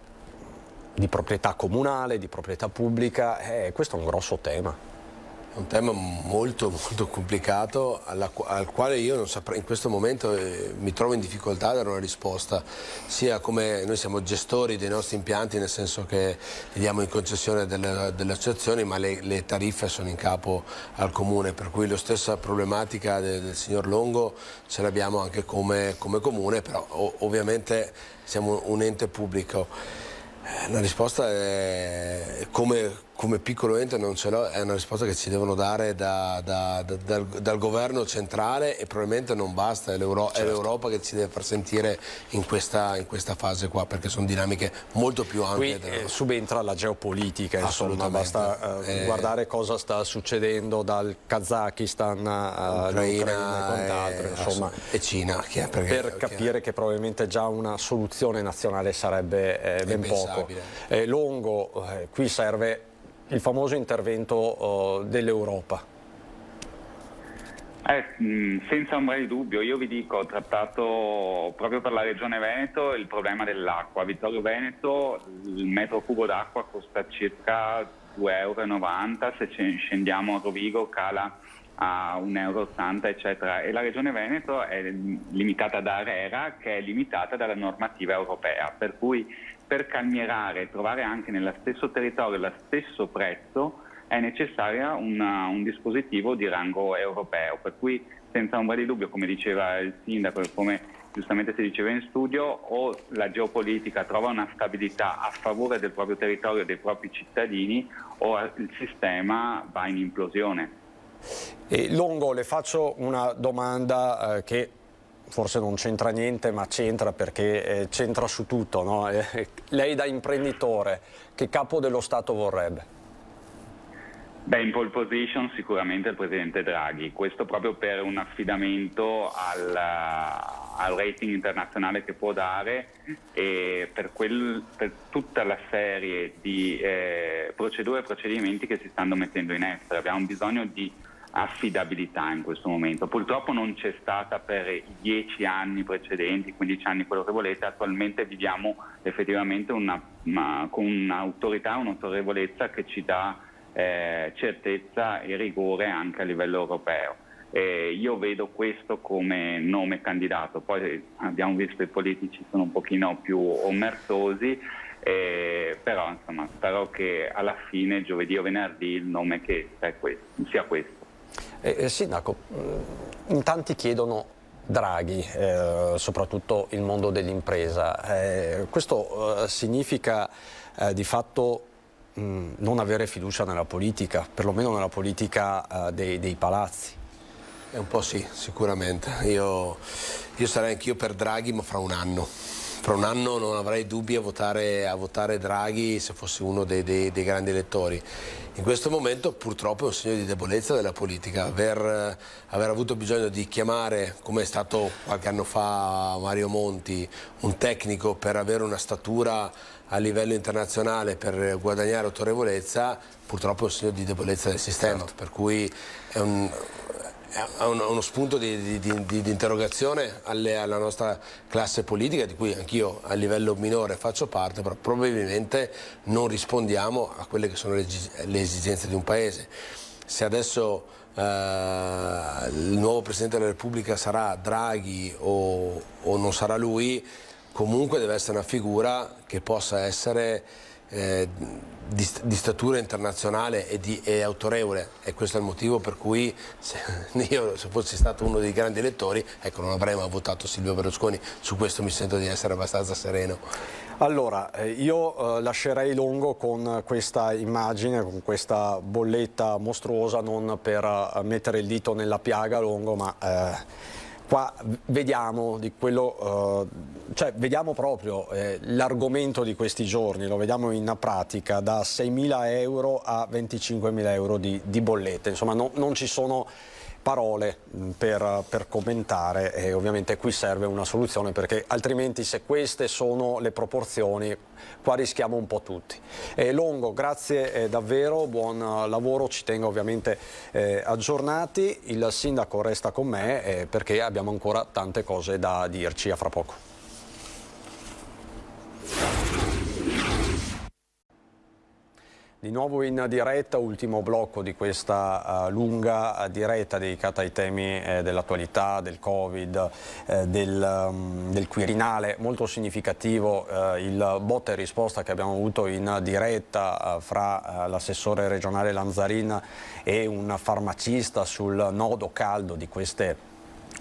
di proprietà comunale, di proprietà pubblica, questo è un grosso tema. È un tema molto complicato al quale io non saprei, in questo momento mi trovo in difficoltà a dare una risposta, sia come noi siamo gestori dei nostri impianti, nel senso che li diamo in concessione delle associazioni, ma le tariffe sono in capo al comune, per cui la stessa problematica del signor Longo ce l'abbiamo anche come comune, però ovviamente siamo un ente pubblico. La risposta è, come piccolo ente non ce l'ho, è una risposta che ci devono dare dal governo centrale e probabilmente non basta, è l'Europa che ci deve far sentire in questa fase qua, perché sono dinamiche molto più ampie. Qui subentra la geopolitica, insomma, basta guardare cosa sta succedendo dal Kazakistan all'Ucraina e quant'altro, insomma, e Cina, per capire che probabilmente già una soluzione nazionale sarebbe ben poco. Longo, qui serve il famoso intervento dell'Europa. Senza ombra di dubbio, io vi dico, ho trattato proprio per la Regione Veneto il problema dell'acqua. A Vittorio Veneto il metro cubo d'acqua costa circa 2,90 €, se scendiamo a Rovigo cala a 1,80 €, eccetera, e la Regione Veneto è limitata da ARERA, che è limitata dalla normativa europea, per cui per calmierare, trovare anche nello stesso territorio lo stesso prezzo, è necessario un dispositivo di rango europeo, per cui senza ombra di dubbio, come diceva il sindaco e come giustamente si diceva in studio, o la geopolitica trova una stabilità a favore del proprio territorio e dei propri cittadini, o il sistema va in implosione. Longo, le faccio una domanda che forse non c'entra niente, ma c'entra perché c'entra su tutto, no? Lei da imprenditore, che capo dello Stato vorrebbe? Beh, in pole position sicuramente il Presidente Draghi, questo proprio per un affidamento al rating internazionale che può dare e per tutta la serie di procedure e procedimenti che si stanno mettendo in essere. Abbiamo bisogno di affidabilità in questo momento. Purtroppo non c'è stata per i 10 anni precedenti, 15 anni, quello che volete. Attualmente viviamo effettivamente con un'autorità, un'autorevolezza che ci dà certezza e rigore anche a livello europeo. Io vedo questo come nome candidato, poi abbiamo visto i politici sono un pochino più omertosi, però insomma spero che alla fine giovedì o venerdì il nome che sia questo. Sindaco, in tanti chiedono Draghi, soprattutto il mondo dell'impresa. Questo significa di fatto non avere fiducia nella politica, perlomeno nella politica dei palazzi? Un po' sì, sicuramente. Io sarei anch'io per Draghi, ma fra un anno. Fra un anno non avrei dubbi a votare Draghi se fossi uno dei grandi elettori. In questo momento purtroppo è un segno di debolezza della politica, aver avuto bisogno di chiamare, come è stato qualche anno fa Mario Monti, un tecnico per avere una statura a livello internazionale per guadagnare autorevolezza, purtroppo è un segno di debolezza del sistema, per cui è uno spunto di interrogazione alla nostra classe politica, di cui anch'io a livello minore faccio parte, però probabilmente non rispondiamo a quelle che sono le esigenze di un paese. Se adesso il nuovo Presidente della Repubblica sarà Draghi o non sarà lui, comunque deve essere una figura che possa essere di statura internazionale e autorevole, e questo è il motivo per cui se fossi stato uno dei grandi elettori, ecco, non avrei mai votato Silvio Berlusconi. Su questo mi sento di essere abbastanza sereno. Allora, io lascerei Longo con questa immagine, con questa bolletta mostruosa, non per mettere il dito nella piaga, Longo, ma qua vediamo di quello, vediamo proprio l'argomento di questi giorni, lo vediamo in pratica, da 6.000 euro a 25.000 euro di bollette. Insomma, non ci sono parole per commentare, e ovviamente qui serve una soluzione, perché altrimenti, se queste sono le proporzioni, qua rischiamo un po' tutti. Longo, grazie davvero, buon lavoro, ci tengo ovviamente aggiornati. Il sindaco resta con me perché abbiamo ancora tante cose da dirci. A fra poco. Di nuovo in diretta, ultimo blocco di questa lunga diretta dedicata ai temi dell'attualità, del Covid, del Quirinale. Molto significativo il botta e risposta che abbiamo avuto in diretta fra l'assessore regionale Lanzarin e un farmacista sul nodo caldo di queste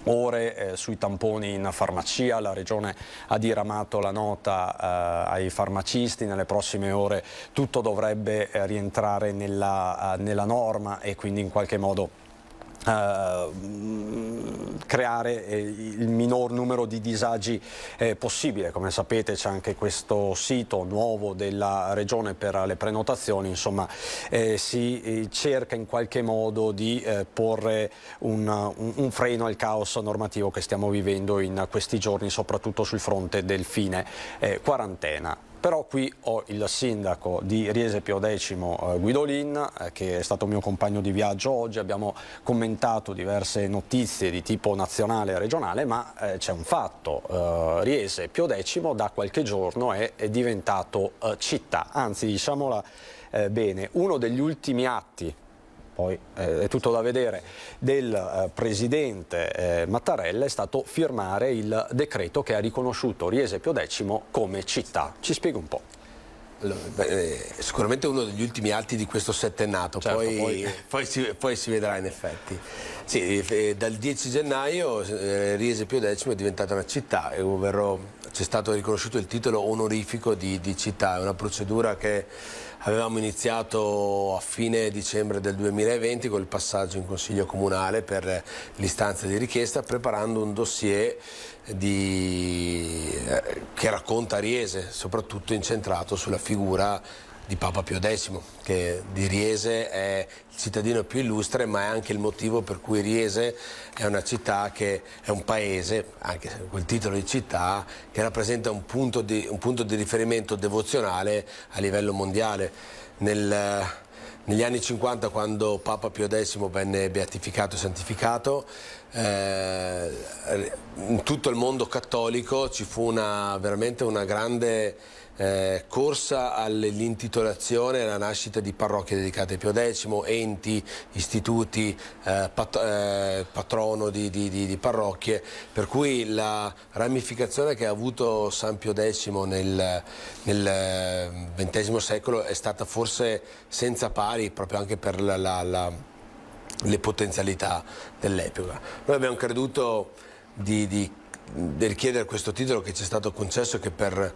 ore sui tamponi in farmacia. La Regione ha diramato la nota ai farmacisti, nelle prossime ore tutto dovrebbe rientrare nella norma e quindi in qualche modo creare il minor numero di disagi possibile. Come sapete c'è anche questo sito nuovo della Regione per le prenotazioni, insomma si cerca in qualche modo di porre un freno al caos normativo che stiamo vivendo in questi giorni, soprattutto sul fronte del fine quarantena. Però qui ho il sindaco di Riese Pio X, Guidolin, che è stato mio compagno di viaggio oggi. Abbiamo commentato diverse notizie di tipo nazionale e regionale, ma c'è un fatto: Riese Pio X da qualche giorno è diventato città, anzi, diciamola bene, uno degli ultimi atti, poi è tutto da vedere, del presidente Mattarella è stato firmare il decreto che ha riconosciuto Riese Pio X come città. Ci spiega un po'. Allora, sicuramente uno degli ultimi atti di questo settennato, certo, poi si vedrà in effetti. Sì, dal 10 gennaio Riese Pio X è diventata una città, ovvero c'è stato riconosciuto il titolo onorifico di città. È una procedura che avevamo iniziato a fine dicembre del 2020 con il passaggio in Consiglio Comunale per l'istanza di richiesta, preparando un dossier che racconta Riese, soprattutto incentrato sulla figura di Papa Pio X, che di Riese è il cittadino più illustre, ma è anche il motivo per cui Riese è una città che è un paese, anche se quel titolo di città, che rappresenta un punto di riferimento devozionale a livello mondiale. Negli anni 50, quando Papa Pio X venne beatificato e santificato, in tutto il mondo cattolico ci fu veramente una grande corsa all'intitolazione e alla nascita di parrocchie dedicate a Pio X, enti, istituti, patrono di parrocchie, per cui la ramificazione che ha avuto San Pio X nel XX secolo è stata forse senza pari, proprio anche per le potenzialità dell'epoca. Noi abbiamo creduto di richiedere questo titolo che ci è stato concesso, che per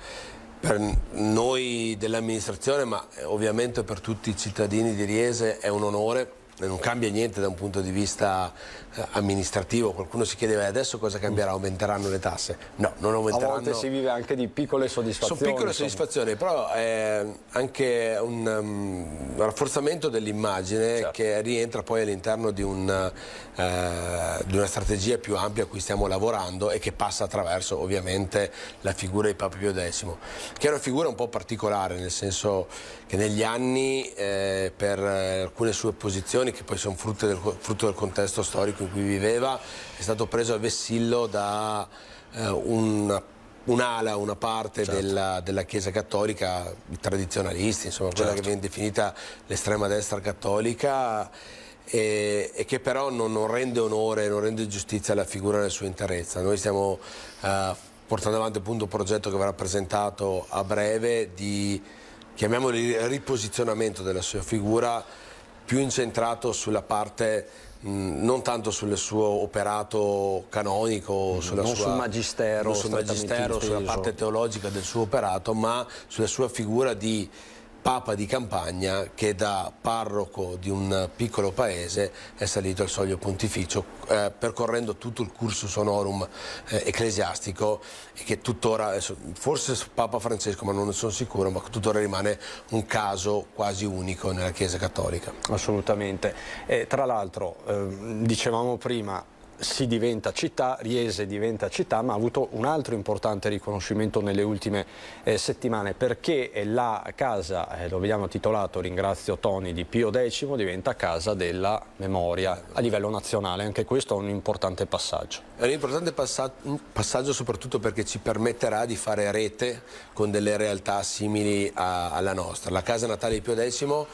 noi dell'amministrazione, ma ovviamente per tutti i cittadini di Riese, è un onore. Non cambia niente da un punto di vista amministrativo. Qualcuno si chiedeva adesso cosa cambierà, aumenteranno le tasse? No, non aumenteranno. A volte si vive anche di piccole soddisfazioni. Sono piccole soddisfazioni, però è anche un rafforzamento dell'immagine, certo, che rientra poi all'interno di una strategia più ampia a cui stiamo lavorando e che passa attraverso ovviamente la figura di Papa Pio X, che è una figura un po' particolare, nel senso che negli anni per alcune sue posizioni, che poi sono frutto del contesto storico in cui viveva, è stato preso a vessillo da un'ala, una parte, certo, della Chiesa cattolica, i tradizionalisti, insomma, quella, certo, che viene definita l'estrema destra cattolica, e che però non rende onore, non rende giustizia alla figura nella sua interezza. Noi stiamo portando avanti appunto un progetto che verrà presentato a breve di, chiamiamolo, il riposizionamento della sua figura, più incentrato sulla parte, non tanto sul suo operato canonico, sul magistero, sulla parte teologica del suo operato, ma sulla sua figura di Papa di campagna che da parroco di un piccolo paese è salito al soglio pontificio, percorrendo tutto il cursus honorum ecclesiastico, e che tuttora, forse Papa Francesco, ma non ne sono sicuro, ma tuttora rimane un caso quasi unico nella Chiesa cattolica. Assolutamente. Tra l'altro, dicevamo prima, si diventa città, Riese diventa città, ma ha avuto un altro importante riconoscimento nelle ultime settimane, perché la casa, lo vediamo titolato, ringrazio Toni, di Pio X, diventa casa della memoria a livello nazionale. Anche questo è un importante passaggio. È un importante passaggio soprattutto perché ci permetterà di fare rete con delle realtà simili alla nostra. La casa natale di Pio X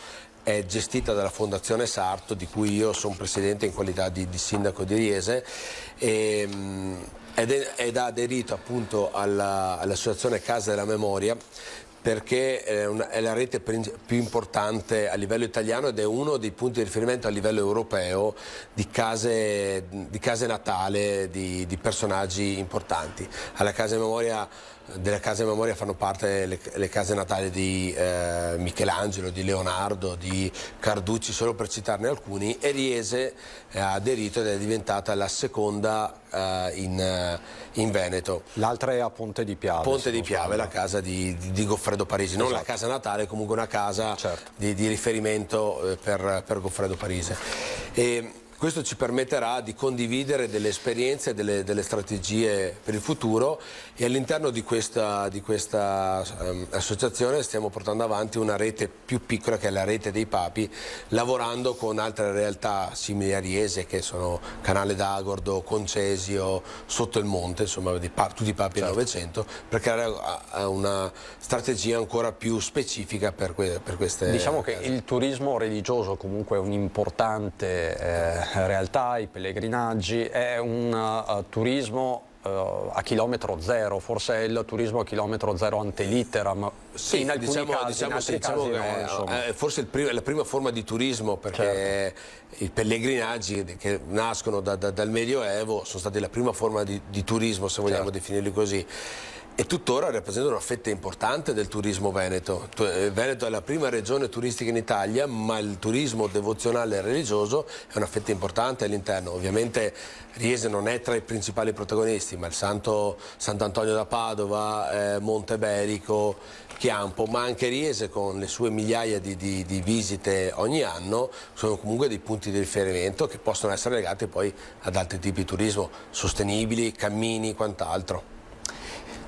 è gestita dalla Fondazione Sarto, di cui io sono presidente in qualità di sindaco di Riese, ed ha aderito appunto all'associazione Casa della Memoria, perché è la rete più importante a livello italiano ed è uno dei punti di riferimento a livello europeo di case natale di personaggi importanti. Della Casa di Memoria fanno parte le case natali di Michelangelo, di Leonardo, di Carducci, solo per citarne alcuni, e Riese ha aderito ed è diventata la seconda in Veneto. L'altra è a Ponte di Piave. Ponte di Piave, la casa di Goffredo Parisi, non, esatto, la casa natale, comunque una casa, certo, di riferimento per Goffredo Parisi. Questo ci permetterà di condividere delle esperienze, delle strategie per il futuro, e all'interno di questa associazione stiamo portando avanti una rete più piccola, che è la rete dei Papi, lavorando con altre realtà simili a Riese, che sono Canale d'Agordo, Concesio, Sotto il Monte, insomma tutti i Papi, certo, del Novecento, per creare una strategia ancora più specifica per queste. Diciamo che il turismo religioso comunque è un'importante realtà, i pellegrinaggi, è un turismo a chilometro zero, forse è il turismo a chilometro zero ante litteram. Sì, in alcuni casi, in altri casi no, è forse la prima forma di turismo, perché, certo, i pellegrinaggi che nascono dal Medioevo sono stati la prima forma di turismo, se vogliamo, certo, definirli così. E tuttora rappresentano una fetta importante del turismo veneto. Il Veneto è la prima regione turistica in Italia, ma il turismo devozionale e religioso è una fetta importante all'interno. Ovviamente Riese non è tra i principali protagonisti, ma il Sant'Antonio da Padova, Monteberico, Chiampo, ma anche Riese, con le sue migliaia di visite ogni anno, sono comunque dei punti di riferimento che possono essere legati poi ad altri tipi di turismo sostenibili, cammini, quant'altro.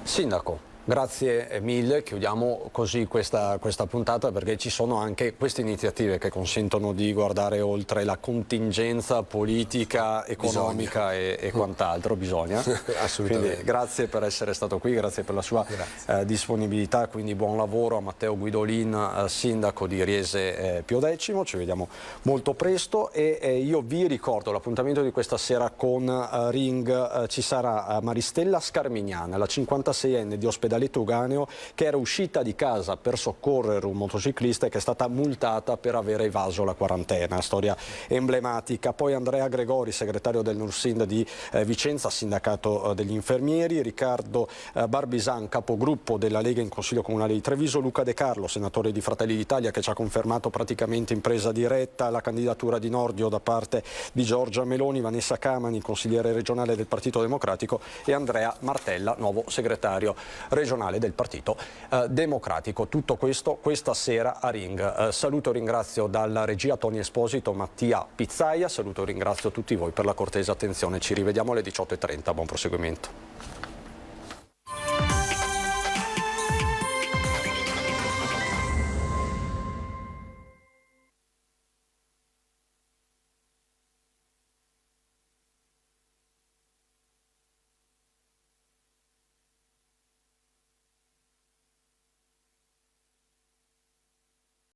Sindaco, Grazie mille, chiudiamo così questa puntata, perché ci sono anche queste iniziative che consentono di guardare oltre la contingenza politica, economica e quant'altro. Bisogna. Assolutamente. Quindi, grazie per essere stato qui, grazie per la sua disponibilità, quindi buon lavoro a Matteo Guidolin, sindaco di Riese Pio X, ci vediamo molto presto e io vi ricordo l'appuntamento di questa sera con Ring. Ci sarà Maristella Scarmignana, la 56enne di Ospedaletto Uganeo, che era uscita di casa per soccorrere un motociclista e che è stata multata per aver evaso la quarantena, storia emblematica. Poi Andrea Gregori, segretario del Nursind di Vicenza, sindacato degli infermieri, Riccardo Barbisan, capogruppo della Lega in Consiglio Comunale di Treviso, Luca De Carlo, senatore di Fratelli d'Italia, che ci ha confermato praticamente in presa diretta la candidatura di Nordio da parte di Giorgia Meloni, Vanessa Camani, consigliere regionale del Partito Democratico, e Andrea Martella, nuovo segretario regionale del Partito Democratico. Tutto questo questa sera a Ring. Saluto e ringrazio dalla regia Tony Esposito, Mattia Pizzaia, saluto e ringrazio tutti voi per la cortese attenzione. Ci rivediamo alle 18:30, buon proseguimento.